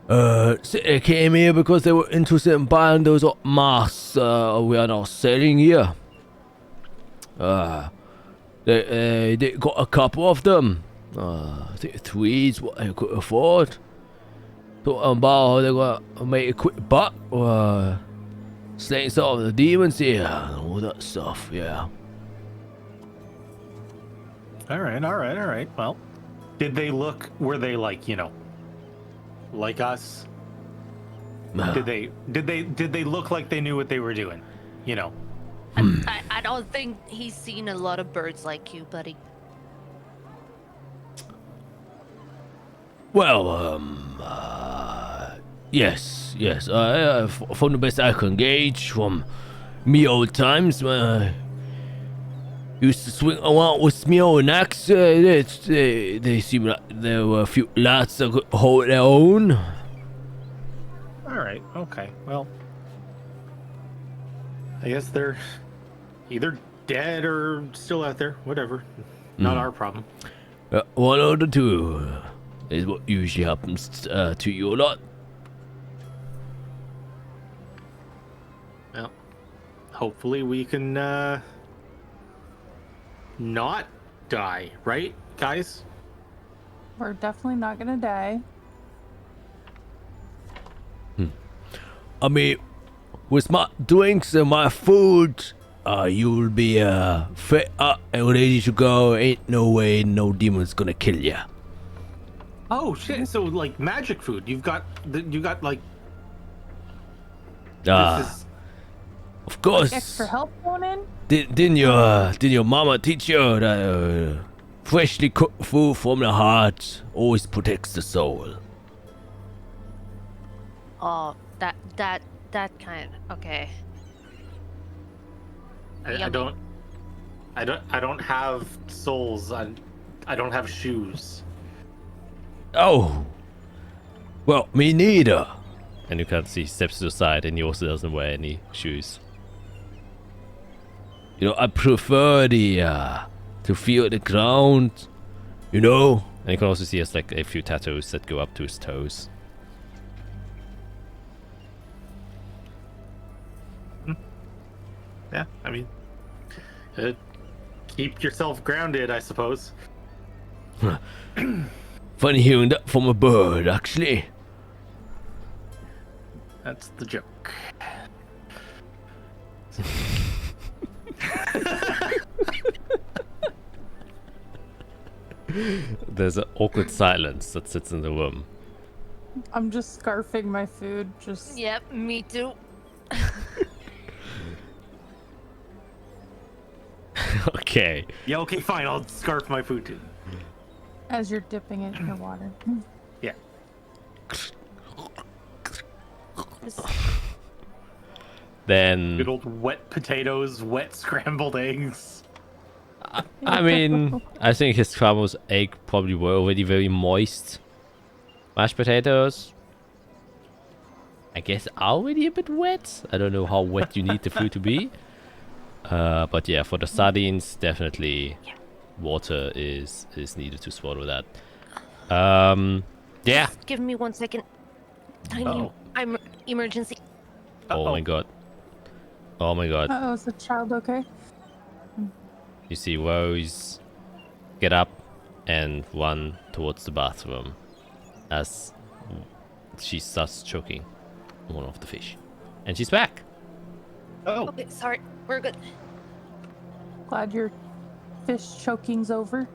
They came here because they were interested in buying those masks we are now selling here. They got a couple of them. I think 3 is what they could afford. Talking about how they got to make a quick buck, slaying some of the demons here and all that stuff. Yeah. All right. Well, did they look? Were they like like us? Did they look like they knew what they were doing? I don't think he's seen a lot of birds like you, buddy. Well, yes. From the best I can gauge from Me old times when I used to swing around with me old axe. They seem like there were a few lads that could hold their own. All right. Okay. Well, I guess they're either dead or still out there. Whatever. Not our problem. One of the two is what usually happens to you a lot. Well, hopefully we can not die, right, guys? We're definitely not gonna die. I mean, with my drinks and my food, you'll be fit up and ready to go. Ain't no way no demon's gonna kill ya. Oh shit! So like magic food, you got like this is Of course. Extra help going in? Didn't your mama teach you that freshly cooked food from the heart always protects the soul? Oh, that kind. Okay. I Yummy. don't have souls. I don't have shoes. Oh. Well, me neither. And you can see he steps to the side and he also doesn't wear any shoes. You know, I prefer to feel the ground, you know? And you can also see he has like a few tattoos that go up to his toes. Yeah, I mean, keep yourself grounded, I suppose. Funny hearing that from a bird, actually. That's the joke. There's an awkward silence that sits in the room. I'm just scarfing my food, just Yep, me too. Okay. Yeah, okay, fine. I'll scarf my food too. as you're dipping it in your water. Yeah. Then Good old wet potatoes, wet scrambled eggs. I mean, I think his scrambled egg probably were already very moist. Mashed potatoes, I guess, are already a bit wet. I don't know how wet you need the food to be. But yeah, for the sardines, definitely water is needed to swallow that. Yeah. Just give me 1 second. Uh-oh. I'm emergency. Oh my god. Oh my god. Oh, is the child okay? You see Rose get up and run towards the bathroom as she starts choking one of the fish. And she's back. Oh, Okay, sorry. We're good. Glad your fish choking's over.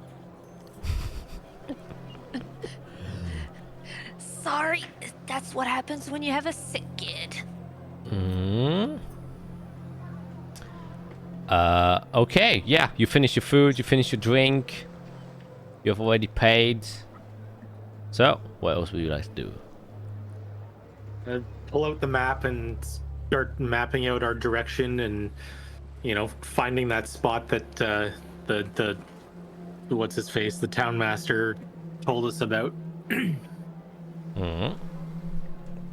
Sorry. That's what happens when you have a sick kid. Hmm. Okay, yeah, you finish your food, you finish your drink. You've already paid. So, what else would you like to do? pull out the map and start mapping out our direction, and finding that spot that the what's his face, the town master, told us about. Hmm.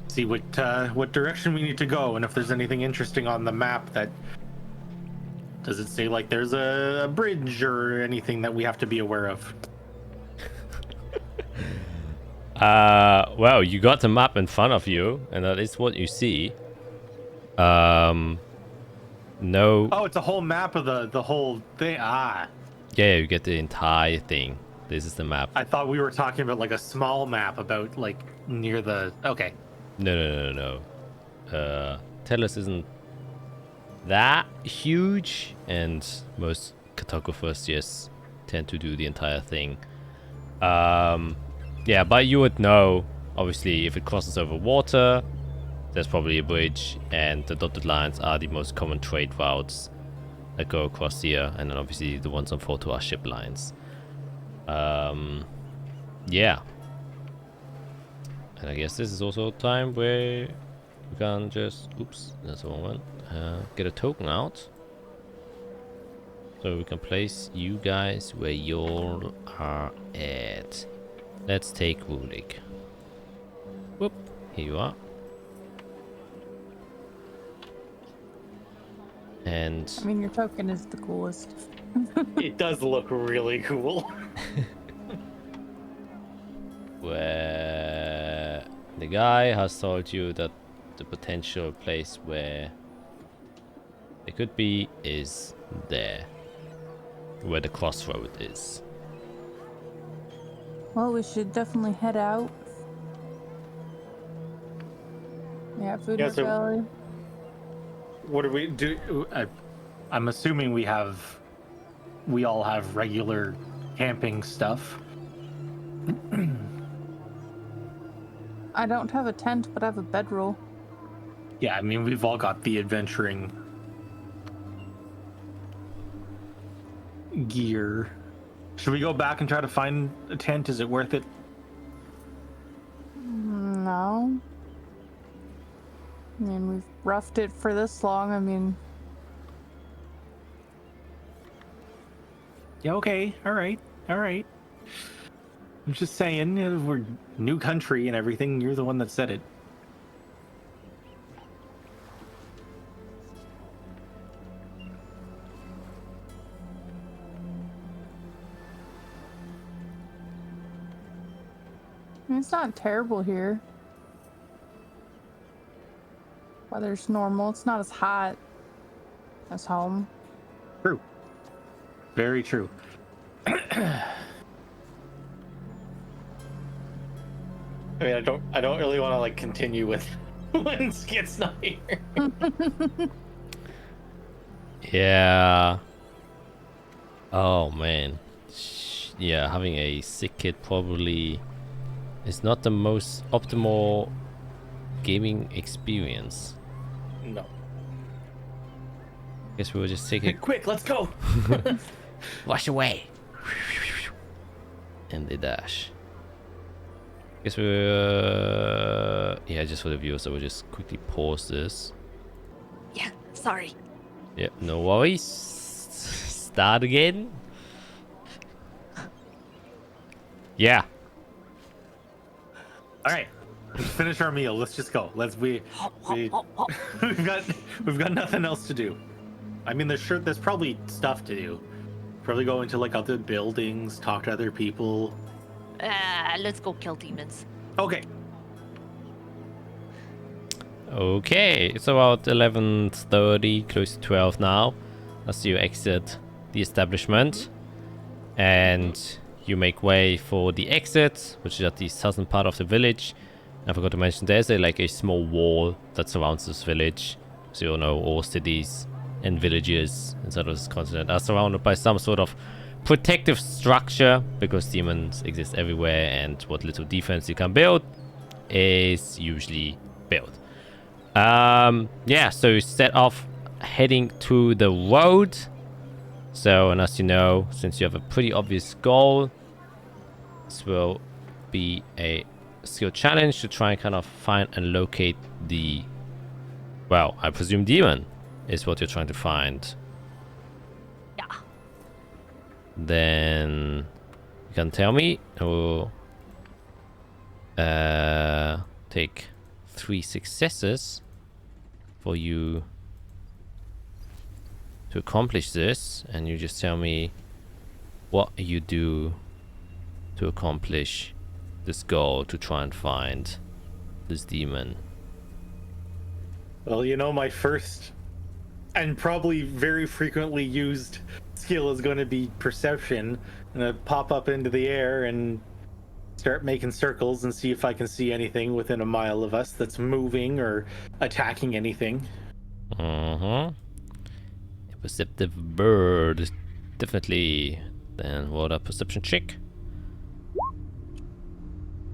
See what direction we need to go, and if there's anything interesting on the map that does it say like there's a bridge or anything that we have to be aware of. Well, you got the map in front of you, and that is what you see. No. Oh, it's a whole map of the whole thing. Ah, Yeah, you get the entire thing. This is the map. I thought we were talking about like a small map about like near the. Okay. No. Tellus isn't that huge, and most cartographers just tend to do the entire thing. Yeah, but you would know, obviously, if it crosses over water, there's probably a bridge, and the dotted lines are the most common trade routes that go across here, and then obviously the ones on photo are ship lines. Yeah. And I guess this is also a time where we can just, oops, that's the wrong one. Get a token out. So we can place you guys where you are at. Let's take Wulik. Whoop, here you are. And I mean, your token is the coolest. It does look really cool. where the guy has told you that the potential place where it could be is there, where the crossroad is. Well, we should definitely head out. Yeah, food Yeah, in our so- belly. What do we do? I'm assuming we all have regular camping stuff. I don't have a tent, but I have a bedroll. Yeah, I mean, we've all got the adventuring gear. Should we go back and try to find a tent? Is it worth it? No. I mean, we've roughed it for this long. I mean, Yeah, okay. All right. I'm just saying, we're new country and everything. You're the one that said it. I mean, it's not terrible here. Weather's normal. It's not as hot as home. True. Very true. I mean, I don't really want to like continue with when Skit's not here. Yeah. Oh man. Yeah, having a sick kid probably is not the most optimal gaming experience. No. Guess we will just take it. Quick, let's go. Wash away. And they dash. Guess we yeah, just for the viewers, I will just quickly pause this. Yeah, sorry. Yep, no worries. Start again. Yeah. All right. Let's finish our meal. Let's just go. We've got nothing else to do. I mean, there's probably stuff to do. Probably go into like other buildings, talk to other people. Let's go kill demons. Okay. Okay, it's about 11:30, close to 12 now, as you exit the establishment, and you make way for the exit, which is at the southern part of the village. I forgot to mention there's a small wall that surrounds this village, so you know all cities and villages inside of this continent are surrounded by some sort of protective structure, because demons exist everywhere, and what little defense you can build is usually built. Yeah, so you set off heading to the road. So, and as you know, since you have a pretty obvious goal, this will be a skill challenge to try and kind of find and locate the, well, I presume demon is what you're trying to find. Yeah. Then you can tell me, or take 3 successes for you to accomplish this, and you just tell me what you do to accomplish this goal to try and find this demon. Well, my first and probably very frequently used skill is going to be perception. I'm going to pop up into the air and start making circles and see if I can see anything within a mile of us that's moving or attacking anything. A perceptive bird, definitely. Then what a perception check.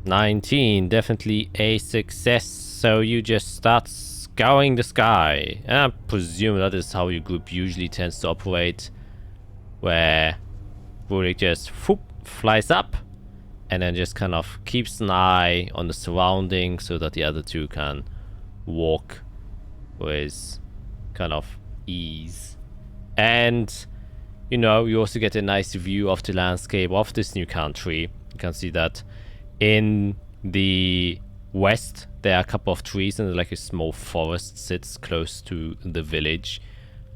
19, definitely a success. So you just start scouring the sky, and I presume that is how your group usually tends to operate, where Rurik just flies up and then just kind of keeps an eye on the surroundings so that the other two can walk with kind of ease. And you know, you also get a nice view of the landscape of this new country. You can see that in the west there are a couple of trees and like a small forest sits close to the village.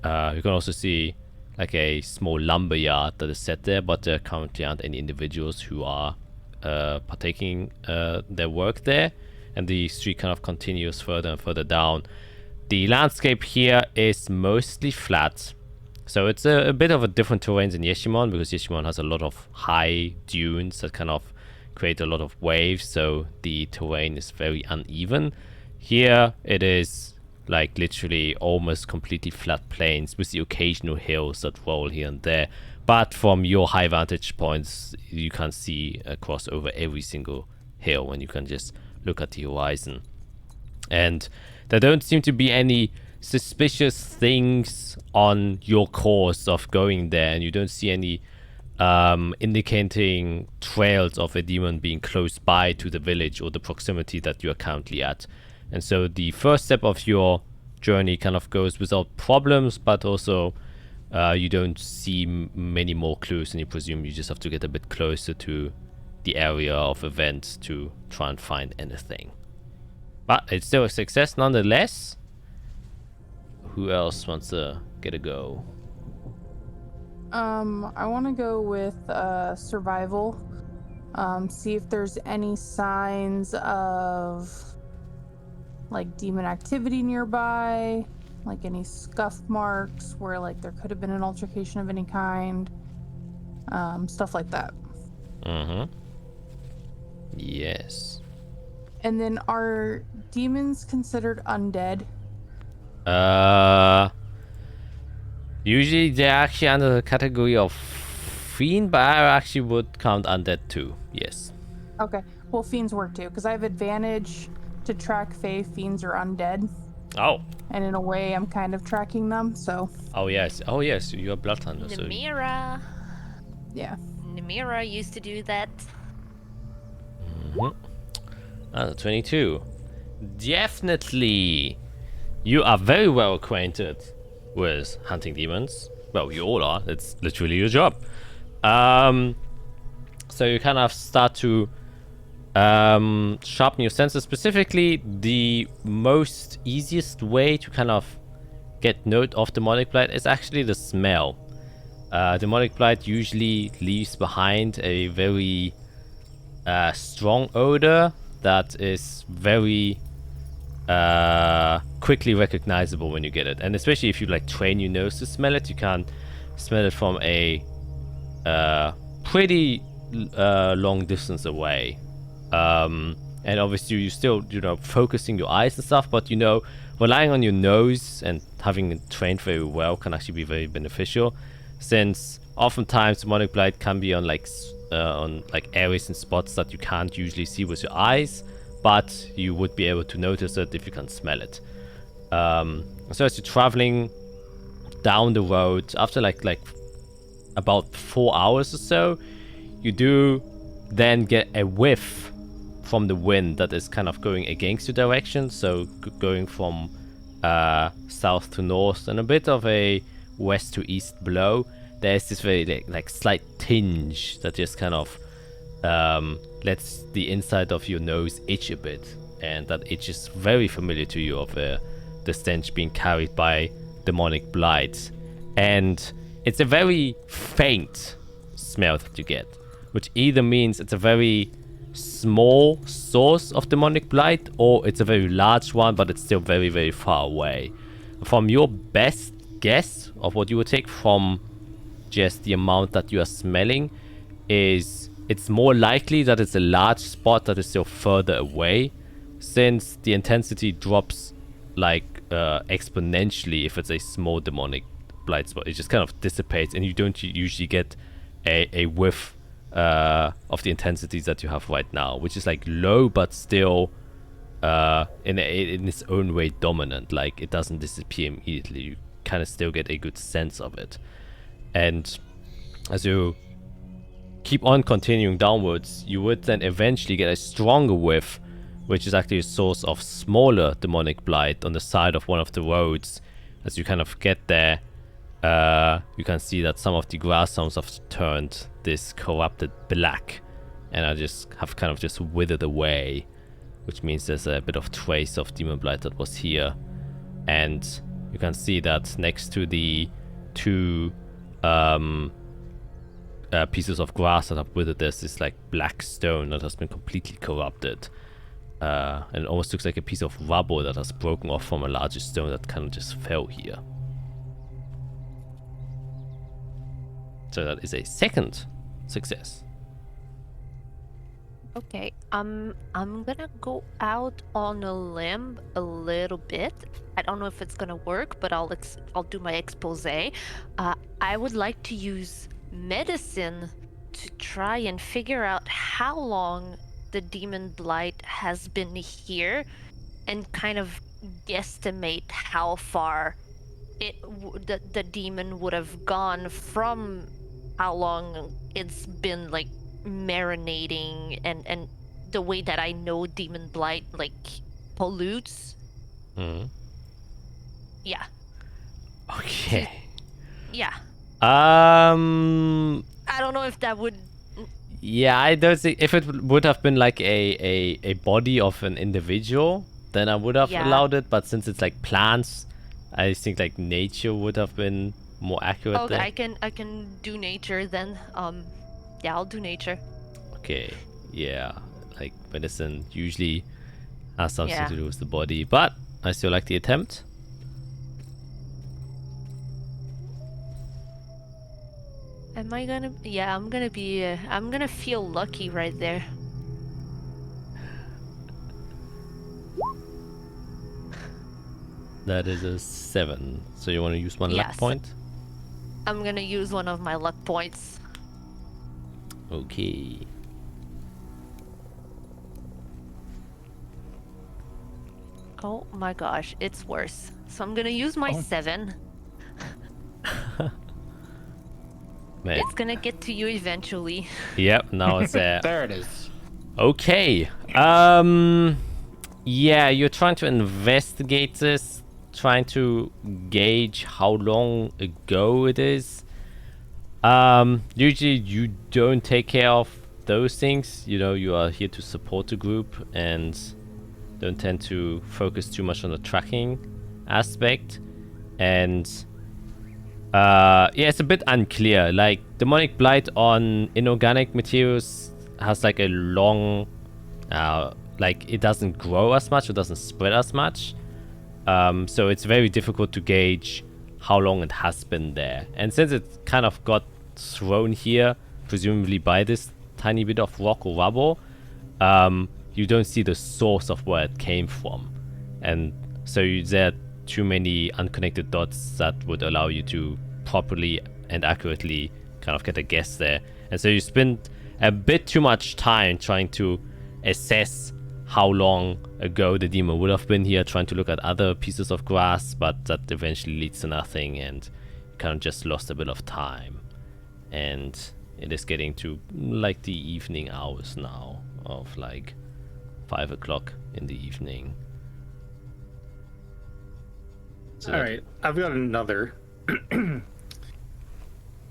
You can also see like a small lumber yard that is set there, but there currently aren't any individuals who are partaking their work there. And the street kind of continues further and further down. The landscape here is mostly flat. So it's a bit of a different terrain than Yeshimon, because Yeshimon has a lot of high dunes that kind of create a lot of waves, so the terrain is very uneven. Here it is like literally almost completely flat plains with the occasional hills that roll here and there. But from your high vantage points, you can see across over every single hill and you can just look at the horizon. And there don't seem to be any suspicious things on your course of going there, and you don't see any indicating trails of a demon being close by to the village or the proximity that you are currently at. And so the first step of your journey kind of goes without problems, but also you don't see many more clues, and you presume you just have to get a bit closer to the area of events to try and find anything. But it's still a success nonetheless. Who else wants to get a go? I want to go with survival. See if there's any signs of like demon activity nearby, like any scuff marks where like there could have been an altercation of any kind, stuff like that. Yes. And then are demons considered undead? Usually they're actually under the category of fiend, but I actually would count undead too. Yes. Okay. Well, fiends work too, because I have advantage to track Fae. Fiends are undead. Oh. And in a way, I'm kind of tracking them, so. Oh yes. Oh yes. You're a blood hunter. Namira. Yeah. Namira used to do that. 22. Definitely. You are very well acquainted with hunting demons. Well, you all are. It's literally your job. So you kind of start to sharpen your senses. Specifically, the most easiest way to kind of get note of demonic blight is actually the smell. Demonic blight usually leaves behind a very strong odor that is very quickly recognizable when you get it, and especially if you like train your nose to smell it, you can smell it from a pretty long distance away. And obviously you still, you know, focusing your eyes and stuff, but you know, relying on your nose and having it trained very well can actually be very beneficial, since oftentimes demonic blight can be on like areas and spots that you can't usually see with your eyes, but you would be able to notice it if you can smell it. So as you're traveling down the road, after like about 4 hours or so, you do then get a whiff from the wind that is kind of going against your direction, so going from south to north and a bit of a west to east blow. There's this very like slight tinge that just kind of lets the inside of your nose itch a bit, and that itch is very familiar to you of the stench being carried by demonic blight. And it's a very faint smell that you get, which either means it's a very small source of demonic blight, or it's a very large one, but it's still very, very far away. From your best guess of what you would take from just the amount that you are smelling, is it's more likely that it's a large spot that is still further away, since the intensity drops like exponentially if it's a small demonic blight spot. It just kind of dissipates, and you don't usually get a whiff of the intensities that you have right now, which is like low but still in its own way dominant. Like it doesn't disappear immediately. You kind of still get a good sense of it. And as you keep on continuing downwards, you would then eventually get a stronger whiff which is actually a source of smaller demonic blight on the side of one of the roads. As you kind of get there, you can see that some of the grass stones have turned this corrupted black and are have kind of just withered away, which means there's a bit of trace of demon blight that was here. And you can see that next to the two pieces of grass that have withered, there's this like black stone that has been completely corrupted. And it almost looks like a piece of rubble that has broken off from a larger stone that kind of just fell here. So that is a second success. Okay, I'm gonna go out on a limb a little bit. I don't know if it's gonna work, but I'll do my expose. I would like to use medicine to try and figure out how long the demon blight has been here, and kind of guesstimate how far the demon would have gone from how long it's been like marinating, and the way that I know demon blight like pollutes. Yeah. Okay. Yeah. I don't know if that would. Yeah, I don't think if it would have been like a body of an individual, then I would have allowed it. But since it's like plants, I think like nature would have been more accurate. Okay, there. I can do nature then. Yeah, I'll do nature. Okay. Yeah, like medicine usually has something to do with the body, but I still like the attempt. Am I gonna? Yeah, I'm gonna be. I'm gonna feel lucky right there. That is a 7. So you want to use one luck point? I'm gonna use one of my luck points. Okay. Oh my gosh, it's worse. So I'm gonna use my 7. Man. It's gonna get to you eventually. Yep, now it's there. There it is. Okay. Yeah, you're trying to investigate this, trying to gauge how long ago it is. Usually you don't take care of those things. You know, you are here to support the group and don't tend to focus too much on the tracking aspect. And yeah, it's a bit unclear. Like, demonic blight on inorganic materials has like a long, like it doesn't grow as much, it doesn't spread as much. So it's very difficult to gauge how long it has been there. And since it kind of got thrown here, presumably by this tiny bit of rock or rubble, you don't see the source of where it came from. And so there are too many unconnected dots that would allow you to properly and accurately kind of get a guess there. And so you spend a bit too much time trying to assess how long ago the demon would have been here, trying to look at other pieces of grass, but that eventually leads to nothing, and you kind of just lost a bit of time. And it is getting to like the evening hours now, of like 5 o'clock in the evening. So all right, I've got another.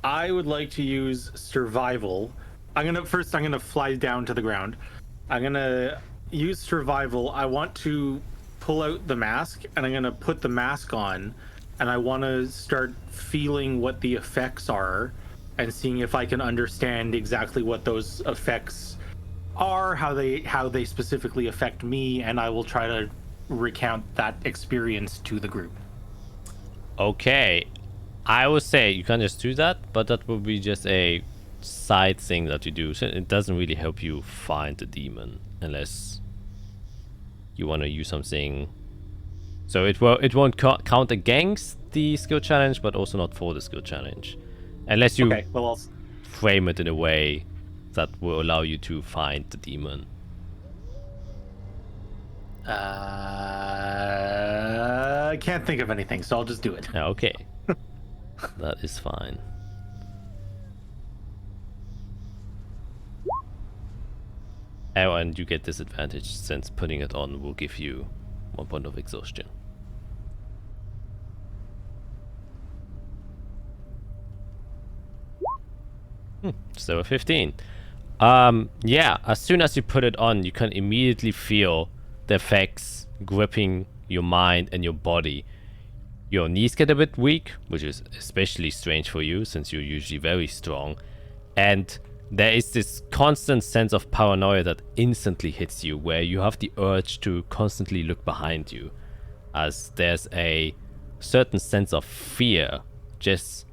I would like to use survival. I'm gonna fly down to the ground. I'm gonna use survival. I want to pull out the mask, and I'm gonna put the mask on, and I want to start feeling what the effects are and seeing if I can understand exactly what those effects are, how they specifically affect me, and I will try to recount that experience to the group. Okay, I would say you can just do that, but that will be just a side thing that you do. So it doesn't really help you find the demon unless you want to use something. So it won't count against the skill challenge, but also not for the skill challenge, unless you frame it in a way that will allow you to find the demon. I can't think of anything, so I'll just do it. Okay. That is fine. Oh, and you get disadvantage since putting it on will give you 1 point of exhaustion. So a 15. Yeah, as soon as you put it on, you can immediately feel the effects gripping your mind and your body. Your knees get a bit weak, which is especially strange for you since you're usually very strong. And there is this constant sense of paranoia that instantly hits you, where you have the urge to constantly look behind you, as there's a certain sense of fear, just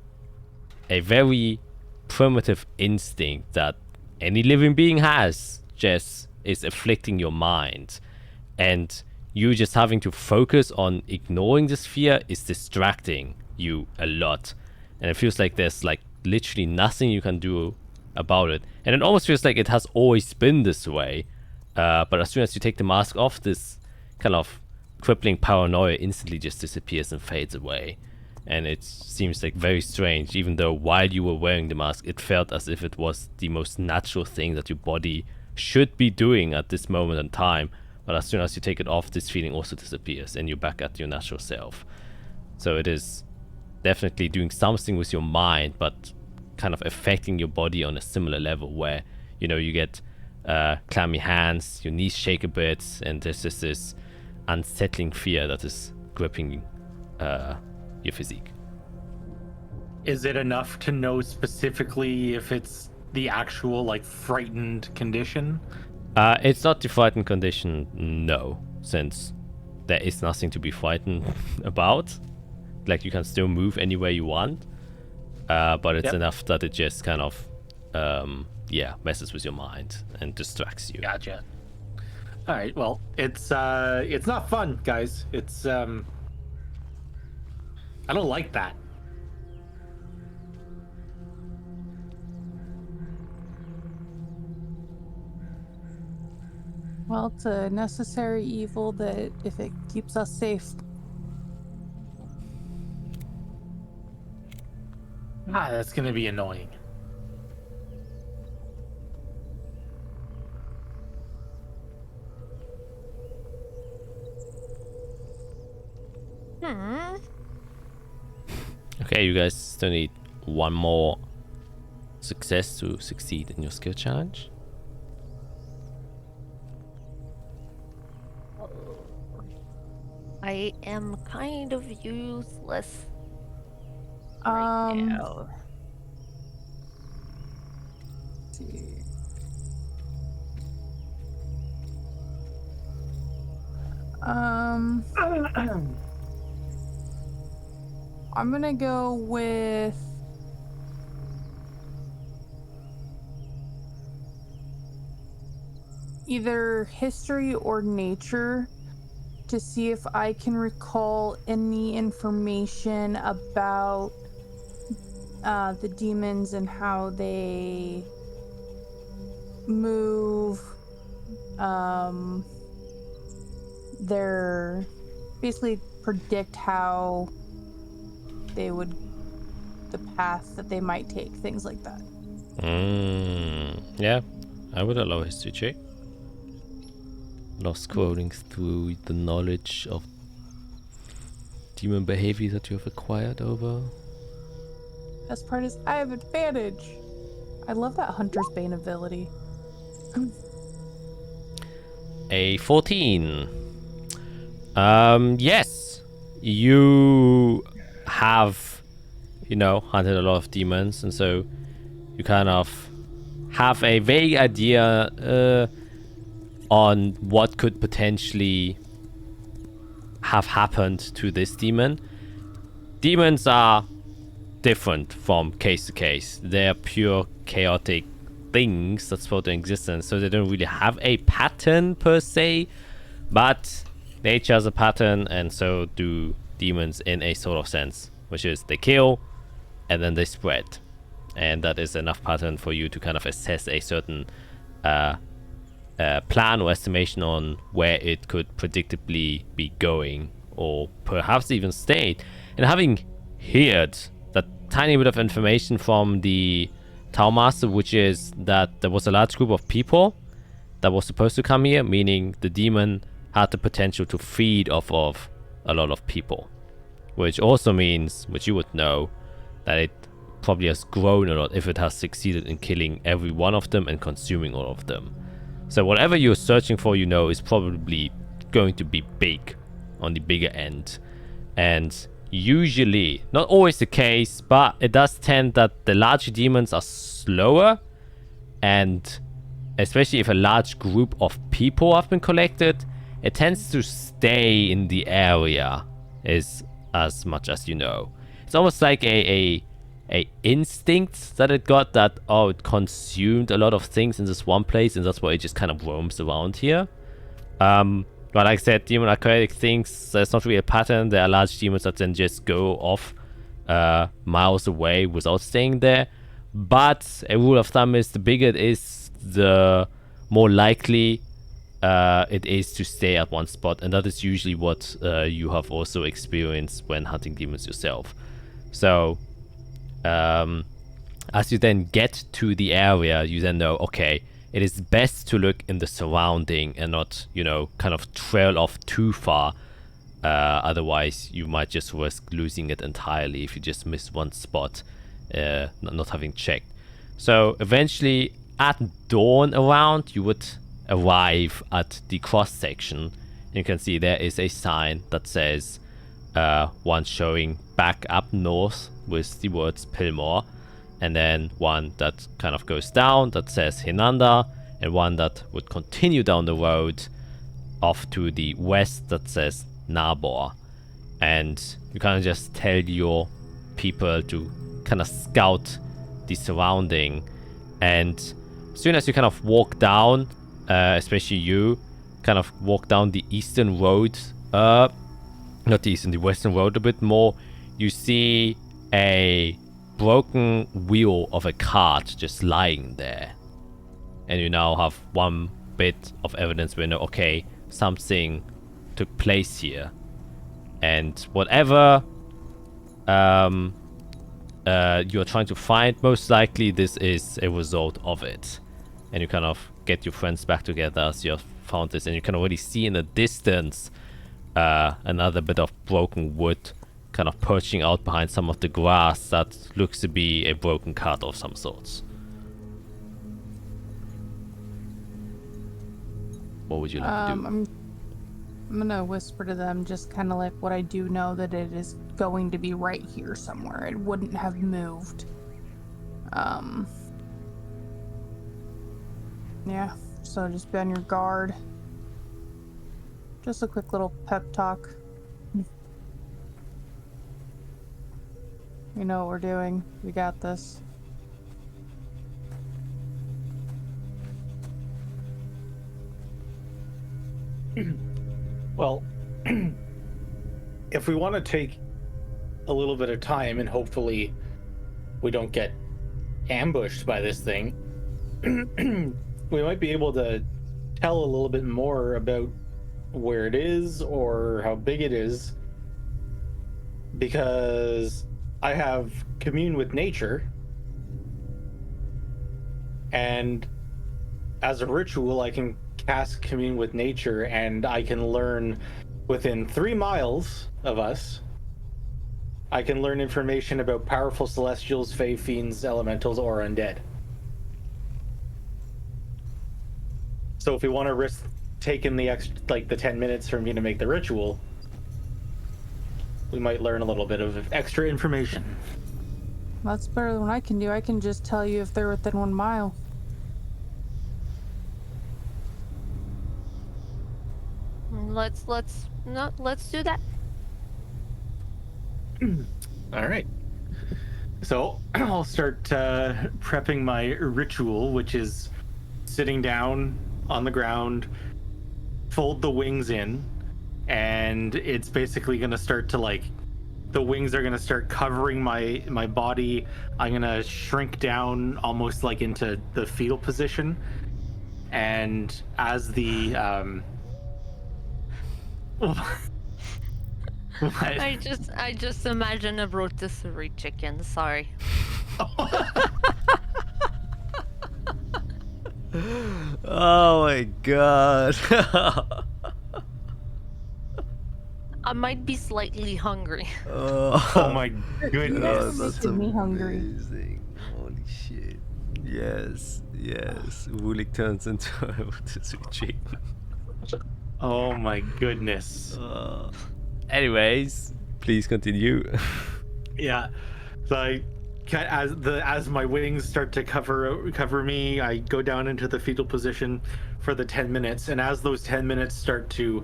a very primitive instinct that any living being has, just is afflicting your mind. And you just having to focus on ignoring this fear is distracting you a lot. And it feels like there's like literally nothing you can do about it. And it almost feels like it has always been this way. But as soon as you take the mask off, this kind of crippling paranoia instantly just disappears and fades away. And it seems like very strange, even though while you were wearing the mask, it felt as if it was the most natural thing that your body should be doing at this moment in time. But as soon as you take it off, this feeling also disappears and you're back at your natural self. So it is definitely doing something with your mind, but kind of affecting your body on a similar level where, you know, you get clammy hands, your knees shake a bit, and there's just this unsettling fear that is gripping your physique. Is it enough to know specifically if it's the actual, like, frightened condition? It's not the frightened condition, no, since there is nothing to be frightened about. Like, you can still move anywhere you want, but it's enough that it just kind of, messes with your mind and distracts you. Gotcha. All right, well, it's not fun, guys. It's, I don't like that. Well, it's a necessary evil that if it keeps us safe. That's gonna be annoying. Okay, you guys still need one more success to succeed in your skill challenge. I am kind of useless right now. Let's see. I'm gonna go with either history or nature to see if I can recall any information about the demons and how they move. They're basically predict how they would, the path that they might take, things like that. Yeah, I would allow a history check. Lost scrolling through the knowledge of demon behavior that you have acquired over. Best part is I have advantage. I love that Hunter's Bane ability. A 14. Yes, you have, hunted a lot of demons, and so you kind of have a vague idea on what could potentially have happened to this demon. Demons are different from case to case. They're pure chaotic things that float in existence, so they don't really have a pattern per se, but nature has a pattern, and so do demons in a sort of sense, which is they kill and then they spread, and that is enough pattern for you to kind of assess a certain plan or estimation on where it could predictably be going, or perhaps even stayed. And having heard that tiny bit of information from the Town Master, which is that there was a large group of people that was supposed to come here, meaning the demon had the potential to feed off of a lot of people. Which also means, which you would know, that it probably has grown a lot if it has succeeded in killing every one of them and consuming all of them. So whatever you're searching for, you know, is probably going to be big, on the bigger end. And usually, not always the case, but it does tend that the larger demons are slower, and especially if a large group of people have been collected, it tends to stay in the area as much as you know. It's almost like a instinct that it got that, oh, it consumed a lot of things in this one place, and that's why it just kind of roams around here. But like I said, demon aquatic things, there's not really a pattern. There are large demons that then just go off miles away without staying there. But a rule of thumb is the bigger it is, the more likely it is to stay at one spot. And that is usually what you have also experienced when hunting demons yourself. So as you then get to the area, you then know, okay, it is best to look in the surrounding and not, you know, kind of trail off too far. Otherwise, you might just risk losing it entirely if you just miss one spot, not having checked. So eventually, at dawn around, you would arrive at the cross section. You can see there is a sign that says one showing back up north with the words Pillmore, and then one that kind of goes down that says Hinanda, and one that would continue down the road off to the west that says Nabor. And you kind of just tell your people to kind of scout the surrounding, and as soon as you kind of walk down, especially you kind of walk down the eastern road, not the eastern, the western road a bit more, you see a broken wheel of a cart just lying there. And you now have one bit of evidence where you know, okay, something took place here. And whatever you're trying to find, most likely this is a result of it. And you kind of get your friends back together as you have found this, and you can already see in the distance another bit of broken wood kind of perching out behind some of the grass that looks to be a broken cart of some sorts. What would you like to do? I'm gonna whisper to them, just kind of like what I do know, that it is going to be right here somewhere. It wouldn't have moved. Yeah, so just be on your guard. Just a quick little pep talk. We know what we're doing. We got this. Well, if we want to take a little bit of time and hopefully we don't get ambushed by this thing, we might be able to tell a little bit more about where it is or how big it is, because I have commune with nature, and as a ritual I can cast commune with nature, and I can learn within 3 miles of us. I can learn information about powerful celestials, fae, fiends, elementals, or undead. So if we want to risk taking the extra, like the 10 minutes for me to make the ritual, we might learn a little bit of extra information. That's better than what I can do. I can just tell you if they're within 1 mile. Let's do that. All right. So I'll start prepping my ritual, which is sitting down on the ground, fold the wings in, and it's basically going to start to, like, the wings are going to start covering my body. I'm going to shrink down almost like into the fetal position, and as the I just imagine a rotisserie chicken. Sorry. Oh my god. I might be slightly hungry. Oh my Oh, goodness. that's Making me hungry. amazing. Holy shit. Yes, yes. Wulik turns into a rotisserie chicken. Oh my goodness. Anyways, please continue. Yeah. So as my wings start to cover me, I go down into the fetal position for the 10 minutes, and as those 10 minutes start to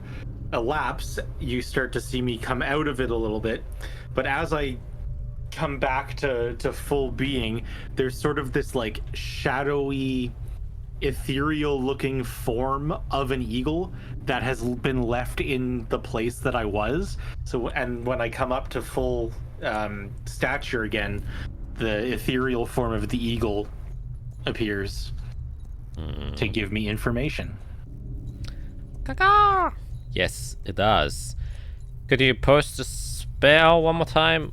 elapse, you start to see me come out of it a little bit. But as I come back to full being, there's sort of this like shadowy, ethereal looking form of an eagle that has been left in the place that I was. So, and when I come up to full stature again, the ethereal form of the eagle appears to give me information. Caca! Yes, it does. Could you post the spell one more time?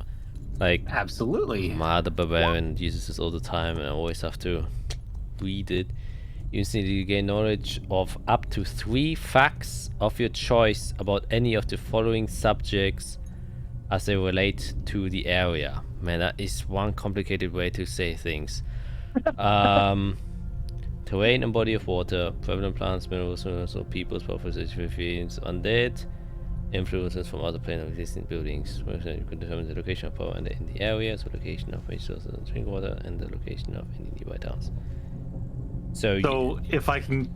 Like, Absolutely. the barbarian uses this all the time, and I always have to read it. You instantly gain knowledge of up to 3 facts of your choice about any of the following subjects as they relate to the area. Man, that is one complicated way to say things. Terrain and body of water, prevalent plants, minerals, or people's properties, fiends, undead, influences from other plane of existing buildings. For example, you could determine the location of power in the area, so location of resources and drinking water, and the location of any nearby towns. So if I can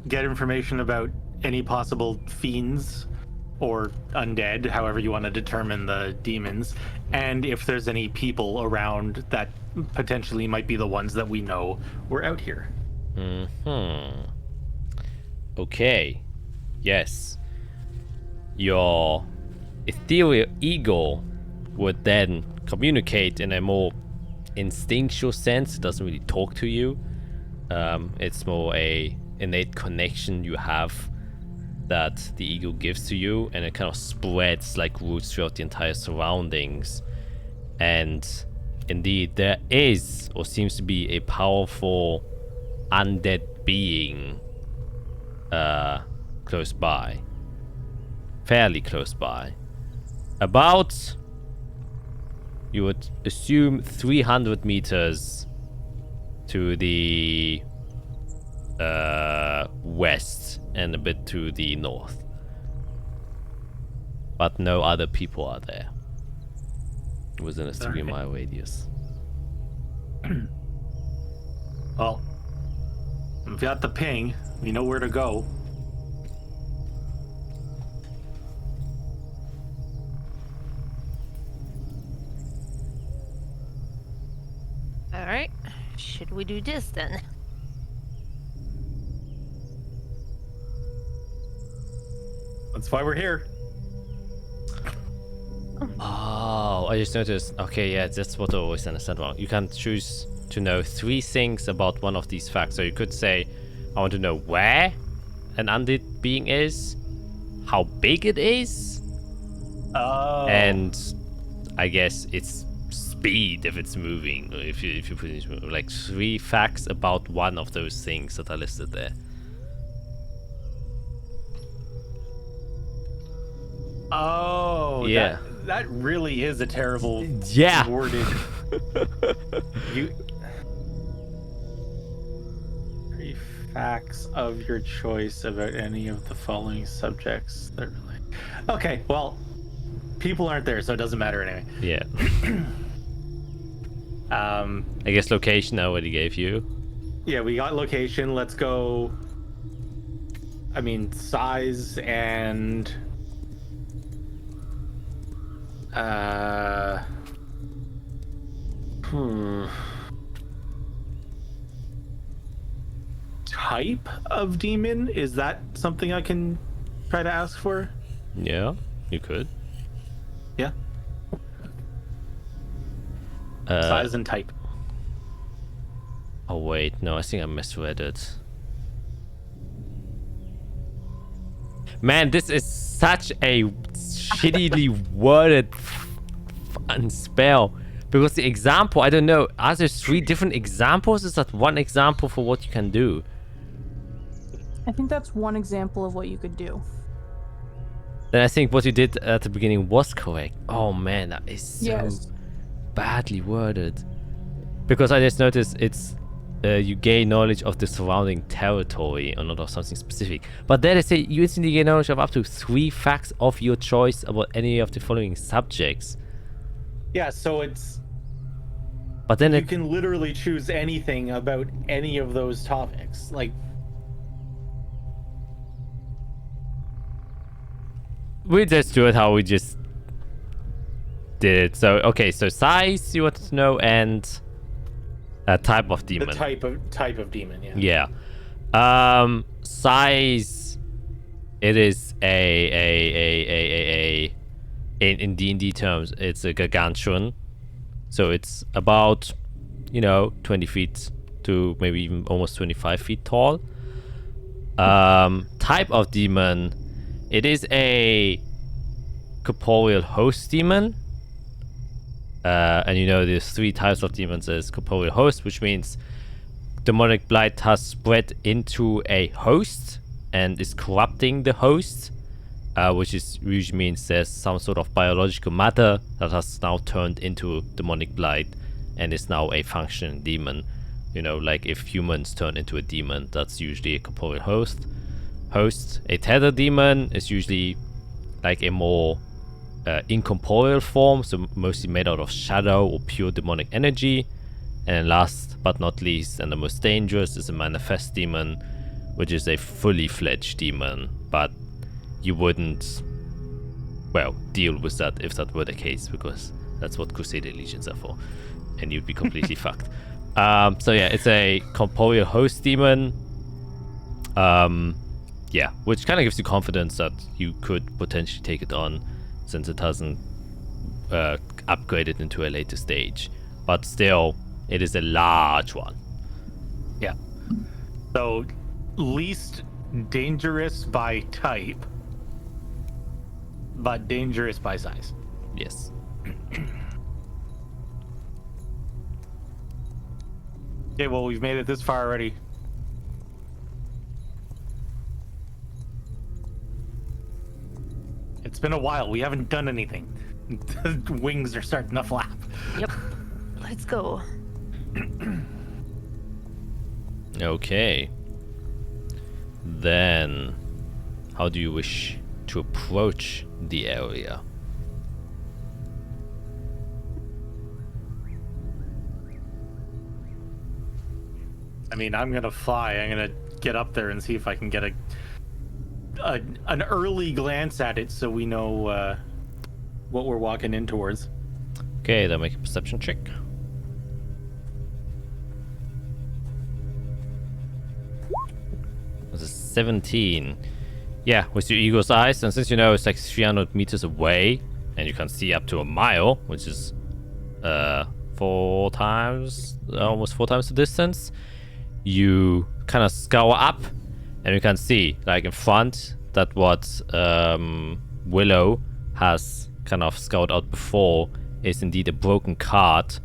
get information about any possible fiends or undead, however you want to determine the demons, and if there's any people around that potentially might be the ones that we know were out here. Okay. Yes. Your ethereal ego would then communicate in a more instinctual sense. It doesn't really talk to you. It's more a innate connection you have that the ego gives to you, and it kind of spreads like roots throughout the entire surroundings. And indeed, there is, or seems to be, a powerful undead being close by. Fairly close by. About, you would assume, 300 meters to the west and a bit to the north. But no other people are there within a 3-mile radius. Well, we've got the ping. We know where to go. All right. Should we do this then? That's why we're here. Oh, I just noticed. Okay, yeah, that's what I always understand wrong. You can choose to know 3 things about one of these facts. So you could say, I want to know where an undead being is, how big it is, and I guess its speed if it's moving. Or if you put it like 3 facts about one of those things that are listed there. Oh, yeah. That really is a terrible worded. You 3 facts of your choice about any of the following subjects that relate. Okay, well, people aren't there, so it doesn't matter anyway. Yeah. I guess location I already gave you. Yeah, we got location. Let's go. I mean, size and type of demon. Is that something I can try to ask for? Yeah, you could. Yeah. Size and type. Oh wait, no, I think I misread it. Man, this is such a shittily worded fun spell. Because the example, I don't know, are there 3 different examples? Is that one example for what you can do? I think that's one example of what you could do. Then I think what you did at the beginning was correct. Oh man, that is so Yes. badly worded. Because I just noticed it's you gain knowledge of the surrounding territory or not of something specific. But there they say you instantly gain knowledge of up to 3 facts of your choice about any of the following subjects. Yeah, so it's But then you can literally choose anything about any of those topics. Like, we just do it how we just did it. So okay, so size you wanted to know and type of demon. the type of demon, yeah. Yeah. Size. It is a in D&D terms, it's a gargantuan. So it's about, 20 feet to maybe even almost 25 feet tall. Type of demon. It is a corporeal host demon. And there's 3 types of demons. There's corporeal host, which means demonic blight has spread into a host and is corrupting the host, which usually means there's some sort of biological matter that has now turned into demonic blight and is now a functioning demon. Like if humans turn into a demon, that's usually a corporeal host. A tether demon is usually like a more incorporeal form, so mostly made out of shadow or pure demonic energy. And then last but not least, and the most dangerous, is a manifest demon, which is a fully fledged demon, but you wouldn't deal with that if that were the case, because that's what Crusader Legions are for, and you'd be completely fucked. So yeah, it's a corporeal host demon. Which kind of gives you confidence that you could potentially take it on, since it hasn't upgraded into a later stage. But still, it is a large one. Yeah. So, least dangerous by type, but dangerous by size. Yes. Okay, well, we've made it this far already. It's been a while. We haven't done anything. The wings are starting to flap. Yep. Let's go. Okay. Then, how do you wish to approach the area? I mean, I'm gonna fly. I'm gonna get up there and see if I can get an early glance at it, so we know what we're walking in towards. Okay, then make a perception check. That's a 17. Yeah, with your eagle's eyes, and since it's like 300 meters away, and you can see up to a mile, which is almost 4 times the distance, you kind of scour up, and you can see, like in front, that what Willow has kind of scoured out before is indeed a broken cart.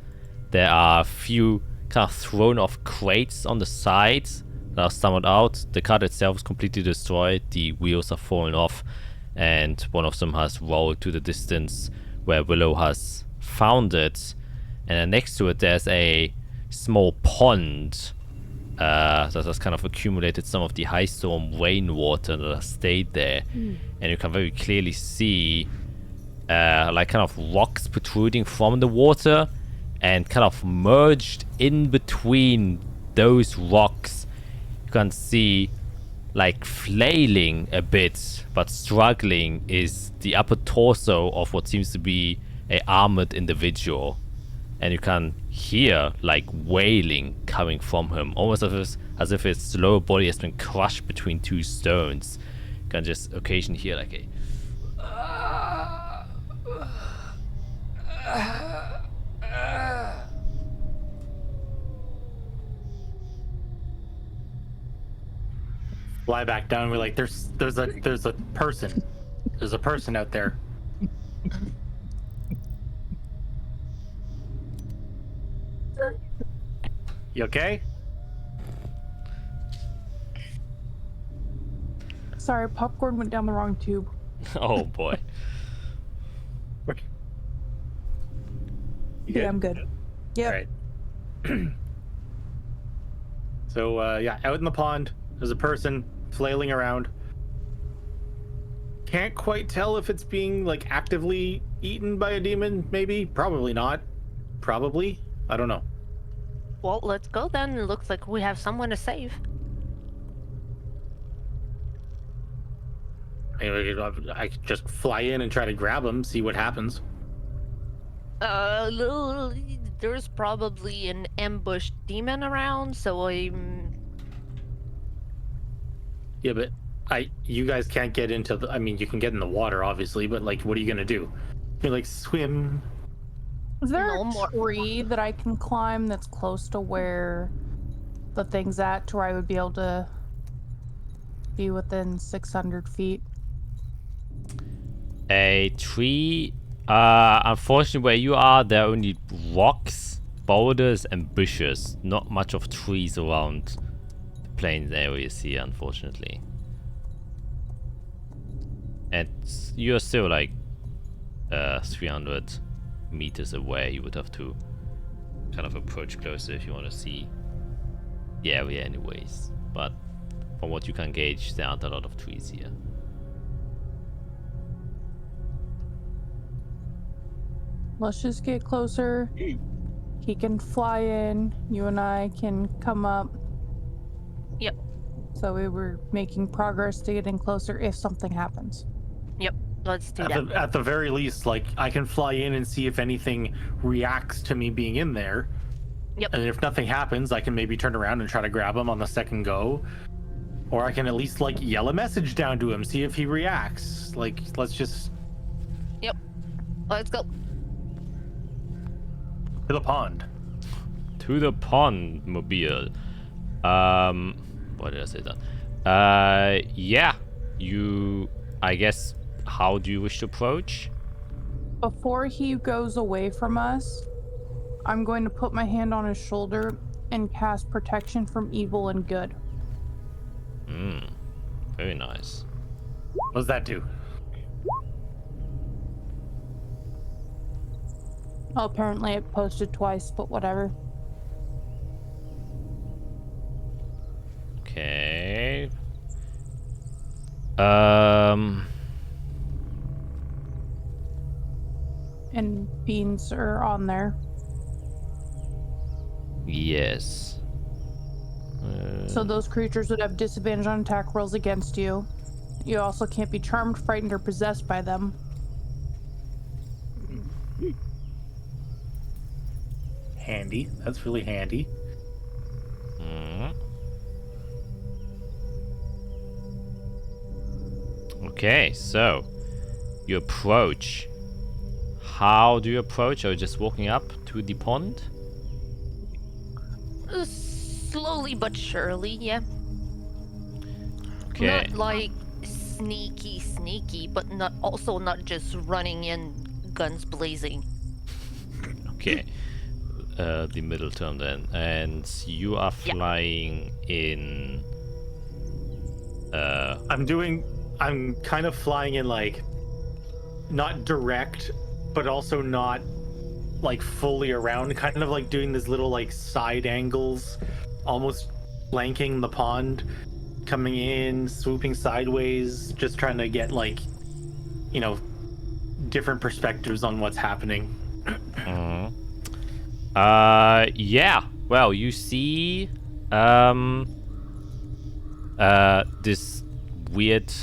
There are a few kind of thrown off crates on the sides that are stumbled out. The cart itself is completely destroyed. The wheels are fallen off, and one of them has rolled to the distance where Willow has found it. And then next to it, there's a small pond that has kind of accumulated some of the high storm rainwater that has stayed there. And you can very clearly see like kind of rocks protruding from the water, and kind of merged in between those rocks you can see, like flailing a bit but struggling, is the upper torso of what seems to be a armored individual. And you can hear like wailing coming from him, almost as if his lower body has been crushed between 2 stones. You can just occasionally hear like a Fly back down. We're like, there's a person. There's a person out there. You okay? Sorry, popcorn went down the wrong tube. Oh boy. You Yeah, I'm good. Yep. All right. So yeah, out in the pond, there's a person flailing around. Can't quite tell if it's being like actively eaten by a demon. Maybe, probably not. Probably, I don't know. Well, let's go then. It looks like we have someone to save. Anyway, I could just fly in and try to grab him, see what happens. There's probably an ambushed demon around, so I'm. Yeah, but you guys can't get into the. I mean, you can get in the water, obviously, but like, what are you gonna do? You like swim? Is there No a more. tree that I can climb that's close to where the thing's at, to where I would be able to be within 600 feet? A tree. Unfortunately, where you are, there are only rocks, boulders, and bushes. Not much of trees around the plains areas here, unfortunately. And you're still like 300 meters away. You would have to kind of approach closer if you want to see the area, anyways. But from what you can gauge, there aren't a lot of trees here. Let's just get closer. He can fly in. You and I can come up. Yep. So we were making progress to getting closer if something happens. Yep. Let's do that. At the very least, like I can fly in and see if anything reacts to me being in there. Yep. And if nothing happens, I can maybe turn around and try to grab him on the second go. Or I can at least like yell a message down to him, see if he reacts. Like, let's just Yep. Let's go. to the pond. To the pond, mobile. Why did I say that? Yeah. You, I guess, how do you wish to approach? Before he goes away from us, I'm going to put my hand on his shoulder and cast protection from evil and good. Very nice. What does that do? Oh, apparently it posted twice, but whatever. Okay. And beans are on there. Yes. So those creatures would have disadvantage on attack rolls against you. You also can't be charmed, frightened, or possessed by them. Handy. That's really handy. Okay, so you approach. How do you approach? Are you just walking up to the pond? Slowly but surely, yeah. Okay. Not like sneaky, but not just running in, guns blazing. Okay. The middle term then. And you are flying in. I'm kind of flying in like not direct, but also not like fully around, kind of like doing these little like side angles, almost flanking the pond, coming in, swooping sideways, just trying to get like, you know, different perspectives on what's happening. Yeah. Well, you see this weird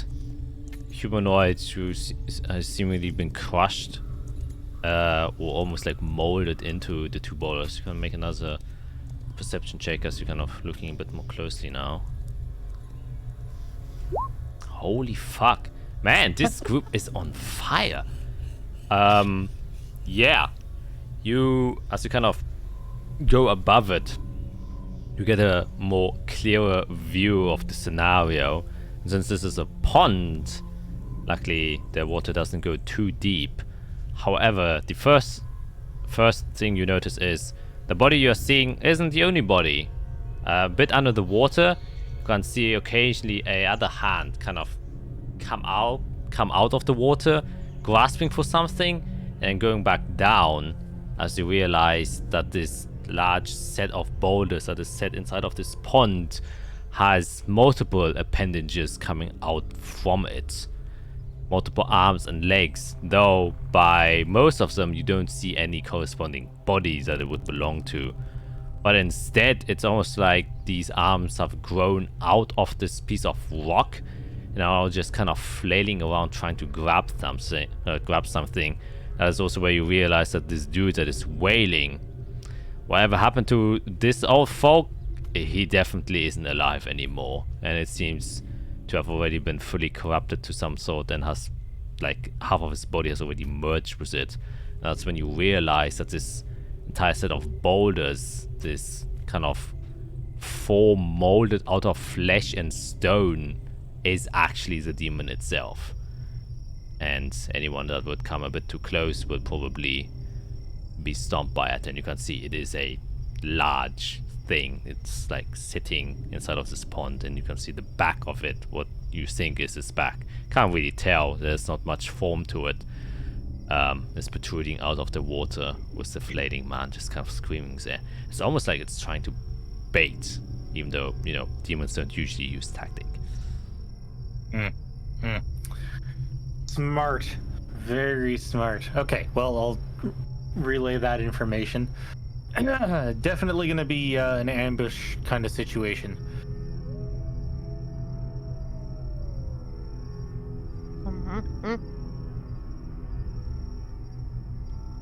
humanoid who's seemingly been crushed or almost like molded into the two boulders. You can make another perception check as you're kind of looking a bit more closely now. Holy fuck. Man, this group is on fire. Yeah. As you kind of go above it, you get a more clearer view of the scenario. And since this is a pond, luckily the water doesn't go too deep. However, the first thing you notice is the body you're seeing isn't the only body. A bit under the water, you can see occasionally a other hand kind of come out of the water, grasping for something, and going back down as you realize that this large set of boulders that is set inside of this pond has multiple appendages coming out from it. Multiple arms and legs, though by most of them you don't see any corresponding bodies that it would belong to. But instead, it's almost like these arms have grown out of this piece of rock and are just kind of flailing around trying to grab something. That is also where you realize that this dude that is wailing, whatever happened to this old folk, he definitely isn't alive anymore. And it seems to have already been fully corrupted to some sort and has, like, half of his body has already merged with it. And that's when you realize that this entire set of boulders, this kind of form molded out of flesh and stone, is actually the demon itself. And anyone that would come a bit too close will probably be stomped by it. And you can see it is a large thing. It's like sitting inside of this pond, and you can see the back of it, what you think is its back. Can't really tell, there's not much form to it. It's protruding out of the water with the flailing man just kind of screaming there. It's almost like it's trying to bait, even though, you know, demons don't usually use tactic. Smart. Very smart. Okay, well, I'll relay that information. Definitely going to be an ambush kind of situation.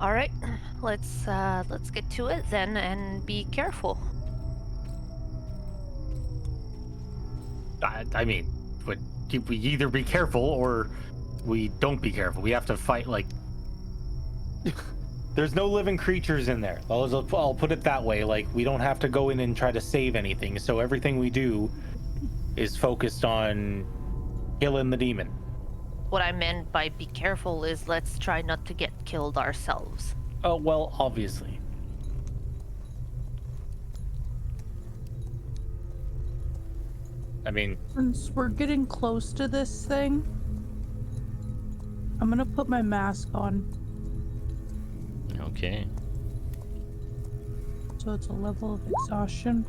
All right, let's get to it then, and be careful. I mean, we either be careful or we don't be careful. We have to fight like. There's no living creatures in there. I'll put it that way. Like, we don't have to go in and try to save anything. So everything we do is focused on killing the demon. What I meant by be careful is let's try not to get killed ourselves. Oh, well, obviously. I mean, Since we're getting close to this thing, I'm gonna put my mask on. Okay. So it's a level of exhaustion.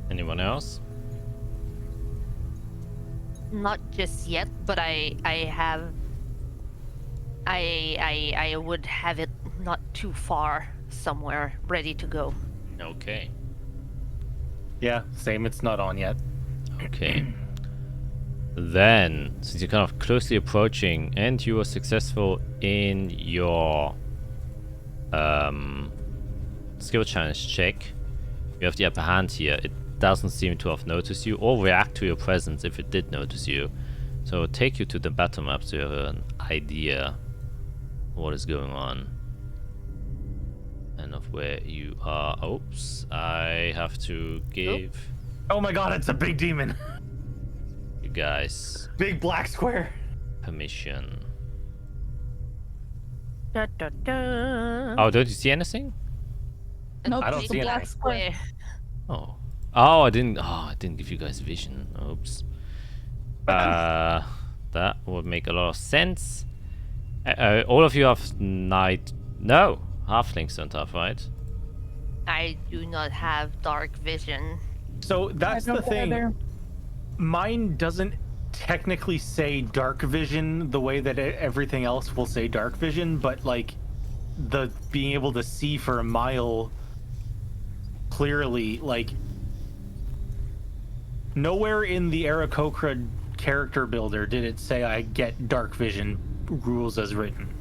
Anyone else? Not just yet, but I would have it not too far somewhere ready to go. Okay. yeah, same. It's not on yet. Okay. Then, since you're kind of closely approaching and you are successful in your skill challenge check, you have the upper hand here. It doesn't seem to have noticed you or react to your presence if it did notice you. So it'll take you to the battle map so you have an idea what is going on and of where you are. Oops, I have to give Oh my god, it's a big demon. you guys Big black square. permission. Da, da, da. Oh, don't you see anything? Nope, I don't it's see a anything. black square. Oh. Oh, I didn't give you guys vision. Oops. That would make a lot of sense. All of you have halflings don't have, right? I do not have dark vision. So that's I the don't thing. either. Mine doesn't technically say dark vision the way that everything else will say dark vision, but like the being able to see for a mile clearly, like nowhere in the Aarakocra character builder did it say I get dark vision rules as written.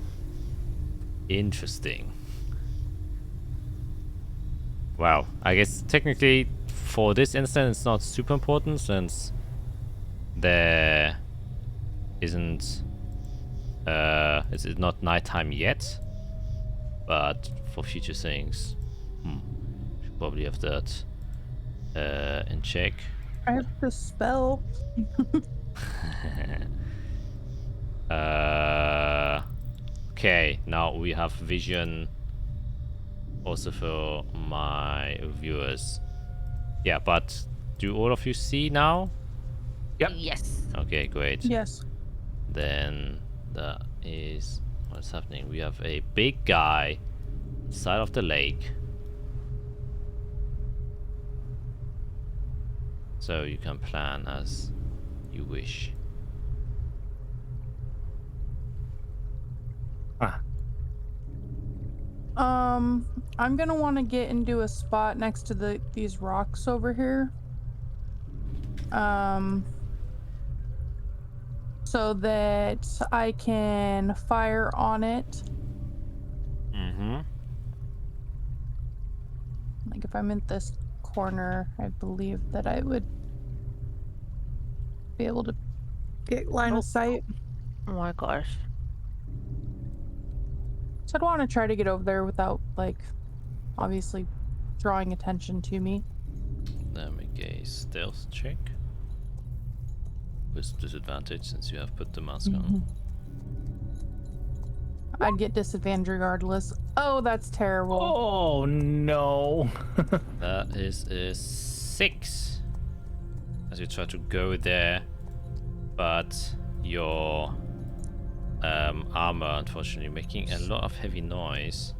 Interesting. Wow. I guess technically for this instance it's not super important since there isn't it's not nighttime yet. But for future things, should probably have that in check. I have the spell. Okay, now we have vision also for my viewers. Yeah, but do all of you see now? Yep. Yes. Okay, great. Yes. Then that is what's happening. We have a big guy side of the lake. So you can plan as you wish. I'm gonna want to get into a spot next to these rocks over here. So that I can fire on it. Mm-hmm. Like if I'm in this corner, I believe that I would be able to get line of sight. Oh my gosh. So I'd want to try to get over there without, like, obviously drawing attention to me. Then make a stealth check. With disadvantage since you have put the mask on. I'd get disadvantage regardless. Oh, that's terrible. Oh no. That is a 6. As you try to go there, but your armor unfortunately making a lot of heavy noise.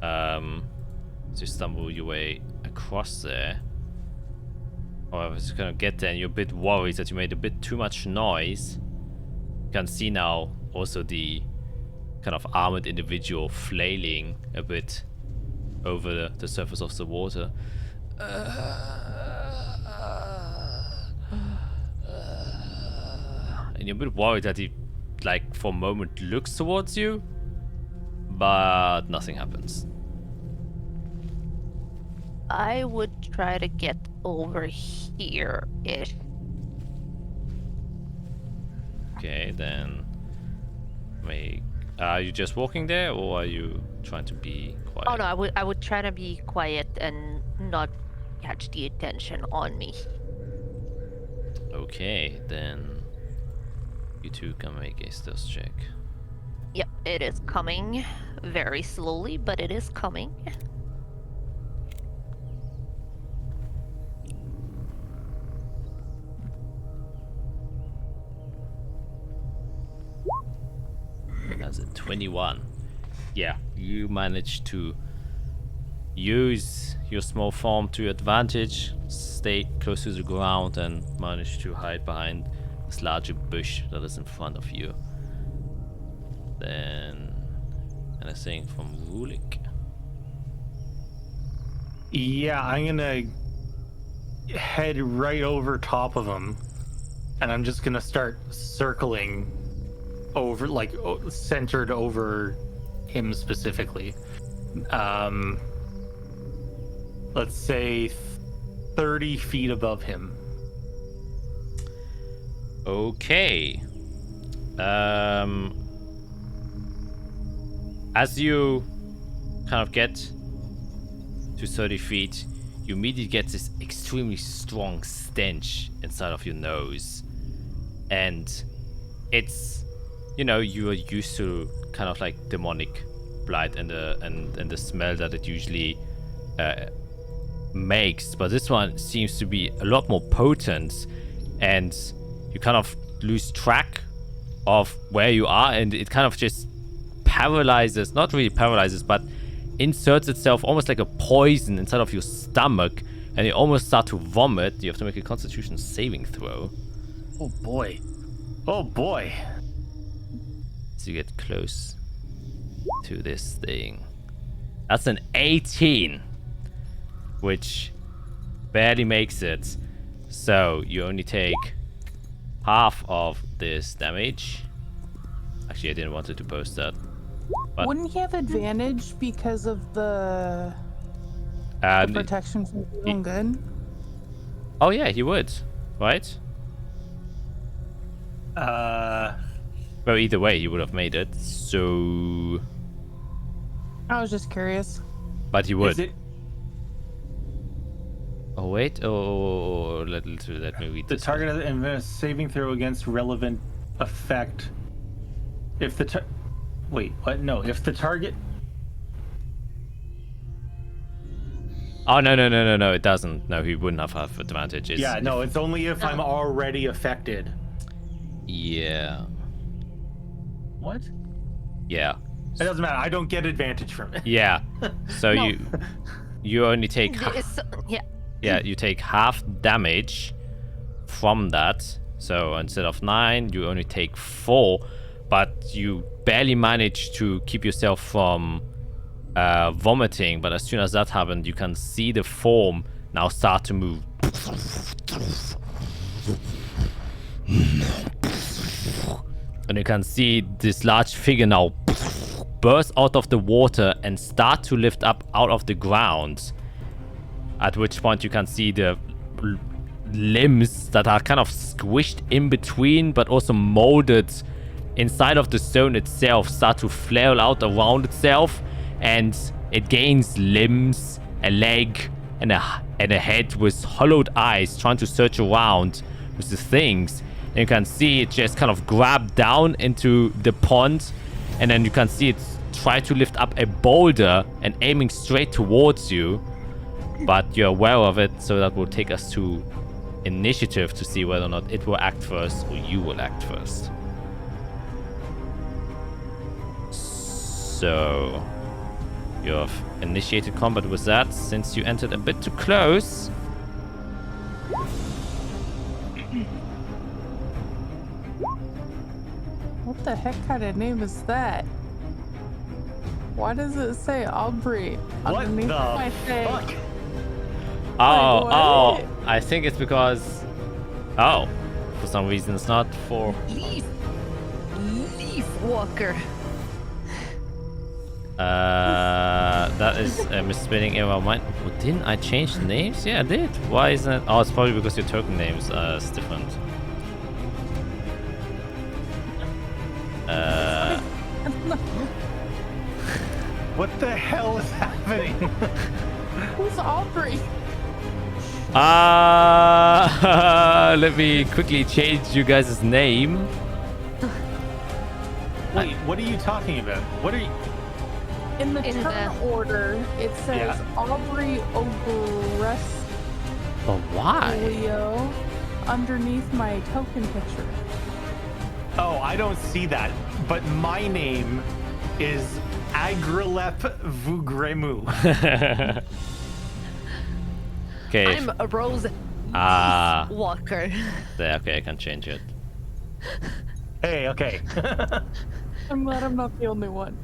As you stumble your way across there. However, as you kind of get there and you're a bit worried that you made a bit too much noise, you can see now also the kind of armored individual flailing a bit over the surface of the water. And you're a bit worried that he, like, for a moment looks towards you, but nothing happens. I would try to get over here-ish. Okay, then make. Are you just walking there, or are you trying to be quiet? Oh no, I would try to be quiet and not catch the attention on me. Okay, then you two can make a stealth check. Yep, it is coming very slowly, but it is coming. That's a 21. Yeah, you managed to use your small form to your advantage, stay close to the ground, and manage to hide behind this larger bush that is in front of you. Then anything from Rulik? Yeah, I'm gonna head right over top of him, and I'm just gonna start circling over, like centered over him specifically. Let's say 30 feet above him. Okay. As you kind of get to 30 feet, you immediately get this extremely strong stench inside of your nose. And it's, you know, you are used to kind of like demonic blight and the smell that it usually makes, but this one seems to be a lot more potent, and you kind of lose track of where you are, and it kind of just paralyzes, not really paralyzes, but inserts itself almost like a poison inside of your stomach, and you almost start to vomit. You have to make a Constitution saving throw. Oh boy. Oh boy. So you get close to this thing. That's an 18, which barely makes it. So you only take half of this damage. Actually, I didn't want to post that. But Wouldn't he have advantage because of the protection from your own good? Oh yeah, he would, right? Well, either way, he would have made it. So, I was just curious. but he would. Is it Oh wait. Oh, let me read the this. target of the saving throw against relevant effect? If the wait, what? No, if the target. Oh, no, it doesn't. No, he wouldn't have advantage. It's, Yeah, no, it's only if I'm already affected. Yeah. What? Yeah. It doesn't matter. I don't get advantage from it. Yeah. So No. you only take you take half damage from that. So instead of 9, you only take 4, but you barely manage to keep yourself from vomiting. But as soon as that happened, you can see the form now start to move. And you can see this large figure now burst out of the water and start to lift up out of the ground. At which point you can see the limbs that are kind of squished in between, but also molded inside of the stone itself, start to flail out around itself, and it gains limbs, a leg, and a head with hollowed eyes, trying to search around with the things. And you can see it just kind of grab down into the pond, and then you can see it try to lift up a boulder and aiming straight towards you. But you're aware of it, so that will take us to initiative to see whether or not it will act first or you will act first. So you have initiated combat with that since you entered a bit too close. What the heck kind of name is that? Why does it say Aubrey What underneath the my thing? fuck? what? I think it's because... Oh, for some reason it's not for... Leaf walker. That is a misspelling error of mine. Oh, didn't I change the names? Yeah, I did. Why isn't it? Oh, it's probably because your token names are different. What the hell is happening? Who's Aubrey? Let me quickly change you guys' name. Wait, what are you talking about? What are you... In the In turn the- order, it says Aubrey Ogreslio But why? underneath my token picture. Oh, I don't see that. But my name is Agrilep Vugremu. Okay. I'm a Rose Walker. There, okay, I can change it. Hey, okay. I'm glad I'm not the only one.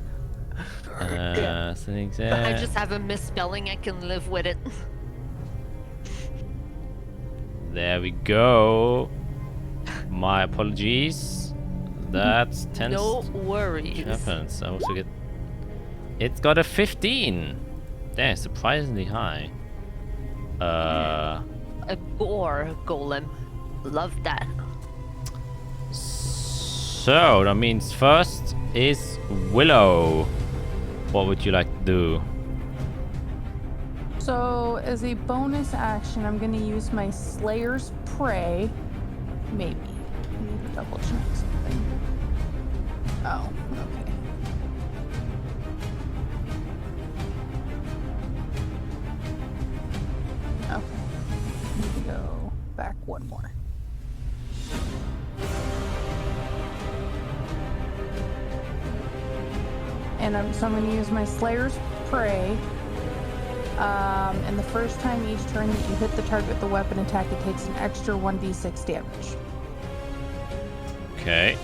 Something I there. just have a misspelling. I can live with it. There we go. My apologies. That tends No to worries. happen. I also get. It's got a 15. Damn, surprisingly high. A gore golem. Love that. So that means first is Willow. What would you like to do? So, as a bonus action, I'm going to use my Slayer's Prey. Maybe. I need to double check something. Oh, okay. Okay. Need to go back one more. And I'm going to use my Slayer's Prey. And the first time each turn that you hit the target with the weapon attack, it takes an extra 1d6 damage. Okay.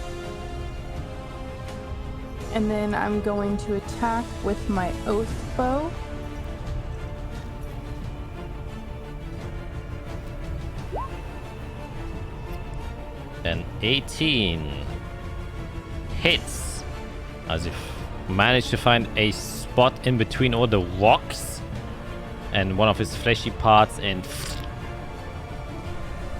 And then I'm going to attack with my Oath Bow. An 18 hits as if managed to find a spot in between all the rocks and one of his fleshy parts and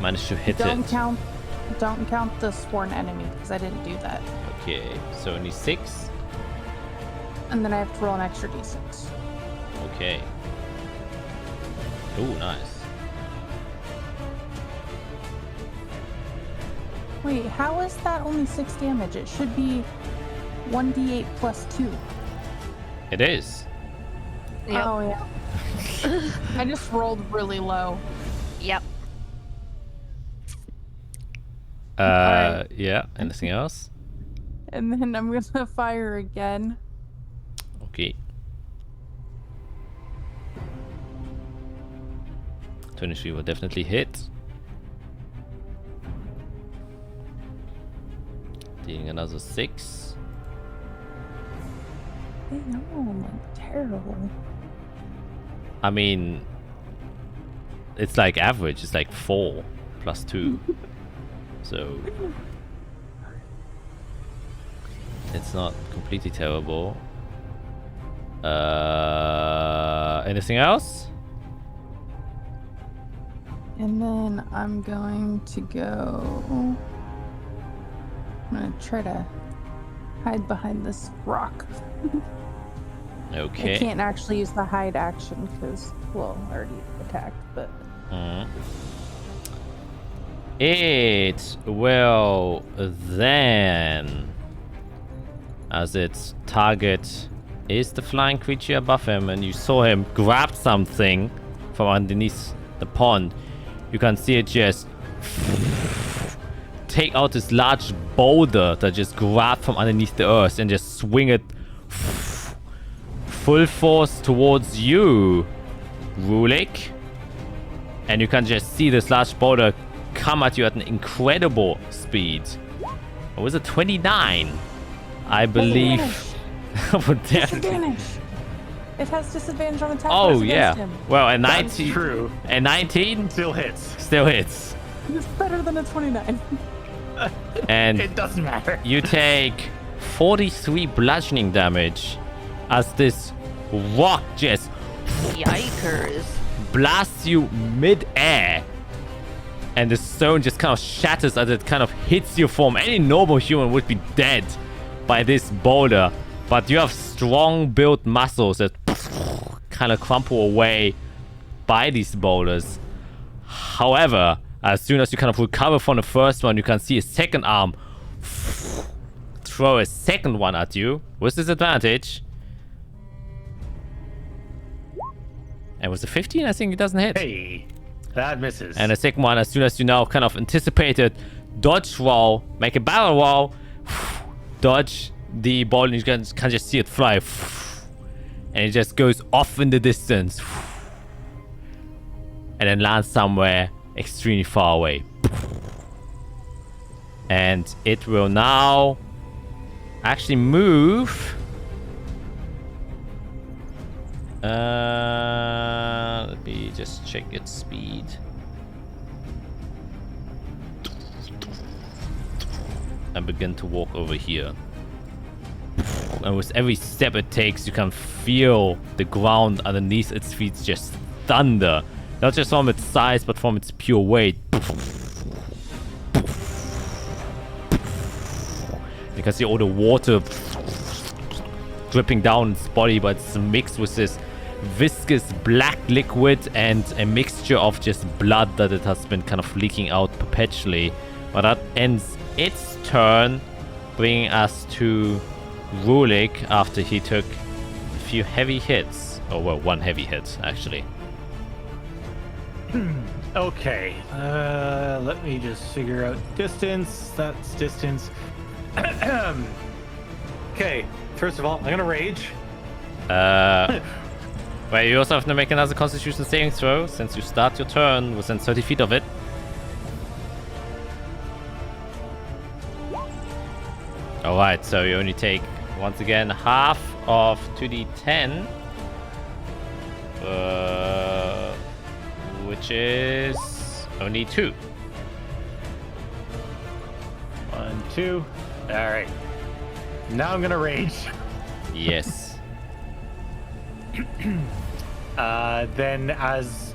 managed to hit Don't it. count the sworn enemy because I didn't do that. Okay, so only 6. And then I have to roll an extra d6. Okay. Ooh, nice. Wait, how is that only 6 damage? It should be 1d8 plus 2. It is. Yep. Oh, yeah. I just rolled really low. Yep. Alright. Yeah. Anything else? And then I'm gonna fire again. Okay. 23 will definitely hit. Dealing another 6. I know, I'm like terrible. I mean, it's like average. It's like 4 plus 2. So it's not completely terrible. Anything else? And then I'm going to go. I'm gonna try to hide behind this rock. Okay. I can't actually use the hide action because, well, I already attacked, but. It will then, as its target is the flying creature above him, and you saw him grab something from underneath the pond. You can see it just take out this large boulder that just grabbed from underneath the earth and just swing it full force towards you, Rulik. And you can just see this large boulder come at you at an incredible speed. It was a 29, I believe. Disadvantage. It has disadvantage on attack. Oh rolls yeah. against him. Well, a That's 19. true. A 19 Still hits. still hits. It's better than a 29. And It doesn't matter. you take 43 bludgeoning damage as this rock just Yikers. blasts you mid-air. And the stone just kind of shatters as it kind of hits your form. Any normal human would be dead by this boulder. But you have strong built muscles that kind of crumple away by these boulders. However, as soon as you kind of recover from the first one, you can see a second arm throw a second one at you with disadvantage. And with the 15, I think it doesn't hit. Hey, that misses. And the second one, as soon as you now kind of anticipated, dodge roll, make a barrel roll, dodge the ball, and you can just see it fly. And it just goes off in the distance. And then lands somewhere extremely far away. And it will now actually move. Let me just check its speed. And begin to walk over here. And with every step it takes, you can feel the ground underneath its feet just thunder. Not just from its size, but from its pure weight. You can see all the water dripping down its body, but it's mixed with this viscous black liquid and a mixture of just blood that it has been kind of leaking out perpetually. But that ends its turn, bringing us to Rulik after he took a few heavy hits. Oh, well, one heavy hit, actually. Okay, let me just figure out distance. That's distance. Okay, first of all, I'm gonna rage. Well, you also have to make another Constitution saving throw since you start your turn within 30 feet of it. Alright, so you only take, once again, half of 2d10. Which is only 2. 1, 2. Alright. Now I'm gonna rage. Yes. Then as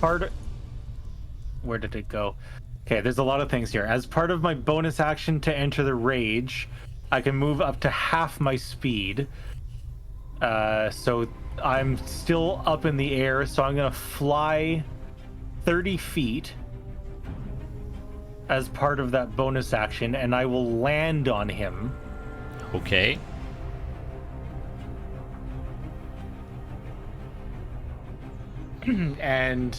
part of... Where did it go? Okay, there's a lot of things here. As part of my bonus action to enter the rage, I can move up to half my speed. So I'm still up in the air, so I'm gonna fly 30 feet as part of that bonus action, and I will land on him. Okay. and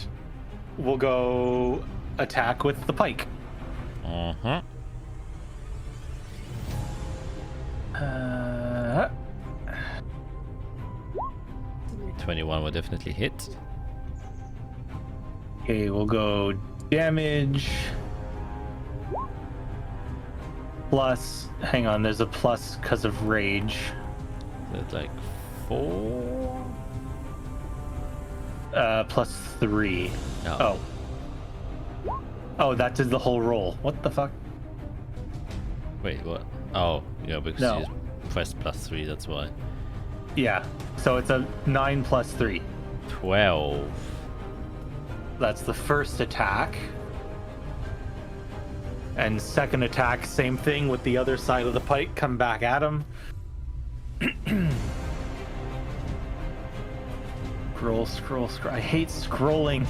we'll go attack with the pike. Uh-huh. 21 will definitely hit. Okay, we'll go damage. Plus, hang on, there's a plus because of rage. That's like 4. Plus 3. Oh. Oh, that did the whole roll. What the fuck? Wait, what? Oh, yeah, because No. you pressed plus 3, that's why. Yeah, so it's a 9 plus 3. 12. That's the first attack. And second attack, same thing with the other side of the pike. Come back at him. Scroll. I hate scrolling.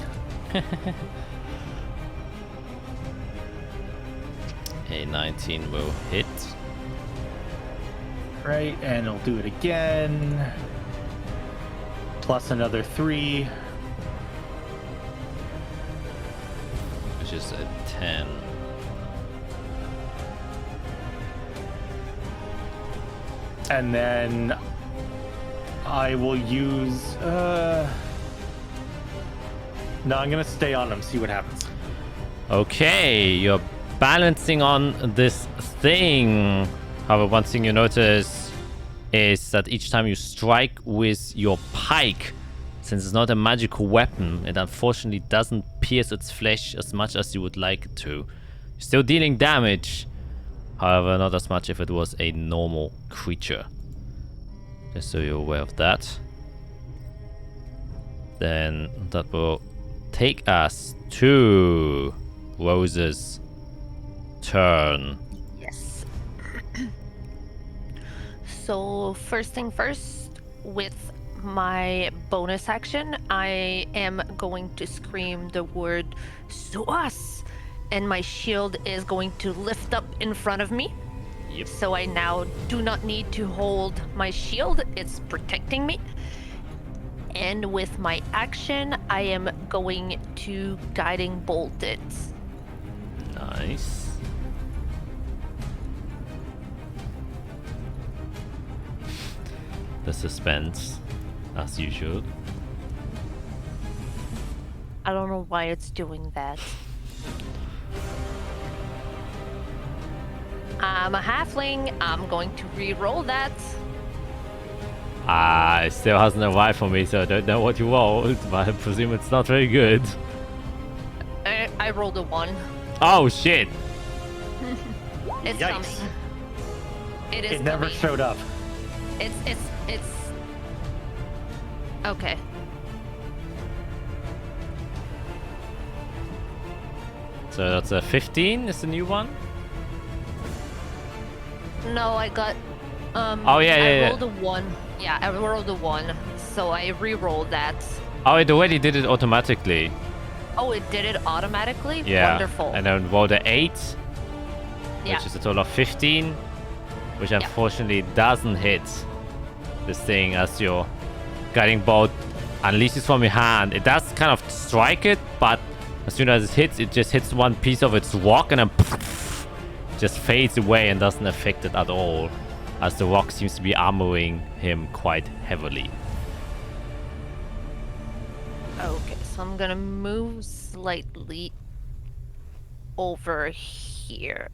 A 19 will hit. Right, and I'll do it again. Plus another 3. Which is a 10. And then I will use no, I'm gonna stay on him, see what happens. Okay, you're balancing on this thing. However, one thing you notice is that each time you strike with your pike, since it's not a magical weapon, it unfortunately doesn't pierce its flesh as much as you would like it to. You're still dealing damage, however, not as much if it was a normal creature. Just so you're aware of that. Then that will take us to Rose's turn. Yes. So first thing first, with my bonus action, I am going to scream the word "Suas," and my shield is going to lift up in front of me. Yep. So I now do not need to hold my shield, it's protecting me. And with my action, I am going to guiding bolt it. Nice. The suspense, as usual. I don't know why it's doing that. I'm a halfling. I'm going to re-roll that. It still hasn't arrived for me, so I don't know what you rolled, but I presume it's not very good. I rolled a 1. Oh shit! It's Yikes. coming. It is It never coming. showed up. It's okay. So that's a 15 is the new one? No, I got Oh, yeah, I yeah. rolled a 1. Yeah, I rolled a 1. So I re-rolled that. Oh, it already did it automatically. Oh, it did it automatically? Yeah. Wonderful. And then rolled a 8, Yeah. which is a total of 15, which unfortunately doesn't hit this thing as your guiding bolt unleashes from your hand. It does kind of strike it, but as soon as it hits, it just hits one piece of its rock and then just fades away and doesn't affect it at all, as the rock seems to be armoring him quite heavily. Okay, so I'm gonna move slightly over here.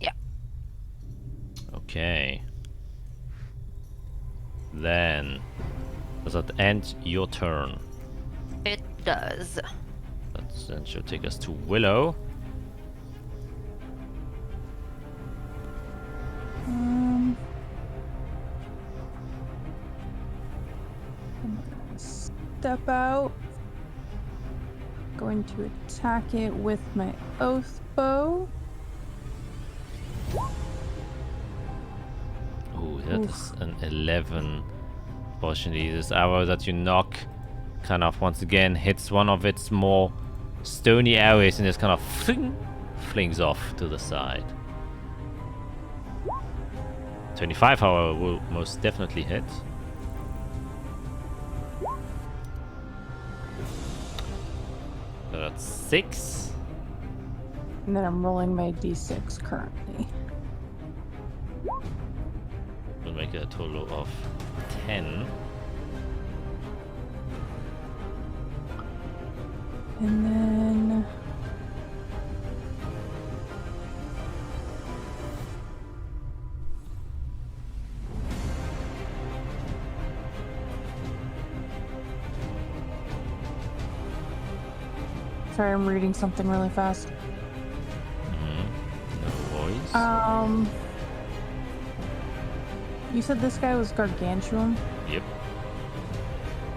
Yeah. Okay. Then, does that end your turn? It does. That then should take us to Willow. I'm gonna step out. Going to attack it with my oath bow. Oh, that is an 11. Fortunately, this arrow that you knock kind of once again hits one of its more stony areas and just kind of flings off to the side. 25, however, will most definitely hit. 6. And then I'm rolling my d6 currently. We'll make it a total of 10. And then... Sorry, I'm reading something really fast. No worries. You said this guy was gargantuan? Yep.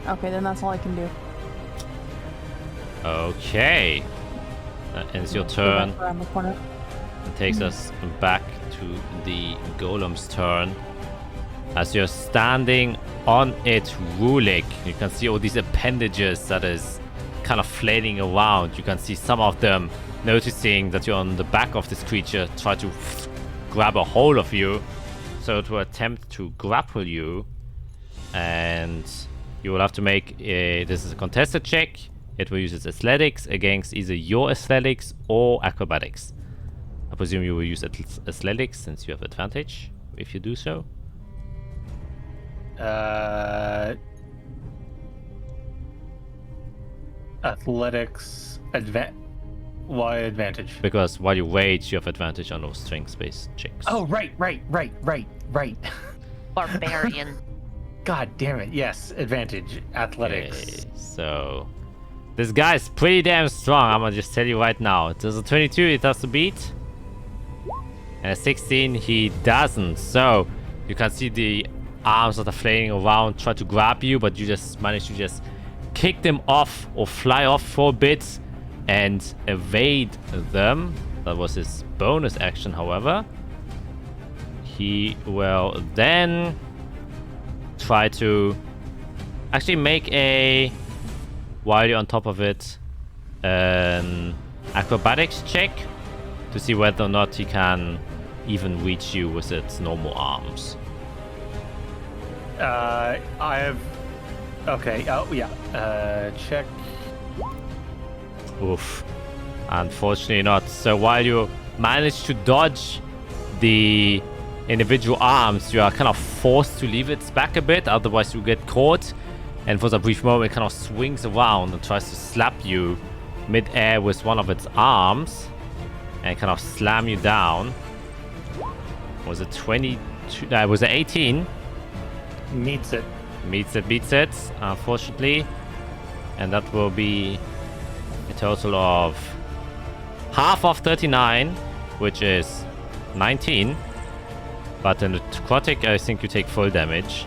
Okay, then that's all I can do. Okay. That ends your Go turn. back around the corner. It takes us back to the golem's turn. As you're standing on it, Rulik, you can see all these appendages that is kind of flailing around. You can see some of them noticing that you're on the back of this creature, try to grab a hold of you. So to attempt to grapple you, and you will have to make this is a contested check. It will use its athletics against either your athletics or acrobatics. I presume you will use athletics since you have advantage if you do so. Athletics, why advantage? Because while you rage, you have advantage on those strength-based checks. Oh, right. Barbarian. God damn it, yes, advantage, athletics. Okay, so this guy's pretty damn strong. I'm gonna just tell you right now. There's a 22, it has to beat, and a 16, he doesn't. So you can see the arms that are flailing around, try to grab you, but you just manage to just kick them off or fly off for a bit and evade them. That was his bonus action, however. He will then try to actually make a, while you're on top of it, an acrobatics check to see whether or not he can even reach you with its normal arms. I have... Okay, oh yeah, check. Oof. Unfortunately not. So while you manage to dodge the individual arms, you are kind of forced to leave its back a bit, otherwise you get caught. And for a brief moment, it kind of swings around and tries to slap you mid-air with one of its arms and kind of slam you down. Was it 22? No, it was an 18. Meets it. Beats it, unfortunately. And that will be a total of half of 39, which is 19. But in the necrotic, I think you take full damage,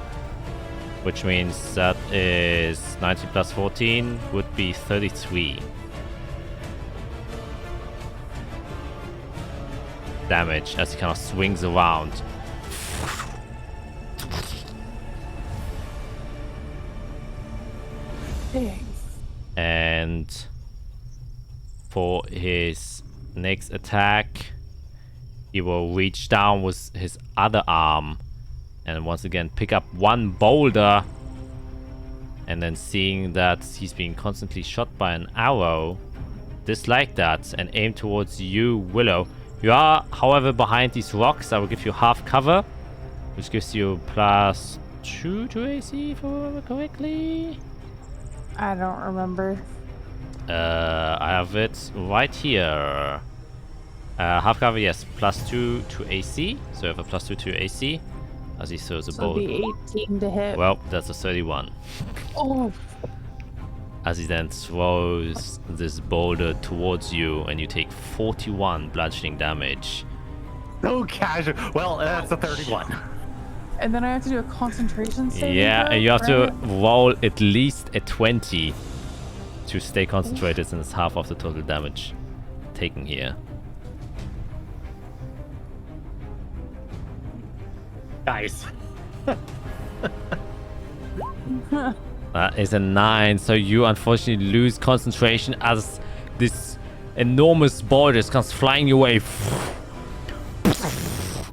which means that is 19 plus 14 would be 33 damage as he kind of swings around. And for his next attack, he will reach down with his other arm and once again pick up one boulder, and then seeing that he's being constantly shot by an arrow, dislike that and aim towards you, Willow. You are, however, behind these rocks. I will give you half cover, which gives you +2 to AC, if I remember correctly. I don't remember. I have it right here. Half cover, yes, +2 to AC. So I have a +2 to AC as he throws a bolt. So it'd be 18 to hit. Well, that's a 31. Oh. As he then throws this boulder towards you, and you take 41 bludgeoning damage. So casual. Well, that's a 31. And then I have to do a concentration save. Yeah, and you have to roll at least a 20 to stay concentrated, since it's half of the total damage taken here. Nice. That is a 9, so you unfortunately lose concentration as this enormous boulder just comes flying your way,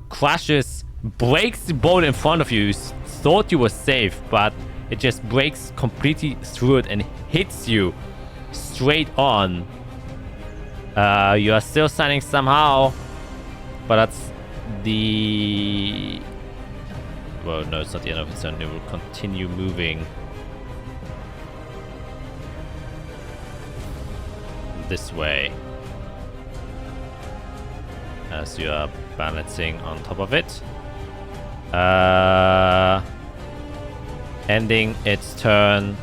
crashes, breaks the boulder in front of you. You thought you were safe, but it just breaks completely through it and hits you straight on You are still standing somehow, but that's the... Well, no, it's not the end of its turn. It will continue moving this way as you are balancing on top of it. Ending its turn.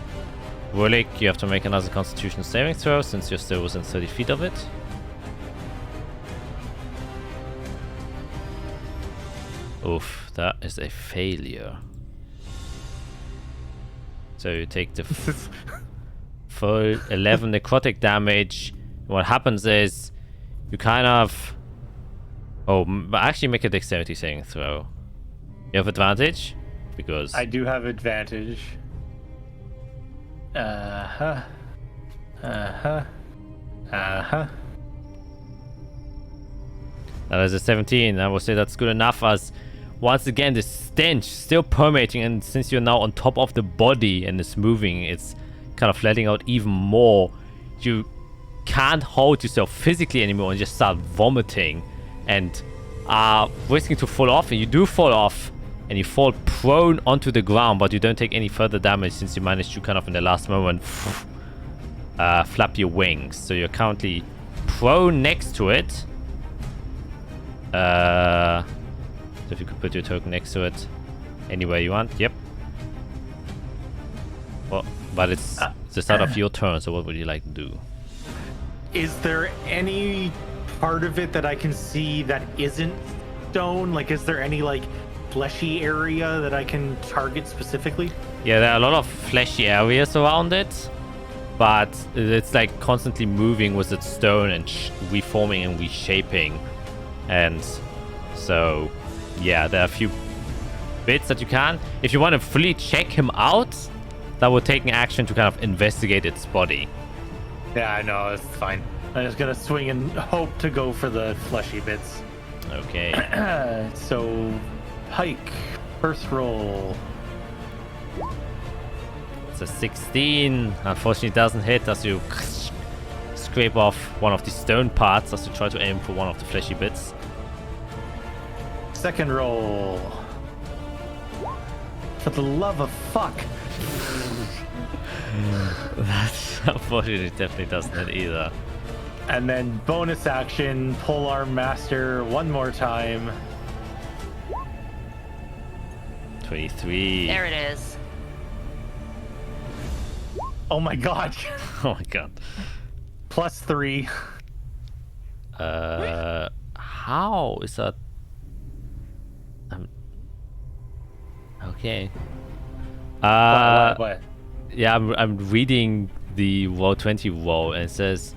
Wulik, you have to make another Constitution saving throw since you're still within 30 feet of it. Oof, that is a failure. So you take the full 11 necrotic damage. What happens is you kind of... Oh, actually make a dexterity saving throw. You have advantage? Because... I do have advantage. That is a 17. I will say that's good enough as once again the stench still permeating, and since you're now on top of the body and it's moving, it's kind of letting out even more. You can't hold yourself physically anymore and just start vomiting and are risking to fall off, and you do fall off and you fall prone onto the ground, but you don't take any further damage since you managed to kind of in the last moment flap your wings. So you're currently prone next to it. So if you could put your token next to it anywhere you want. Yep. Well, but it's the start of your turn, so what would you like to do? Is there any part of it that I can see that isn't stone? Like, is there any, like, fleshy area that I can target specifically? Yeah, there are a lot of fleshy areas around it, but it's like constantly moving with its stone and reforming and reshaping. And so, yeah, there are a few bits that you can. If you want to fully check him out, that would take an action to kind of investigate its body. Yeah, I know, it's fine. I'm just gonna swing and hope to go for the fleshy bits. Okay. So, Pike, first roll. It's a 16. Unfortunately, it doesn't hit as you scrape off one of the stone parts as you try to aim for one of the fleshy bits. Second roll. For the love of fuck. That unfortunately definitely doesn't hit either. And then bonus action, Polearm Master one more time. 23. There it is. Oh my god. Oh my god. +3. How is that? Okay. What? Yeah, I'm reading the roll 20 roll and it says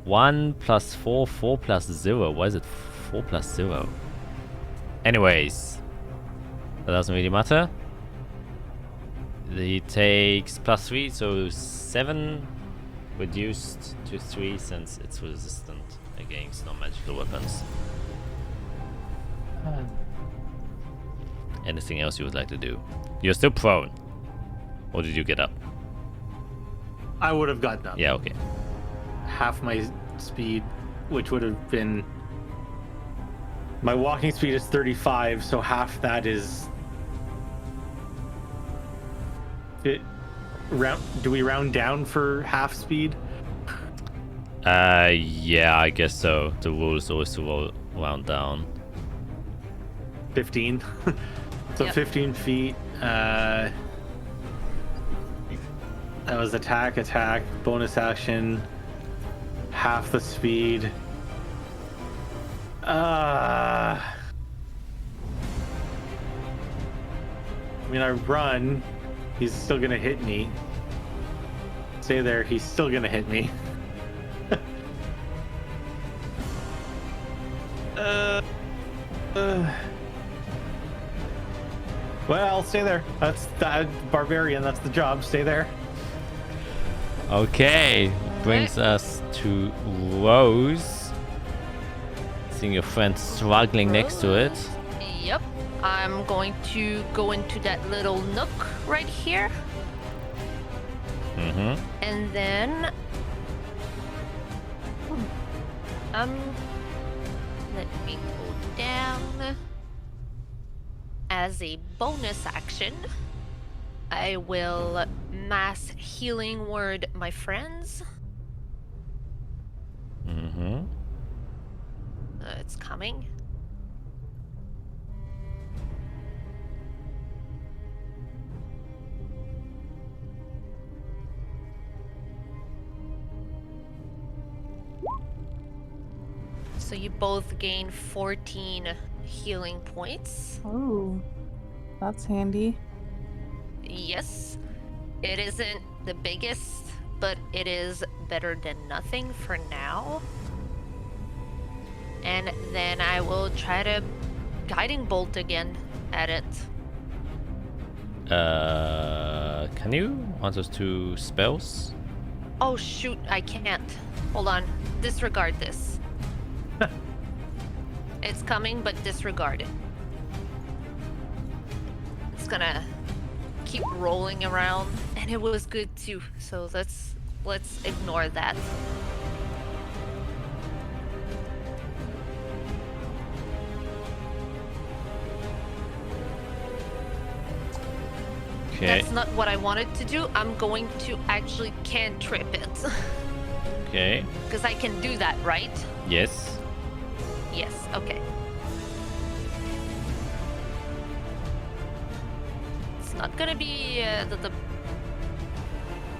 1 + 4, 4 + 0. Why is it 4 + 0? Anyways, that doesn't really matter. He takes +3, so 7 reduced to 3 since it's resistant against non-magical weapons. Anything else you would like to do? You're still prone. Or did you get up? I would have gotten up. Yeah, okay. Half my speed, which would have been... My walking speed is 35, so half that is... Do we round down for half speed? Yeah, I guess so. The rule is always to round down. 15. So Yep. 15 feet. That was attack, bonus action, half the speed. I mean, I run. He's still gonna hit me. Stay there. He's still gonna hit me. Well, stay there. That's the barbarian. That's the job. Stay there. Okay, brings us to Rose. Seeing your friend struggling next to it. Yep. I'm going to go into that little nook right here. Mm-hmm. And then Let me go down. As a bonus action, I will mass healing word my friends. Mm-hmm. It's coming. So you both gain 14 healing points. Oh, that's handy. Yes, it isn't the biggest, but it is better than nothing for now. And then I will try to guiding bolt again at it. Can you want us to spells? Oh shoot, I can't. Hold on. Disregard this. It's coming, but disregard it. It's gonna keep rolling around, and it was good too. So let's ignore that. Okay. That's not what I wanted to do. I'm going to actually cantrip it. Okay. Because I can do that, right? Yes. Yes, okay. It's not gonna be the...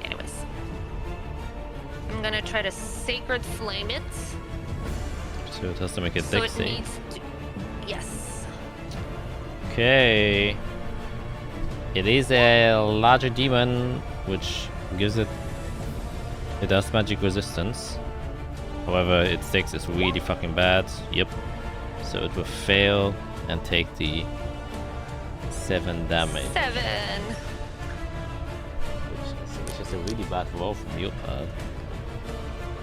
Anyways. I'm gonna try to Sacred Flame it. So it has to make a So dex it save. needs to... Yes. Okay. It is a larger demon, which gives it... It has magic resistance. However, its dex is really fucking bad. Yep. So it will fail and take the 7 damage. 7. Which is a really bad roll from your part.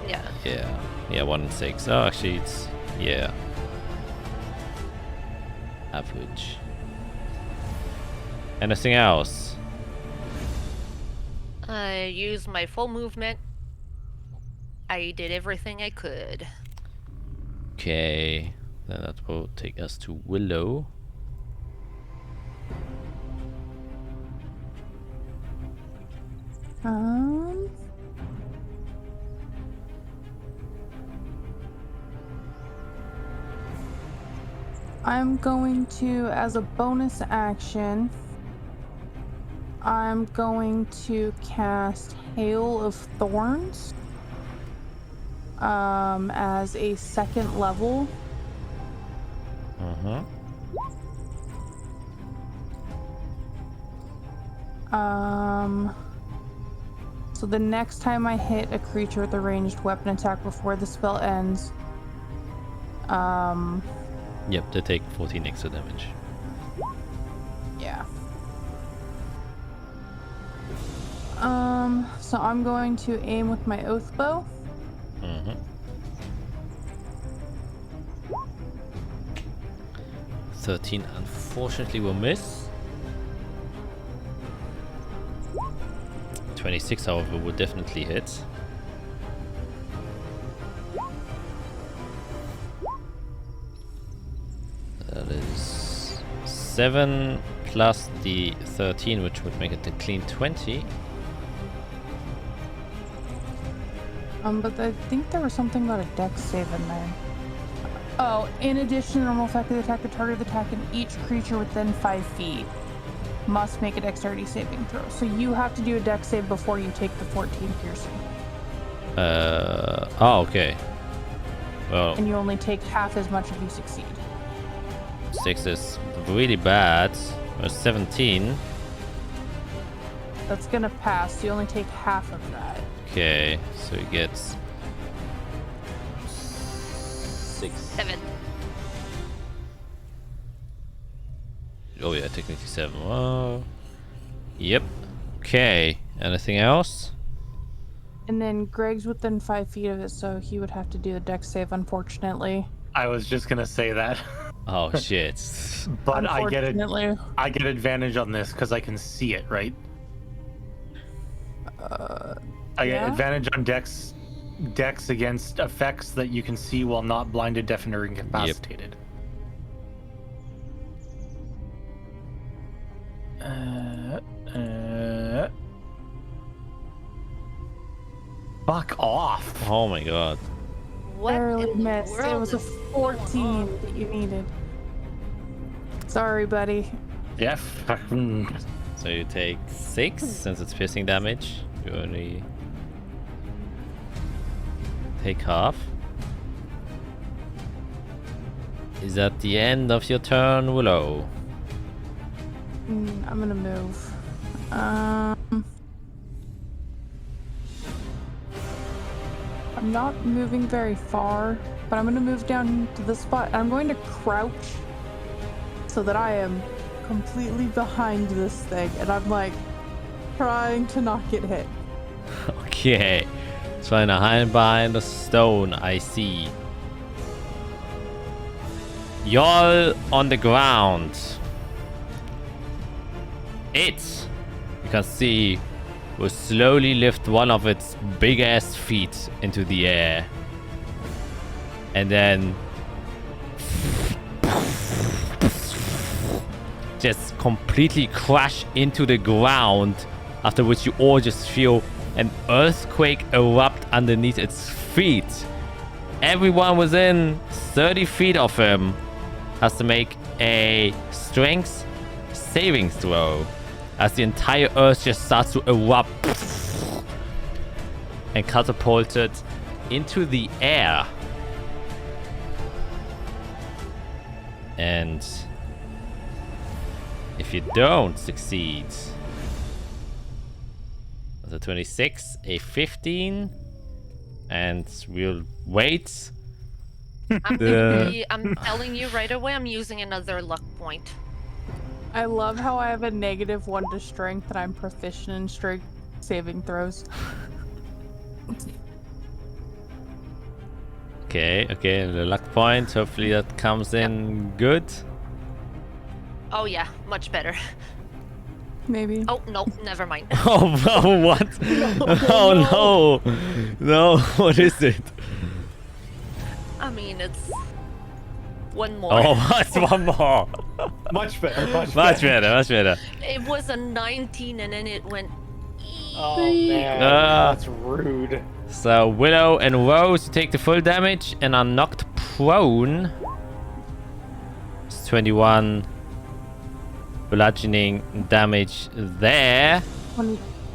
Yeah. Yeah. Yeah, 1 and 6. Oh, actually, it's... Yeah. Average. Anything else? I used my full movement. I did everything I could. Okay. Then that will take us to Willow. I'm going to, as a bonus action, I'm going to cast Hail of Thorns as a 2nd level. Uh-huh. So the next time I hit a creature with a ranged weapon attack before the spell ends, Yep, they take 14 extra damage. yeah. So I'm going to aim with my oath bow. Mm-hmm. 13 unfortunately will miss. 26, however, will definitely hit. That is 7 plus the 13, which would make it a clean 20. But I think there was something about a dex save in there. Oh, in addition to normal effect of the attack, the target of the attack and each creature within 5 feet must make a dexterity saving throw. So you have to do a dex save before you take the 14 piercing. Oh, okay. Well, And you only take half as much if you succeed. 6 is really bad. 17. That's gonna pass, so you only take half of that. Okay, so he gets 6. 7. Oh yeah, technically 7. Oh. Yep. Okay. Anything else? And then Greg's within 5 feet of it, so he would have to do the dex save, unfortunately. I was just gonna say that, Oh shit. but I get Unfortunately. I get advantage on this because I can see it, right? I get Yeah? advantage on Dex Dex against effects that you can see while not blinded, deafened, or incapacitated. Fuck off. Oh my god. What Barely in the missed. It world was a is going 14 on? that you needed. Sorry, buddy. Yeah. Fucking. So you take 6 since it's piercing damage. You only take half. Is that the end of your turn, Willow? I'm gonna move. I'm not moving very far, but I'm gonna move down to the spot. I'm going to crouch so that I am completely behind this thing, and I'm like trying to not get hit. Okay. Trying to hide behind the stone, I see. Y'all on the ground. It, you can see, will slowly lift one of its big ass feet into the air. And then just completely crash into the ground, after which you all just feel an earthquake erupt underneath its feet. Everyone within 30 feet of him has to make a strength saving throw, as the entire earth just starts to erupt and catapulted into the air. And if you don't succeed, that's a 26, a 15, and we'll wait. I'm telling you right away, I'm using another luck point. I love how I have a -1 to strength and I'm proficient in strength saving throws. Okay, the luck point. Hopefully that comes in good. Oh yeah, much better. Maybe. Oh no, never mind. Oh, what? Oh no! No, what is it? I mean, it's one more. Oh, what's one more? Much better. Much better. It was a 19 and then it went. Oh man, Ah. that's rude. So Willow and Rose take the full damage and are knocked prone. It's 21 bludgeoning damage there.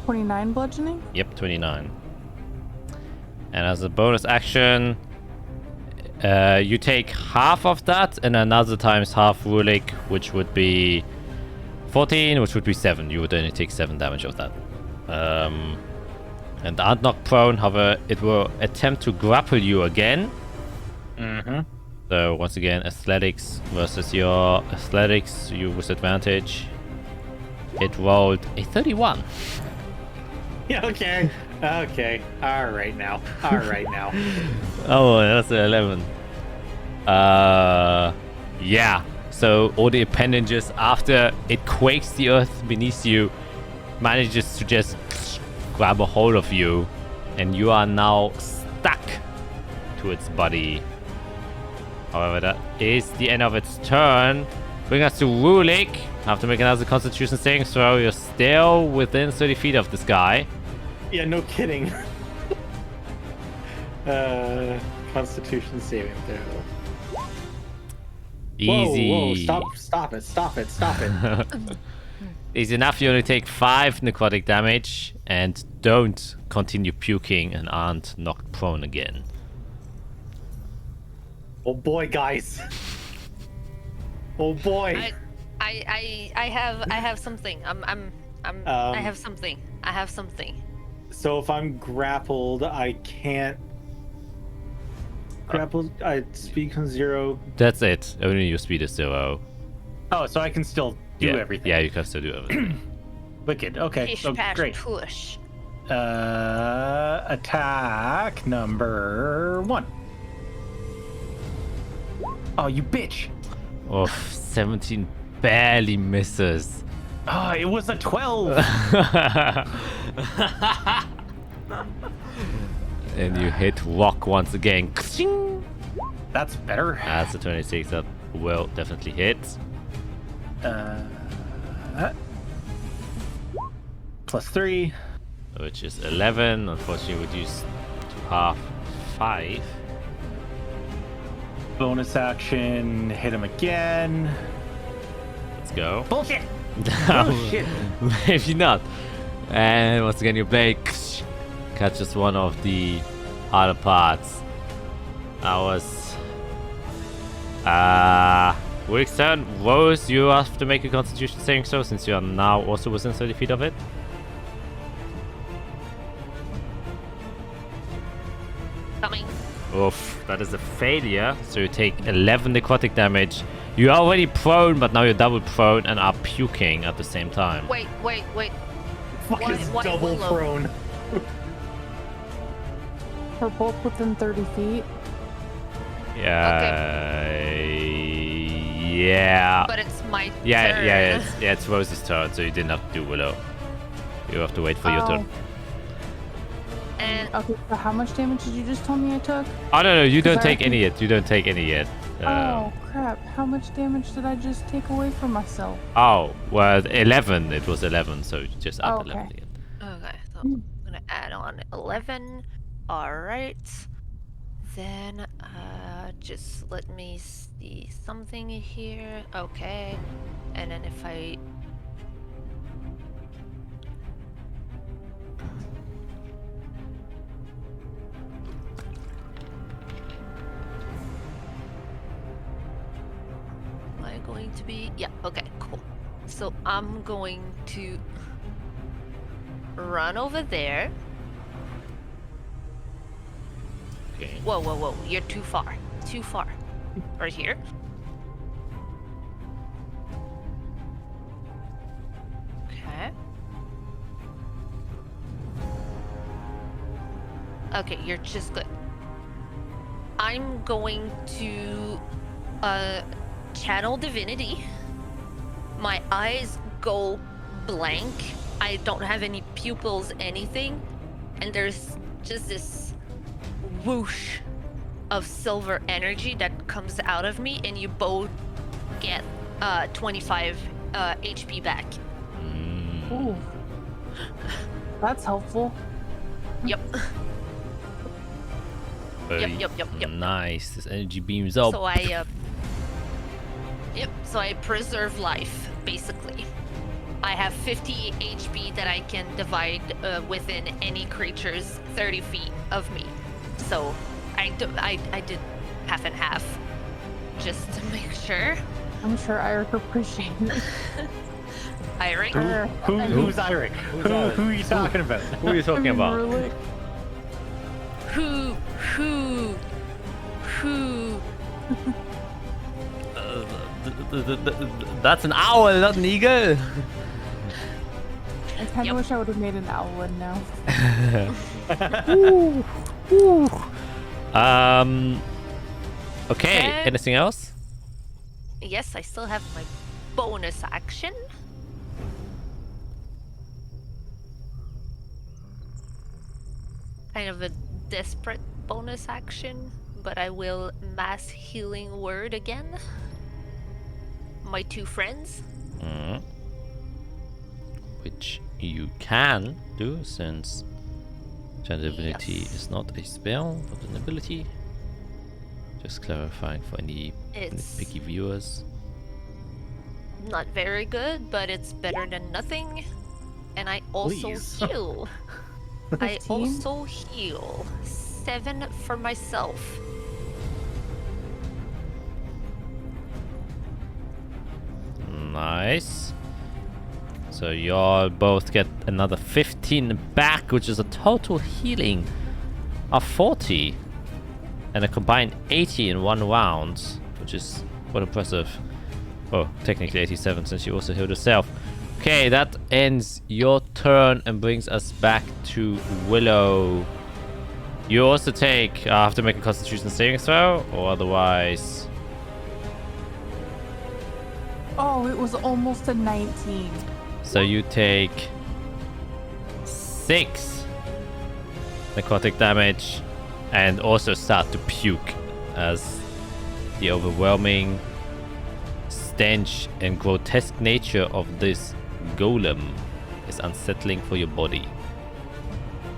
29 bludgeoning? Yep, 29. And as a bonus action, you take half of that and another times half Rulik, which would be 14, which would be 7. You would only take 7 damage of that. And aren't knocked prone, however, it will attempt to grapple you again. Mm-hmm. So once again, athletics versus your athletics, you with advantage. It rolled a 31. Yeah. Okay. Okay. All right now. Oh, that's an 11. Yeah. So all the appendages, after it quakes the earth beneath you, manages to just grab a hold of you, and you are now stuck to its body. However, that is the end of its turn. Bring us to Rulik. Have to make another Constitution saving throw. You're still within 30 feet of this guy. Yeah. No kidding. Constitution saving throw. Easy. Whoa, stop it. Easy enough. You only take 5 necrotic damage and don't continue puking and aren't knocked prone again. Oh boy, guys. Oh boy. I have something. I have something. So if I'm grappled, I can't grapple. Speed comes 0. That's it. Only your speed is 0. Oh, so I can still do everything. Yeah, you can still do everything. Wicked. Okay. Pish, Oh, pash, great. push. Attack number 1. Oh, you bitch. Oh, 17 barely misses. Oh, it was a 12. And you hit rock once again. That's better. That's a 26. That will definitely hit. +3. Which is 11. Unfortunately, reduced to half 5. Bonus action. Hit him again. Let's go. Bullshit. Bullshit. Maybe not. And once again, your blade catches one of the harder parts. That was Rick's turn. Rose, you have to make a Constitution saving throw since you are now also within 30 feet of it. Coming. Oof, that is a failure. So you take 11 necrotic damage. You're already prone, but now you're double prone and are puking at the same time. Wait. Fuck is Why double Willow? prone. We're both within 30 feet. Yeah. But it's my turn. Yeah, it's Rose's turn, so you didn't have to do Willow. You have to wait for your turn. And Okay, so how much damage did you just tell me I took? Oh, no, you don't Sorry. take any yet. You don't take any yet. Oh, crap. How much damage did I just take away from myself? Oh, well, 11. It was 11, so just add Oh, 11 okay. again. okay, so I'm gonna add on 11. All right. Then just let me see something here. Okay, and then if I am I going to be? Yeah. Okay. Cool. So I'm going to run over there. Okay. Whoa. You're too far. Too far. Right here. Okay. Okay, you're just good. I'm going to channel divinity. My eyes go blank. I don't have any pupils, anything. And there's just this whoosh of silver energy that comes out of me, and you both get 25 HP back. Ooh. That's helpful. Yep. Very Yep. Nice. This energy beams up. So I so I preserve life, basically. I have 50 HP that I can divide within any creature's 30 feet of me. So I did half and half, just to make sure. I'm sure Eric appreciates it. Irene? Who's Iric? Who are you talking about? Who are you talking about? Really? Who? That's an owl, not an eagle. I kind of wish I would have made an owl one now. Okay, anything else? Yes, I still have my bonus action. Kind of a desperate bonus action, but I will mass healing word again. My two friends. Which you can do since Channel Divinity is not a spell, but an ability. Just clarifying for any It's picky viewers. not very good, but it's better than nothing. And I also Please. heal. I 15? also heal 7 for myself. Nice. So y'all both get another 15 back, which is a total healing of 40. And a combined 80 in one round, which is quite impressive. Oh, technically 87 since you also healed yourself. Okay, that ends your turn and brings us back to Willow. You also have to make a Constitution saving throw, or otherwise... Oh, it was almost a 19. So you take 6 necrotic damage and also start to puke as the overwhelming stench and grotesque nature of this golem is unsettling for your body.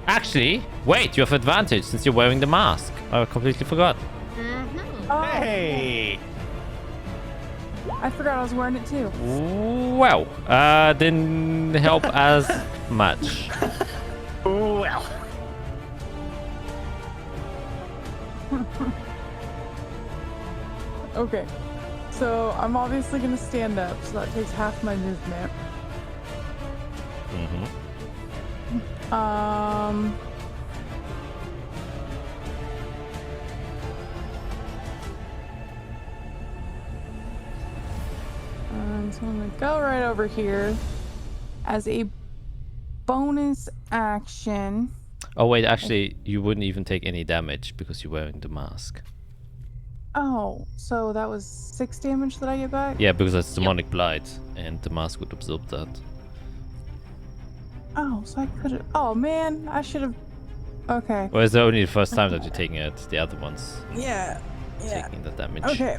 Actually, wait, you have advantage since you're wearing the mask. I completely forgot. Oh, Hey! I forgot I was wearing it too. Well, didn't help as much. Well. Okay. So I'm obviously gonna stand up, so that takes half my movement. So I'm gonna go right over here as a bonus action. Oh wait, actually, you wouldn't even take any damage because you're wearing the mask. Oh, so that was 6 damage that I get back? Yeah, because it's demonic blight, and the mask would absorb that. Oh, so I could have. Oh man, I should have. Okay. Well, it's only the first time that you're taking it. The other ones Yeah. taking the damage. Okay.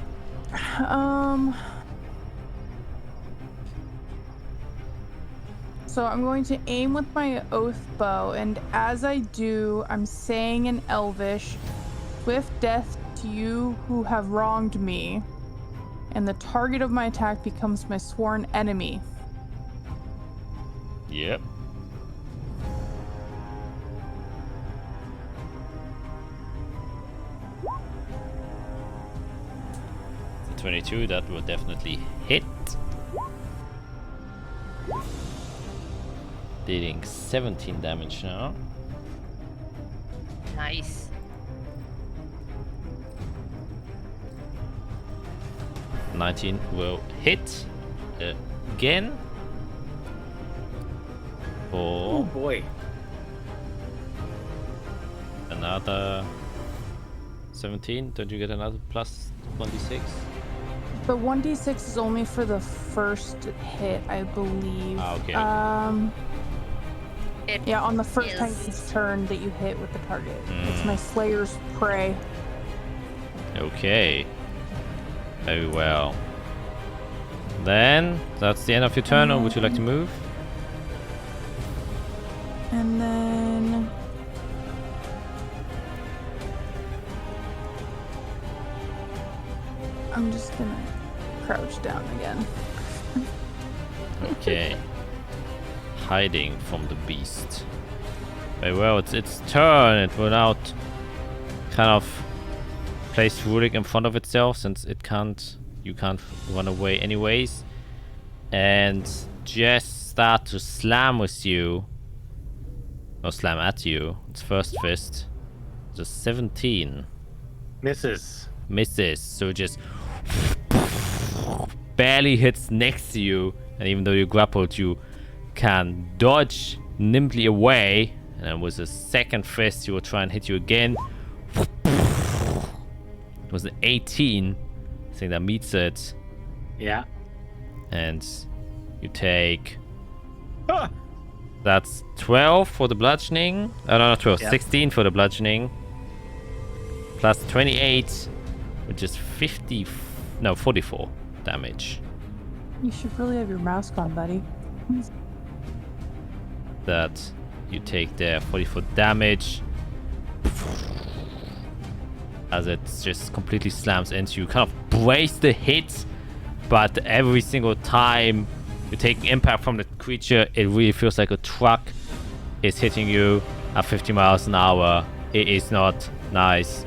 So I'm going to aim with my oath bow, and as I do, I'm saying in Elvish, "Swift death to you who have wronged me," and the target of my attack becomes my sworn enemy. Yep. The 22, that will definitely hit. Dealing 17 damage now. Nice. 19 will hit again. Oh For boy. another 17. Don't you get another plus 1d6? The 1d6 is only for the first hit, I believe. Ah, okay. Yeah, on the first is- time each turn that you hit with the target. It's my Slayer's Prey. Okay. Very well. Then, that's the end of your turn, or would you like to move? And then... I'm just gonna crouch down again. Okay. Hiding from the beast. Very well, it's its turn. It will now kind of place Rurik in front of itself, since you can't run away anyways. And just start to slam with you. Or slam at you. Its first fist. Just 17. Misses. Misses. So just barely hits next to you. And even though you're grappled, you can dodge nimbly away. And then with a second fist, he will try and hit you again. It was an 18. I think that meets it. Yeah. And you take... Ah! That's 12 for the bludgeoning. No, not 12. Yeah. 16 for the bludgeoning. Plus 28, which is 44 damage. You should really have your mask on, buddy. That you take there, 44 damage. As it just completely slams into you. Kind of brace the hit, but every single time you take impact from the creature, it really feels like a truck is hitting you at 50 miles an hour. It is not nice.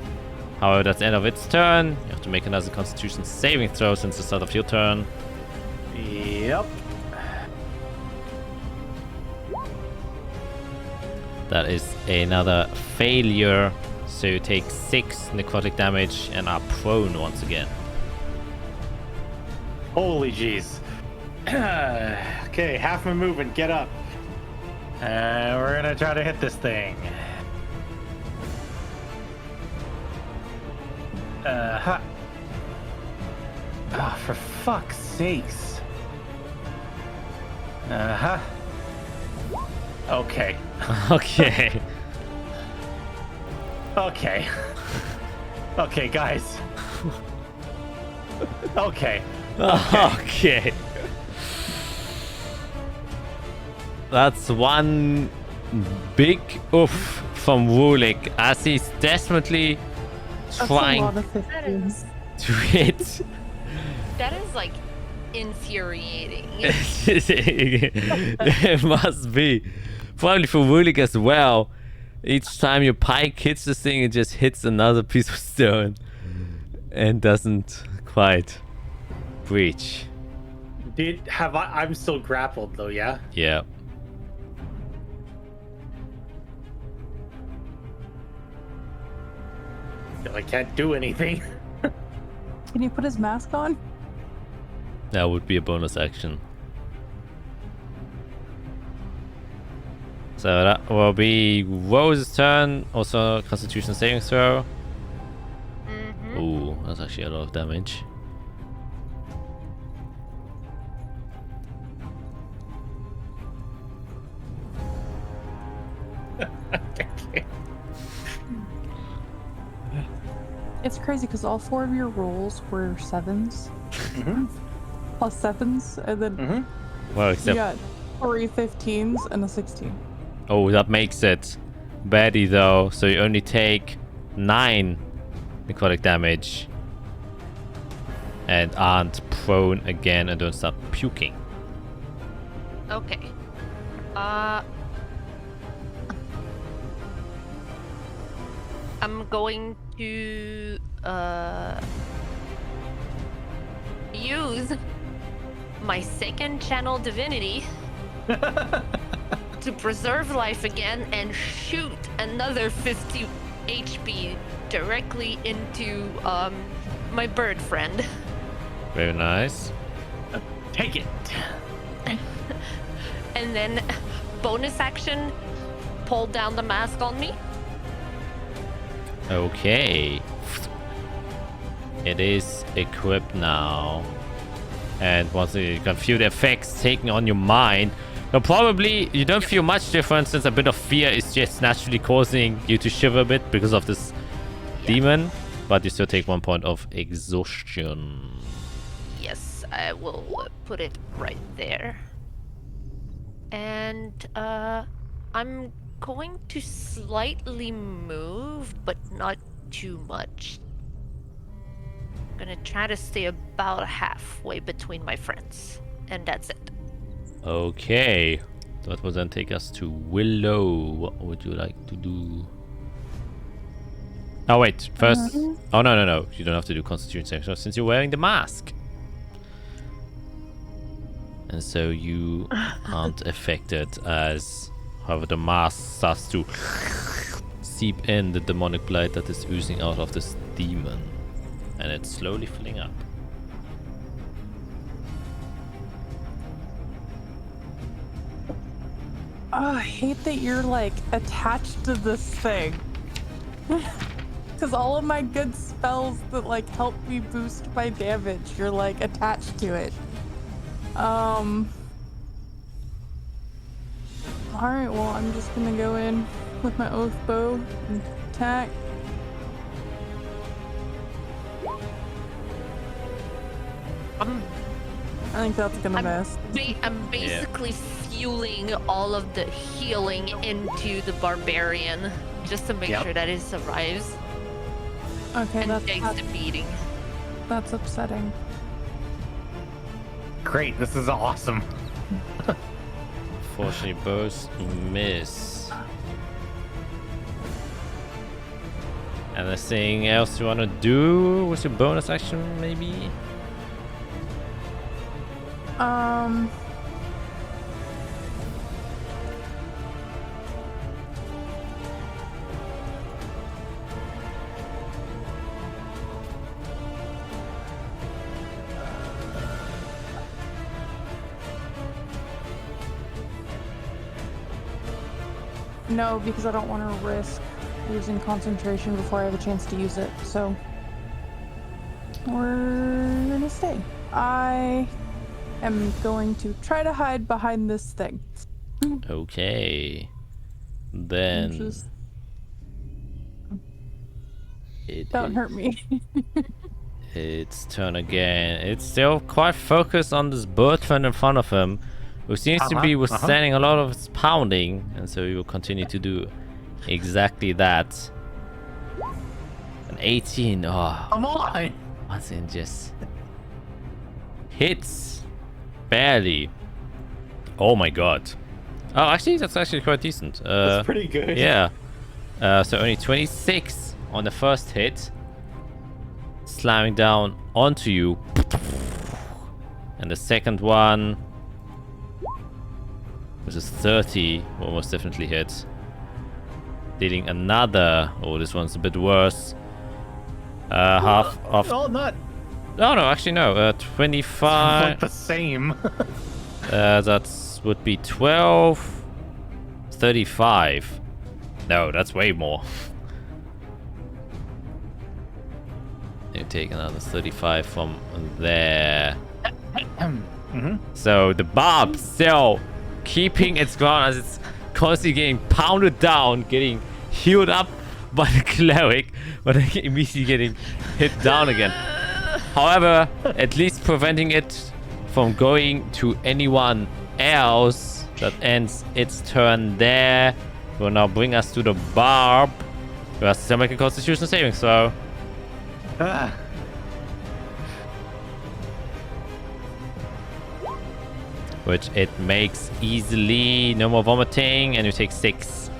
However, that's the end of its turn. You have to make another Constitution saving throw since the start of your turn. Yep. That is another failure. So you take 6 necrotic damage and are prone once again. Holy jeez. Okay, half my movement. Get up. We're gonna try to hit this thing. Ha. Oh, for fuck's sakes. Okay. Okay. Okay. Okay, guys. Okay. Okay. That's one big oof from Wulik as he's desperately That's a trying lot of That 15s. is, to hit. that is like infuriating. It must be. Probably for Wulik as well. Each time your pike hits this thing, it just hits another piece of stone and doesn't quite breach. I'm still grappled though, yeah? Yeah. I can't do anything. Can you put his mask on? That would be a bonus action. So that will be Rose's turn. Also, Constitution saving throw. Mhm. Ooh, that's actually a lot of damage. It's crazy because all 4 of your rolls were 7s. Plus 7s, and then Well, you except got 3 15s and a 16. oh, that makes it baddie though. So you only take 9 necrotic damage and aren't prone again and don't start puking. Okay. I'm going to use my second channel divinity to preserve life again and shoot another 50 HP directly into my bird friend. Very nice. Take it. And then bonus action, pull down the mask on me. Okay. It is equipped now. And once you can feel the effects taking on your mind, now probably you don't feel much difference since a bit of fear is just naturally causing you to shiver a bit because of this demon. But you still take 1 point of exhaustion. Yes, I will put it right there. And I'm going to slightly move, but not too much. I'm gonna try to stay about halfway between my friends, and that's it. Okay. That will then take us to Willow. What would you like to do? Oh wait, first. Oh no. You don't have to do Constitution saving throw since you're wearing the mask. And so you aren't affected as, however, the mask starts to seep in the demonic blight that is oozing out of this demon. And it's slowly filling up. Oh, I hate that you're like attached to this thing. Because all of my good spells that like help me boost my damage, you're like attached to it. Alright, well, I'm just gonna go in with my oath bow and attack. I think that's gonna miss. I'm basically fueling all of the healing into the barbarian just to make sure that it survives Okay, and that's takes the beating. upsetting. Great, this is awesome. Unfortunately, both miss. Anything else you want to do with your bonus action, maybe? No, because I don't want to risk losing concentration before I have a chance to use it, so we're gonna stay. I am going to try to hide behind this thing. Okay. Then Don't hurt me. Its turn again. It's still quite focused on this bird friend in front of him, who seems to be withstanding a lot of its pounding, and so he will continue to do exactly that. An 18. Oh, Come on! once in just hits barely. Oh my god. Oh, actually, that's actually quite decent. That's pretty good. Yeah. So only 26 on the first hit. Slamming down onto you. And the second one, which is 30, will almost definitely hit. Dealing another. Oh, this one's a bit worse. Half of. Oh, not. Oh, no, actually, no. 25. Like the same. That would be 12. 35. No, that's way more. You take another 35 from there. So the barb still keeping its ground as it's constantly getting pounded down, getting healed up by the cleric, but immediately getting hit down again. However, at least preventing it from going to anyone else. That ends its turn there. Will now bring us to the barb. We have to still make a Constitution saving throw. Which it makes easily. No more vomiting, and you take 6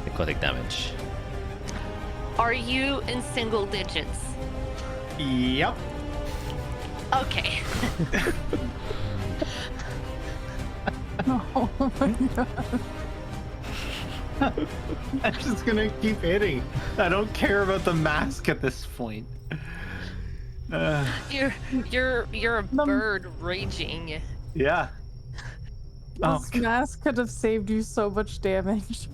necrotic damage. Are you in single digits? Yep. Okay. Oh my god. I'm just gonna keep hitting. I don't care about the mask at this point. You're a bird raging. Yeah. This mask could have saved you so much damage.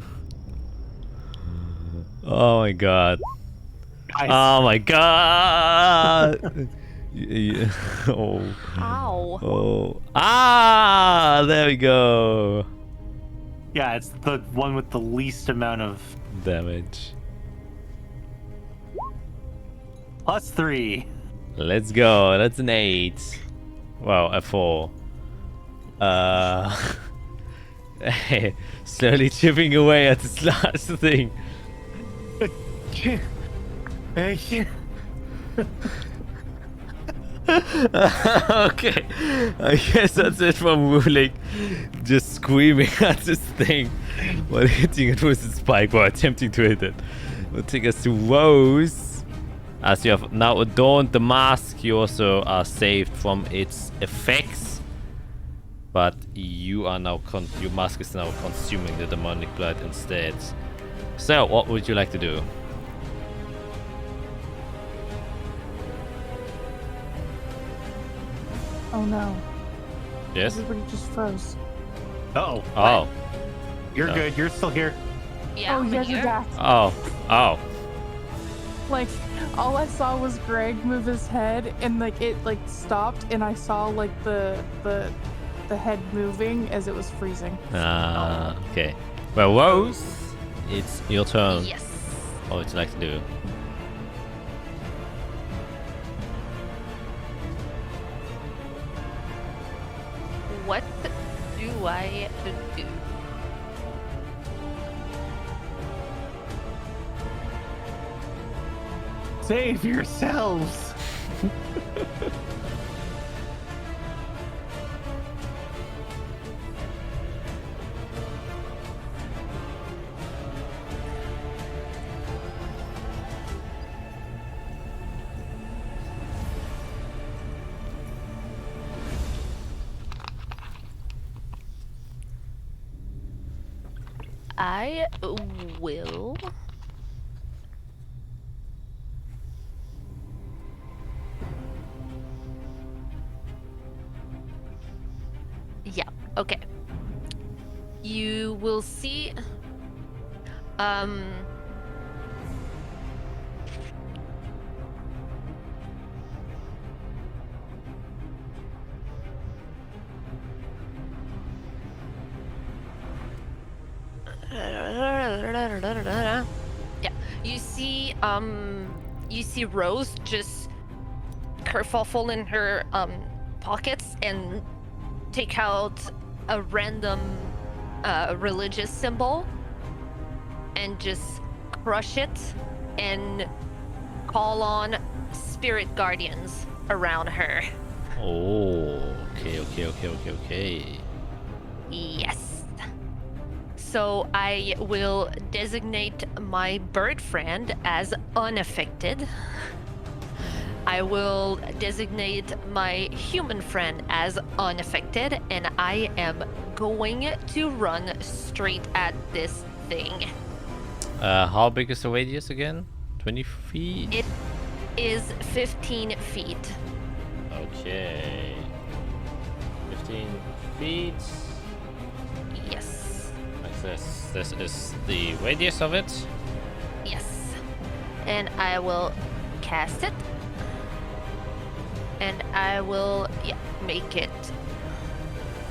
Oh my god. Nice. Oh my god. Oh. Ow. Oh. Ah, there we go. Yeah, it's the one with the least amount of Damage. +3. Let's go. That's an 8. Wow, a 4. Slowly chipping away at this last thing. Okay, I guess that's it from Wulik. Just screaming at this thing while hitting it with its spike or attempting to hit it. Will take us to Rose. As you have now adorned the mask, you also are saved from its effects. But you are now your mask is now consuming the demonic blood instead. So, what would you like to do? Oh no. Yes? Everybody just froze. Uh-oh. Oh. You're No. good. You're still here. Yeah, Oh, I'm yeah, you're here. back. Oh. Oh. Like, all I saw was Greg move his head, and like it like stopped, and I saw like the head moving as it was freezing. Okay. Well, Rose, it's your turn. Yes. What would you like to do? What do I do? Save yourselves. I will. Yeah, okay. You will see. Yeah, you see you see Rose just kerfuffle in her pockets and take out a random religious symbol and just crush it and call on spirit guardians around her. Oh, okay. Yes. So I will designate my bird friend as unaffected. I will designate my human friend as unaffected, and I am going to run straight at this thing. How big is the radius again? 20 feet? It is 15 feet. Okay. 15 feet. Yes. Like this. This is the radius of it. Yes. And I will cast it. And I will, make it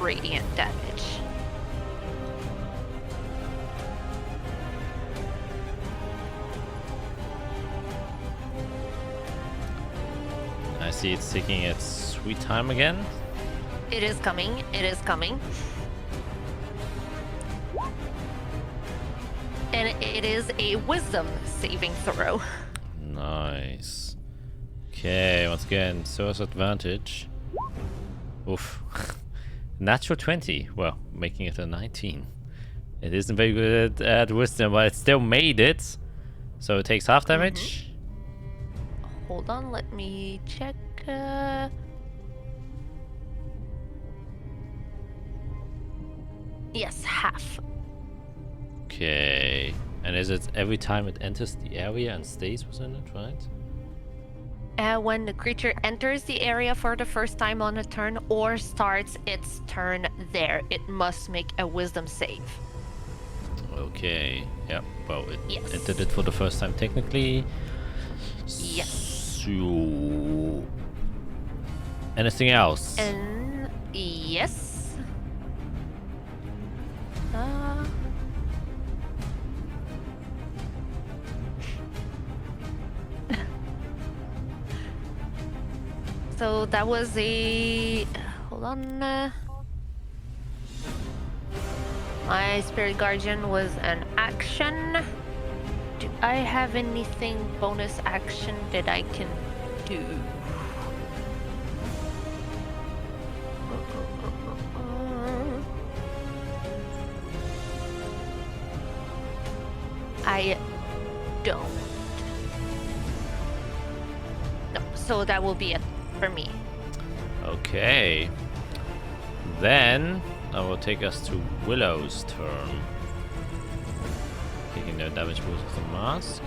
radiant damage. I see it's taking its sweet time again. It is coming. It is coming. And it is a wisdom saving throw. Nice. Okay, once again, source advantage. Oof. Natural 20. Well, making it a 19. It isn't very good at wisdom, but it still made it. So it takes half damage. Hold on, let me check. Yes, half. Okay. And is it every time it enters the area and stays within it, right? When the creature enters the area for the first time on a turn or starts its turn there, it must make a wisdom save. Okay. Yep. Well, it Yes. entered it for the first time technically. Yes. So... anything else? And yes. So that was a... hold on. My spirit guardian was an action. Do I have anything bonus action that I can do? I don't. No, so that will be it for me. Okay. Then I will take us to Willow's turn. Taking no damage boost with the mask.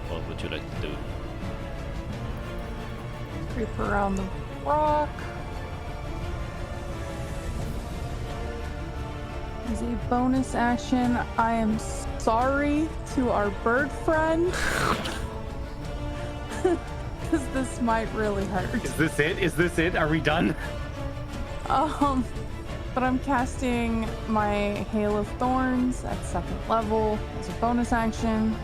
What would you like to do? Creep around the rock. As a bonus action, I am sorry to our bird friend. Because this might really hurt. Is this it? Is this it? Are we done? But I'm casting my Hail of Thorns at 2nd level as a bonus action.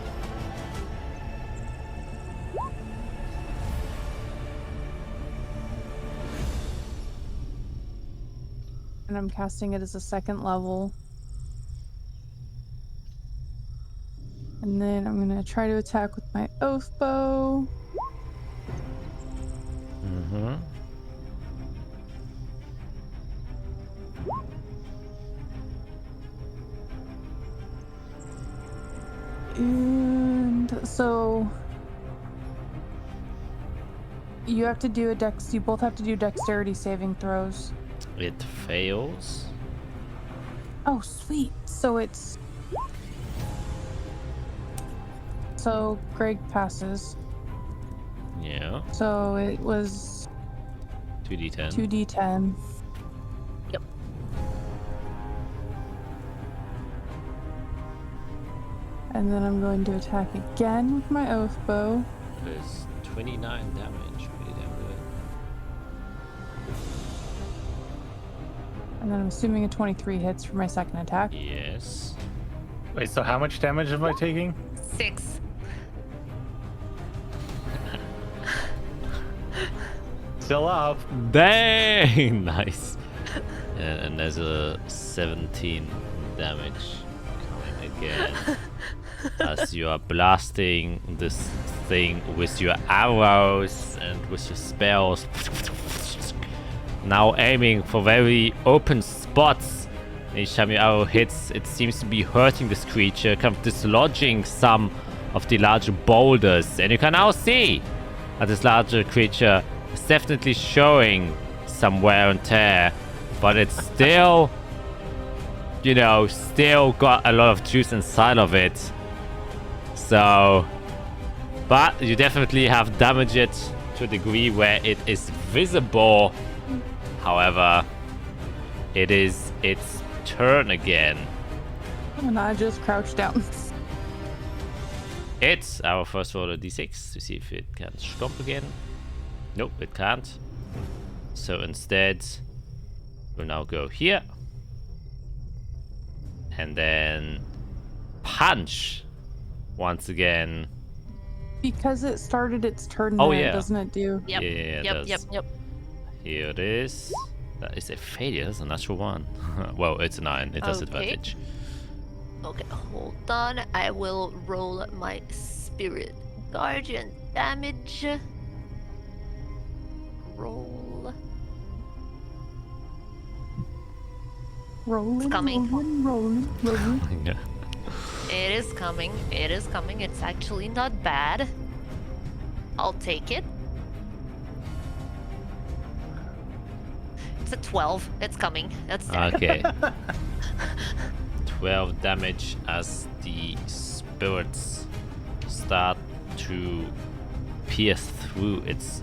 And I'm casting it as a 2nd level. And then I'm gonna try to attack with my oath bow. Mm-hmm. And so you have to do you both have to do dexterity saving throws. It fails. Oh, sweet. So Greg passes. Yeah. So it was 2d10. 2d10. Yep. And then I'm going to attack again with my oath bow. There's 29 damage. Pretty damn good. And then I'm assuming a 23 hits for my second attack. Yes. Wait, so how much damage am I taking? 6. still up. Dang! Nice. And there's a 17 damage coming again. As you are blasting this thing with your arrows and with your spells. Now aiming for very open spots. Each time your arrow hits, it seems to be hurting this creature, kind of dislodging some of the larger boulders. And you can now see that this larger creature is definitely showing some wear and tear, but it's still, you know, still got a lot of juice inside of it. So, but you definitely have damaged it to a degree where it is visible. However, it is its turn again. And I just crouched down. It's our first roll of d6 to see if it can stomp again. Nope, it can't. So instead, we'll now go here. And then punch once again. Because it started its turn Oh, there, yeah. doesn't it do? Yep. Yeah, it Yep. does. Yep. Here it is. That is a failure. That's a natural one. Well, it's a 9. It does Okay. advantage. Okay, hold on. I will roll my spirit guardian damage. Roll. Rolling, coming. rolling. Yeah. It is coming. It is coming. It's actually not bad. I'll take it. It's a 12. It's coming. That's dead. Okay. 12 damage as the spirits start to pierce through its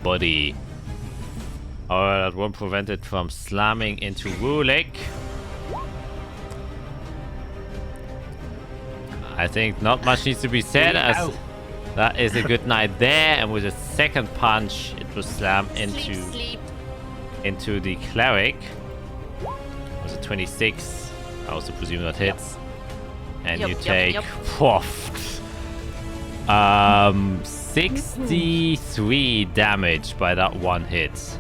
body. However, that won't prevent it from slamming into Wulik. I think not much needs to be said, as Ow. that is a good night there, and with a second punch it will slam Sleep. into the cleric. It was a 26. I also presume that hits. And Yep, you yep, take yep. 63 damage by that one hit.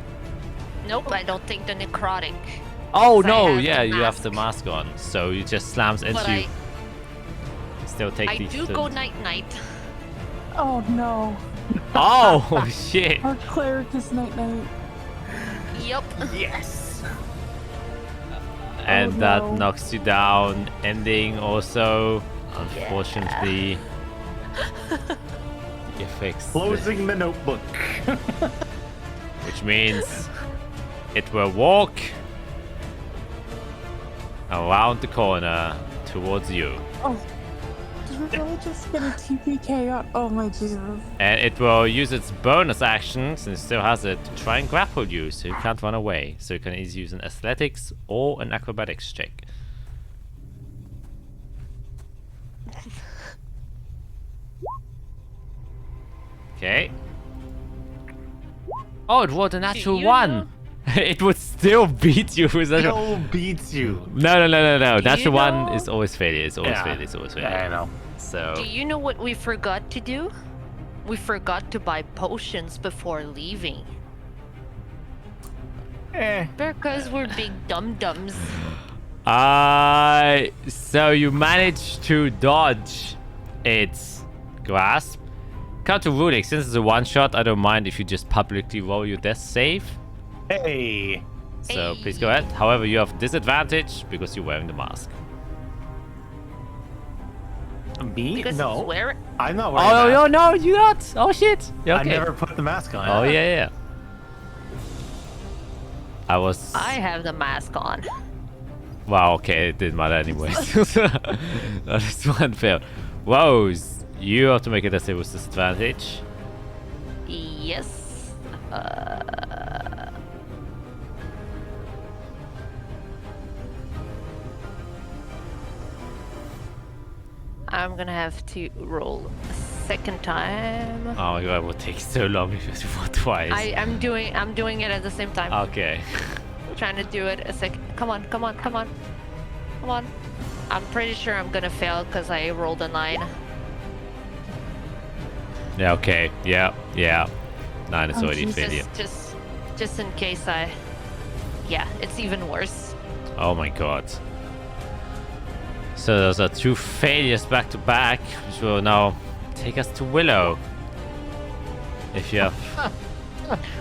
Nope, I don't think the necrotic. Oh 'Cause I no, have yeah, the you have the mask. mask on, so it just slams into But you. Still take I the do go night night. Oh no. Oh shit! Our cleric is night night. Yup. Yes. And Oh, that no. knocks you down, ending also, unfortunately, the effects, Closing the notebook. which means it will walk around the corner towards you, Oh. Did we really just get a TPK out? Oh my Jesus. and it will use its bonus action, since it still has it, to try and grapple you, so you can't run away. So you can either use an athletics or an acrobatics check. Okay. Oh, it rolled a natural you one. know- It would still beat you with that. Still beats you. No. Natural you one know- is always failure. It's always Yeah. failure. It's always failure. I know. So Do you know what we forgot to do? We forgot to buy potions before leaving. Because we're big dum-dums. so you managed to dodge its grasp. Come to Rudik, since it's a one shot, I don't mind if you just publicly roll your death save. Hey. So please go ahead. However, you have disadvantage because you're wearing the mask. Me? Because No. swear. I'm not wearing Oh a mask. no, you not. Oh shit. Yeah, I okay. never put the mask on. Oh yeah. I was. I have the mask on. Wow, okay, it didn't matter anyways. That is one fail. Rose, you have to make a death save with disadvantage. Yes. I'm gonna have to roll a second time. Oh my god, it will take so long if you have to roll twice. I'm doing it at the same time. Okay. Trying to do it a second. Come on. I'm pretty sure I'm gonna fail because I rolled a 9. Yeah, okay. Yeah. 9 is Oh, already a Jesus. failure. Just just in case yeah, it's even worse. Oh my god. So those are 2 failures back to back, which will now take us to Willow. If you have...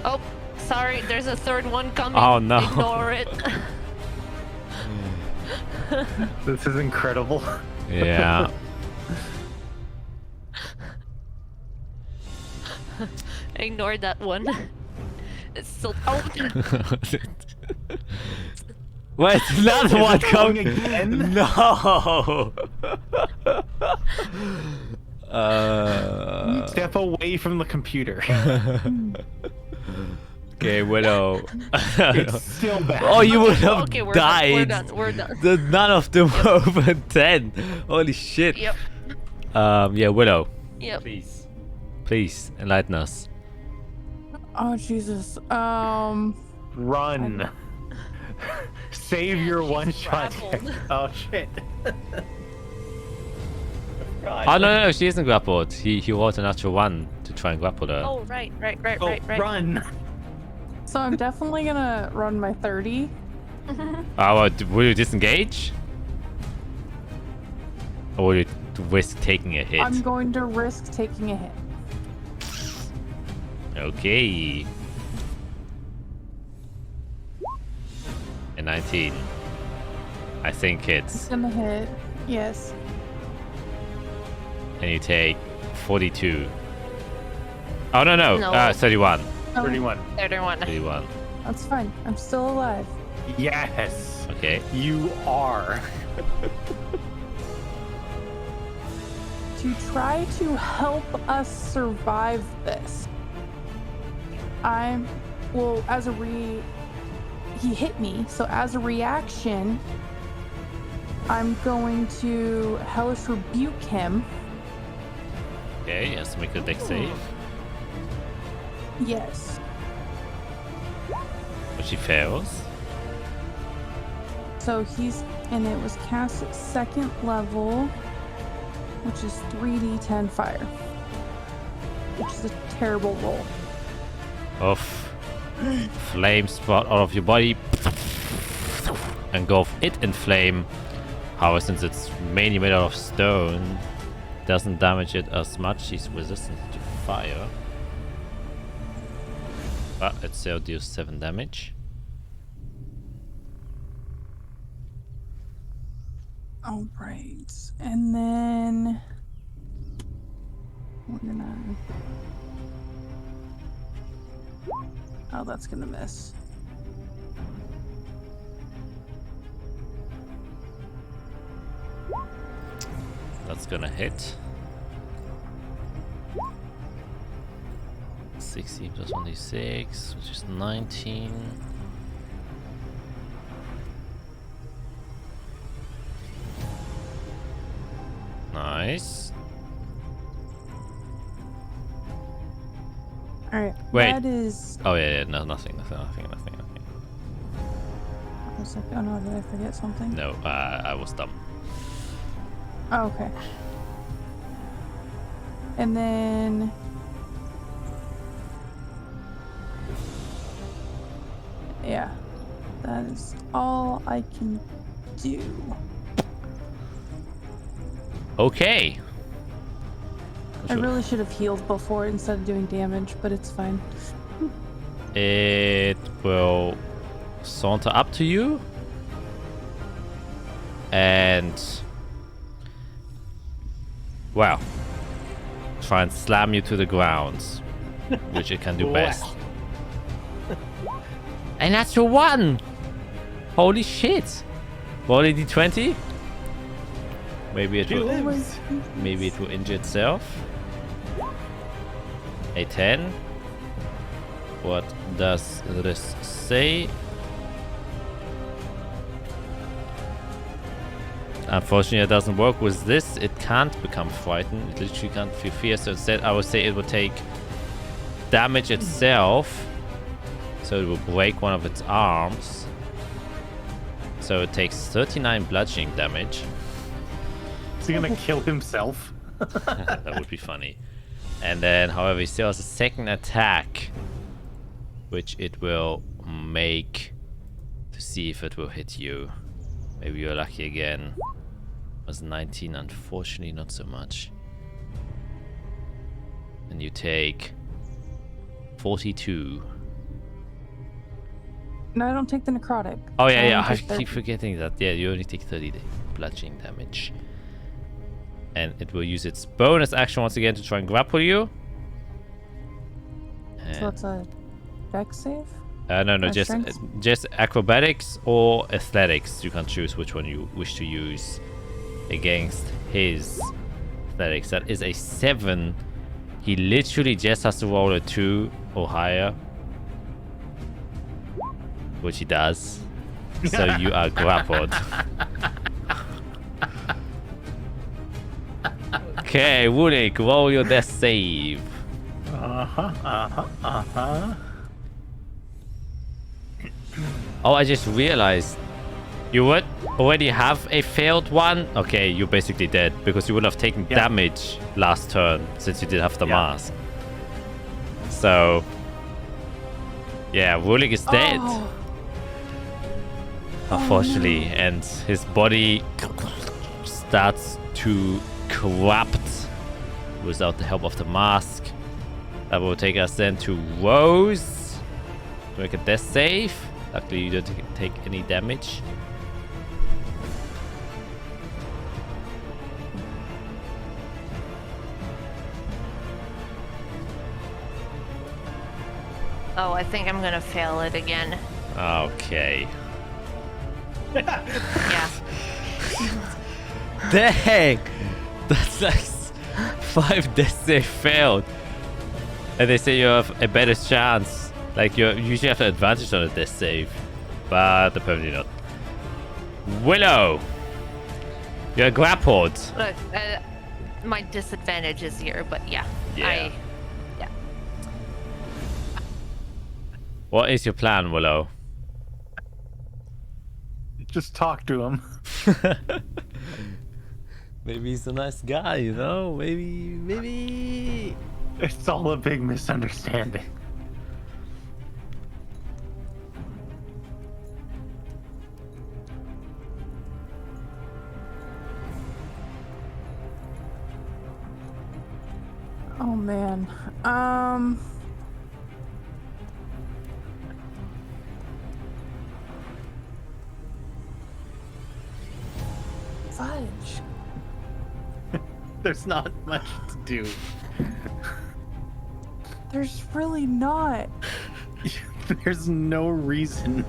Oh, sorry, there's a third one coming. Oh, no. Ignore it. This is incredible. Yeah. Ignore that one. It's still. Oh, Wait, another one it coming going again? No. Step away from the computer. Okay, Willow. It's still bad. Oh, you would have okay, we're died. done. We're done. None of them were over 10. Holy shit. Yep. Yeah, Willow. Yep. Please enlighten us. Oh Jesus. Run. Save your She's one shot. grappled. Oh shit. Oh no, she isn't grappled. He rolled a natural 1 to try and grapple her. Oh, right. Oh, run. So I'm definitely gonna run my 30. Will you disengage? Or will you risk taking a hit? I'm going to risk taking a hit. Okay. A 19. I think It's hits. gonna hit. Yes. And you take 42. Oh no. No. 31. Oh, 31. 31. 31. That's fine. I'm still alive. Yes. Okay. You are. To try to help us survive this, he hit me, so as a reaction, I'm going to hellish rebuke him. Okay, he has to make a dex save. Yes. But she fails. So and it was cast at 2nd level, which is 3d10 fire, which is a terrible roll. Flames sprout out of your body, engulf it in flame. However, since it's mainly made out of stone, doesn't damage it as much. She's resistant to fire, but it still deals 7 damage. All right, and then we're gonna. Oh, that's gonna miss. That's gonna hit. 16 plus 1d6, which is 19. Nice. All right. Wait. That is. Oh yeah, no, nothing. I was like, oh no, did I forget something? No, I was dumb. Oh, okay. And then. Yeah, that is all I can do. Okay. I really should have healed before instead of doing damage, but it's fine. It will saunter up to you and, well, try and slam you to the ground, which it can do best. And that's your 1! Holy shit! Roll a d20? Maybe it will. Maybe it will injure itself. A 10. What does this say? Unfortunately, it doesn't work with this. It can't become frightened. It literally can't feel fear. So instead, I would say it will take damage itself. So it will break one of its arms. So it takes 39 bludgeoning damage. Is he gonna kill himself? That would be funny. And then, however, he still has a second attack. which it will make to see if it will hit you. Maybe you're lucky again. It was 19, unfortunately not so much. And you take 42. No, I don't take the necrotic. Oh yeah, I yeah. only I take 30. keep forgetting that. Yeah, you only take 30 bludgeoning damage. And it will use its bonus action once again to try and grapple you. So it's a dex save? No, Or just strength? just acrobatics or athletics. You can choose which one you wish to use against his athletics. That is a 7. He literally just has to roll a 2 or higher, which he does. So you are grappled. Okay, Wunik, roll your death save. Oh, I just realized you would already have a failed one. Okay, you're basically dead because you would have taken damage last turn since you did have the mask. So, yeah, Wunik is dead. Oh. Unfortunately, and his body starts to corrupt without the help of the mask. That will take us then to Rose to make a death save. Luckily, you don't take any damage. Oh, I think I'm gonna fail it again. Okay. Yeah. Dang! That's like 5 death save failed. And they say you have a better chance. Like you usually have an advantage on a death save. But apparently not. Willow! You're grappled. Look, my disadvantage is here, but yeah. Yeah. What is your plan, Willow? Just talk to him. Maybe he's a nice guy, you know? Maybe. It's all a big misunderstanding. Oh man. Fudge. There's not much to do. There's really not. There's no reason.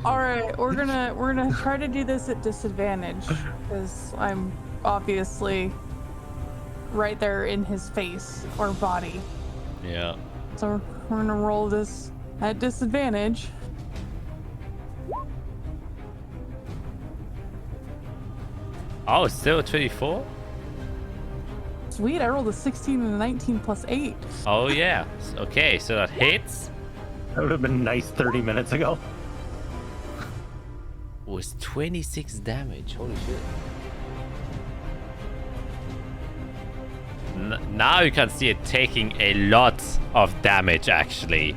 All right, we're gonna try to do this at disadvantage because I'm obviously right there in his face or body. Yeah. So we're gonna roll this at disadvantage. Oh, it's still 24? Sweet, I rolled a 16 and a 19 plus 8. Oh, yeah. Okay, so that hits. That would have been nice 30 minutes ago. Was 26 damage. Holy shit. Now you can see it taking a lot of damage, actually.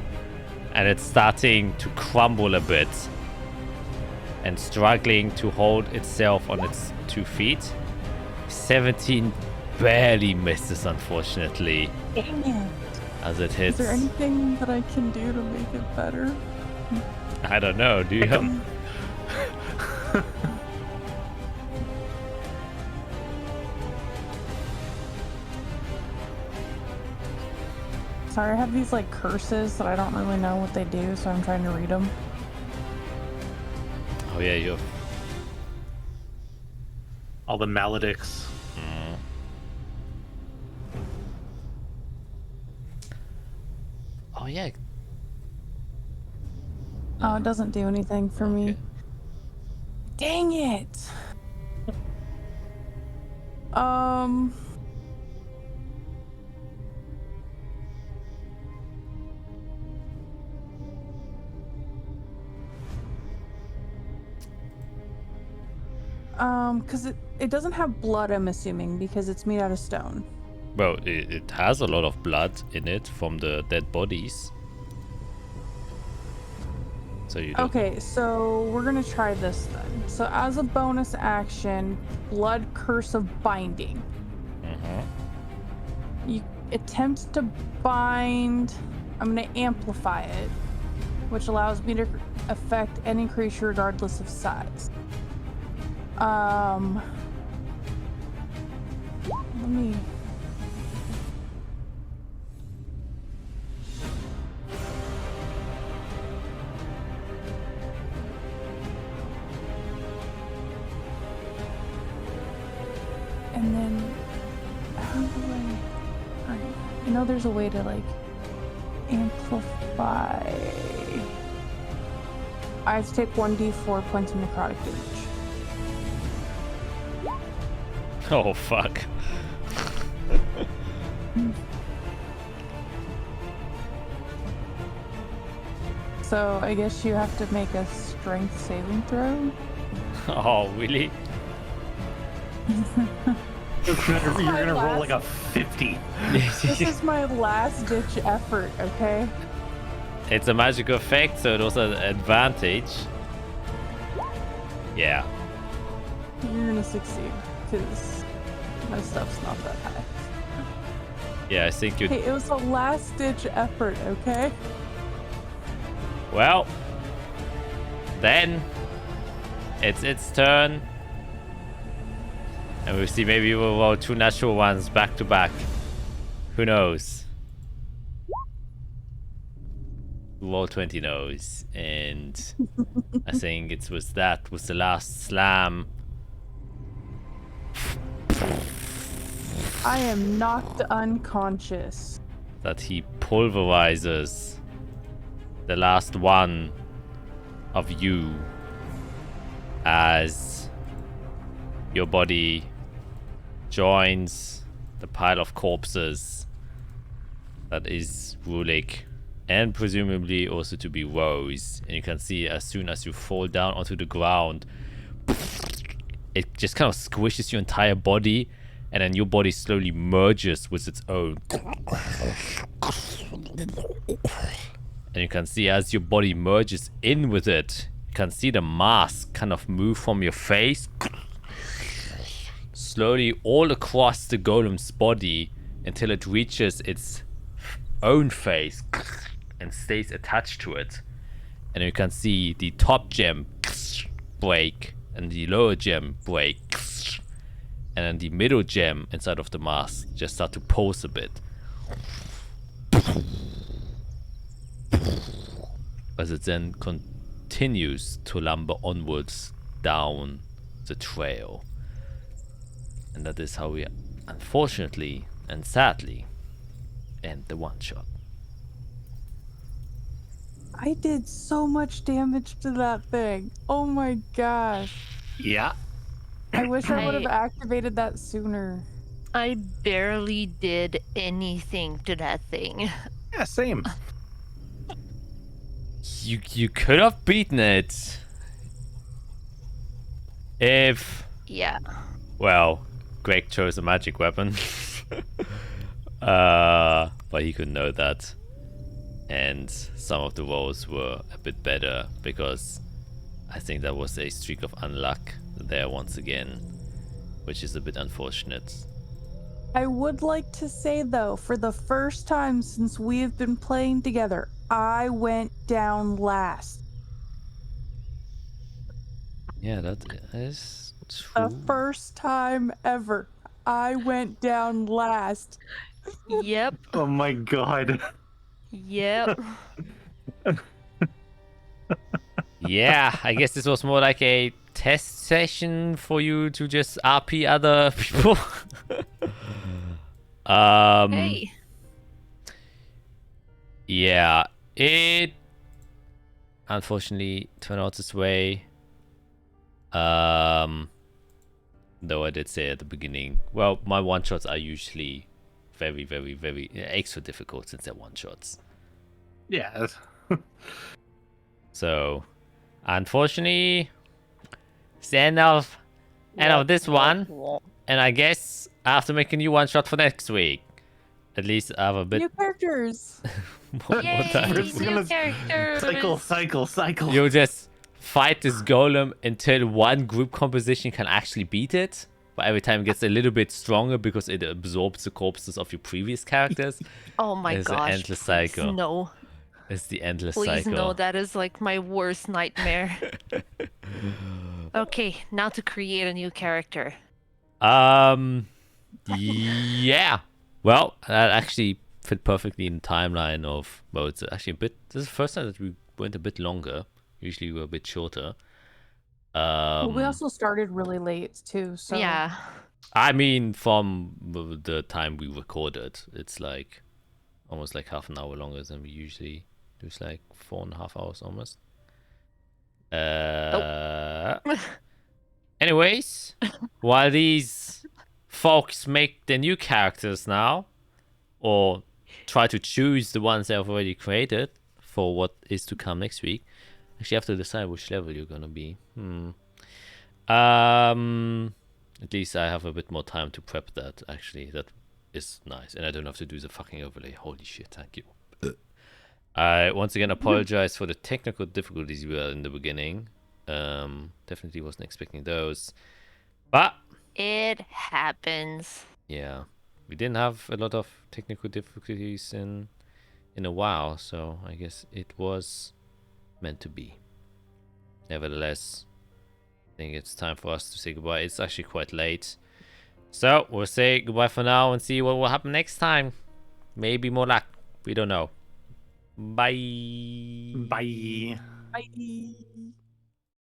And it's starting to crumble a bit. And struggling to hold itself on its 2 feet. 17 barely misses, unfortunately, Dang it. as it hits. Is there anything that I can do to make it better? I don't know. Do you have... Sorry, I have these like curses that I don't really know what they do, so I'm trying to read them. Oh, yeah, you have... All the maledicts. Oh, yeah. Oh, it doesn't do anything for me. Okay. Dang it! Because it doesn't have blood, I'm assuming, because it's made out of stone. Well, it has a lot of blood in it from the dead bodies. So you don't... Okay, so we're gonna try this then. So as a bonus action, Blood Curse of Binding. You attempt to bind. I'm gonna amplify it, which allows me to affect any creature regardless of size. Let me. And then, how do I know there's a way to like amplify. I have to take 1d4 points of necrotic damage. Oh, fuck. So I guess you have to make a strength saving throw. Oh, really? You're gonna roll like a 50. This is my last ditch effort, okay? It's a magical effect, so it also an advantage. Yeah. You're gonna succeed, because my stuff's not that high. Yeah, I think you... Hey, it was a last ditch effort, okay? Well, then it's its turn. And we'll see, maybe we'll roll 2 natural ones back to back. Who knows? Roll 20 knows. And I think it was the last slam. I am knocked unconscious. That he pulverizes the last one of you as your body joins the pile of corpses that is Rulik, and presumably also to be Rose. And you can see as soon as you fall down onto the ground, it just kind of squishes your entire body, and then your body slowly merges with its own. And you can see as your body merges in with it, you can see the mask kind of move from your face slowly all across the golem's body until it reaches its own face and stays attached to it. And you can see the top gem break and the lower gem break, and then the middle gem inside of the mask just start to pulse a bit as it then continues to lumber onwards down the trail. And that is how we, unfortunately and sadly, end the one shot. I did so much damage to that thing. Oh my gosh. Yeah. I wish I would have activated that sooner. I barely did anything to that thing. Yeah, same. You could have beaten it if, Yeah. well, Greg chose a magic weapon. But he could know that. And some of the rolls were a bit better because I think that was a streak of unluck there once again, which is a bit unfortunate. I would like to say though, for the first time since we have been playing together, I went down last. Yeah, that is The true. first time ever, I went down last. Yep. Oh my god. Yep. Yeah, I guess this was more like a test session for you to just RP other people. Hey. Yeah, it unfortunately turned out this way. Though I did say at the beginning, well, my one shots are usually very, very, very extra difficult since they're one shots. Yeah. So, unfortunately, it's the end of this one. And I guess I have to make a new one shot for next week. At least I have a bit New characters. more Yay, time. We're just new gonna characters. cycle. You'll just fight this golem until one group composition can actually beat it. But every time it gets a little bit stronger because it absorbs the corpses of your previous characters. Oh my It's an gosh. endless please cycle. No. It's the endless Please cycle. no, that is like my worst nightmare. Okay, now to create a new character. Yeah. Well, that actually fit perfectly in the timeline of, well, it's actually a bit, this is the first time that we went a bit longer. Usually we're a bit shorter. Well, we also started really late too, so Yeah. I mean, from the time we recorded, it's like almost like half an hour longer than we usually do. It's like 4.5 hours almost. Anyways, while these folks make the new characters now, or try to choose the ones they've already created for what is to come next week, actually have to decide which level you're gonna be. At least I have a bit more time to prep that, actually. That is nice. And I don't have to do the fucking overlay. Holy shit, thank you. I once again apologize for the technical difficulties we had in the beginning. Definitely wasn't expecting those. But It happens. yeah, we didn't have a lot of technical difficulties in a while, so I guess it was meant to be. Nevertheless, I think it's time for us to say goodbye. It's actually quite late. So we'll say goodbye for now and see what will happen next time. Maybe more luck. We don't know. Bye. Bye. Bye.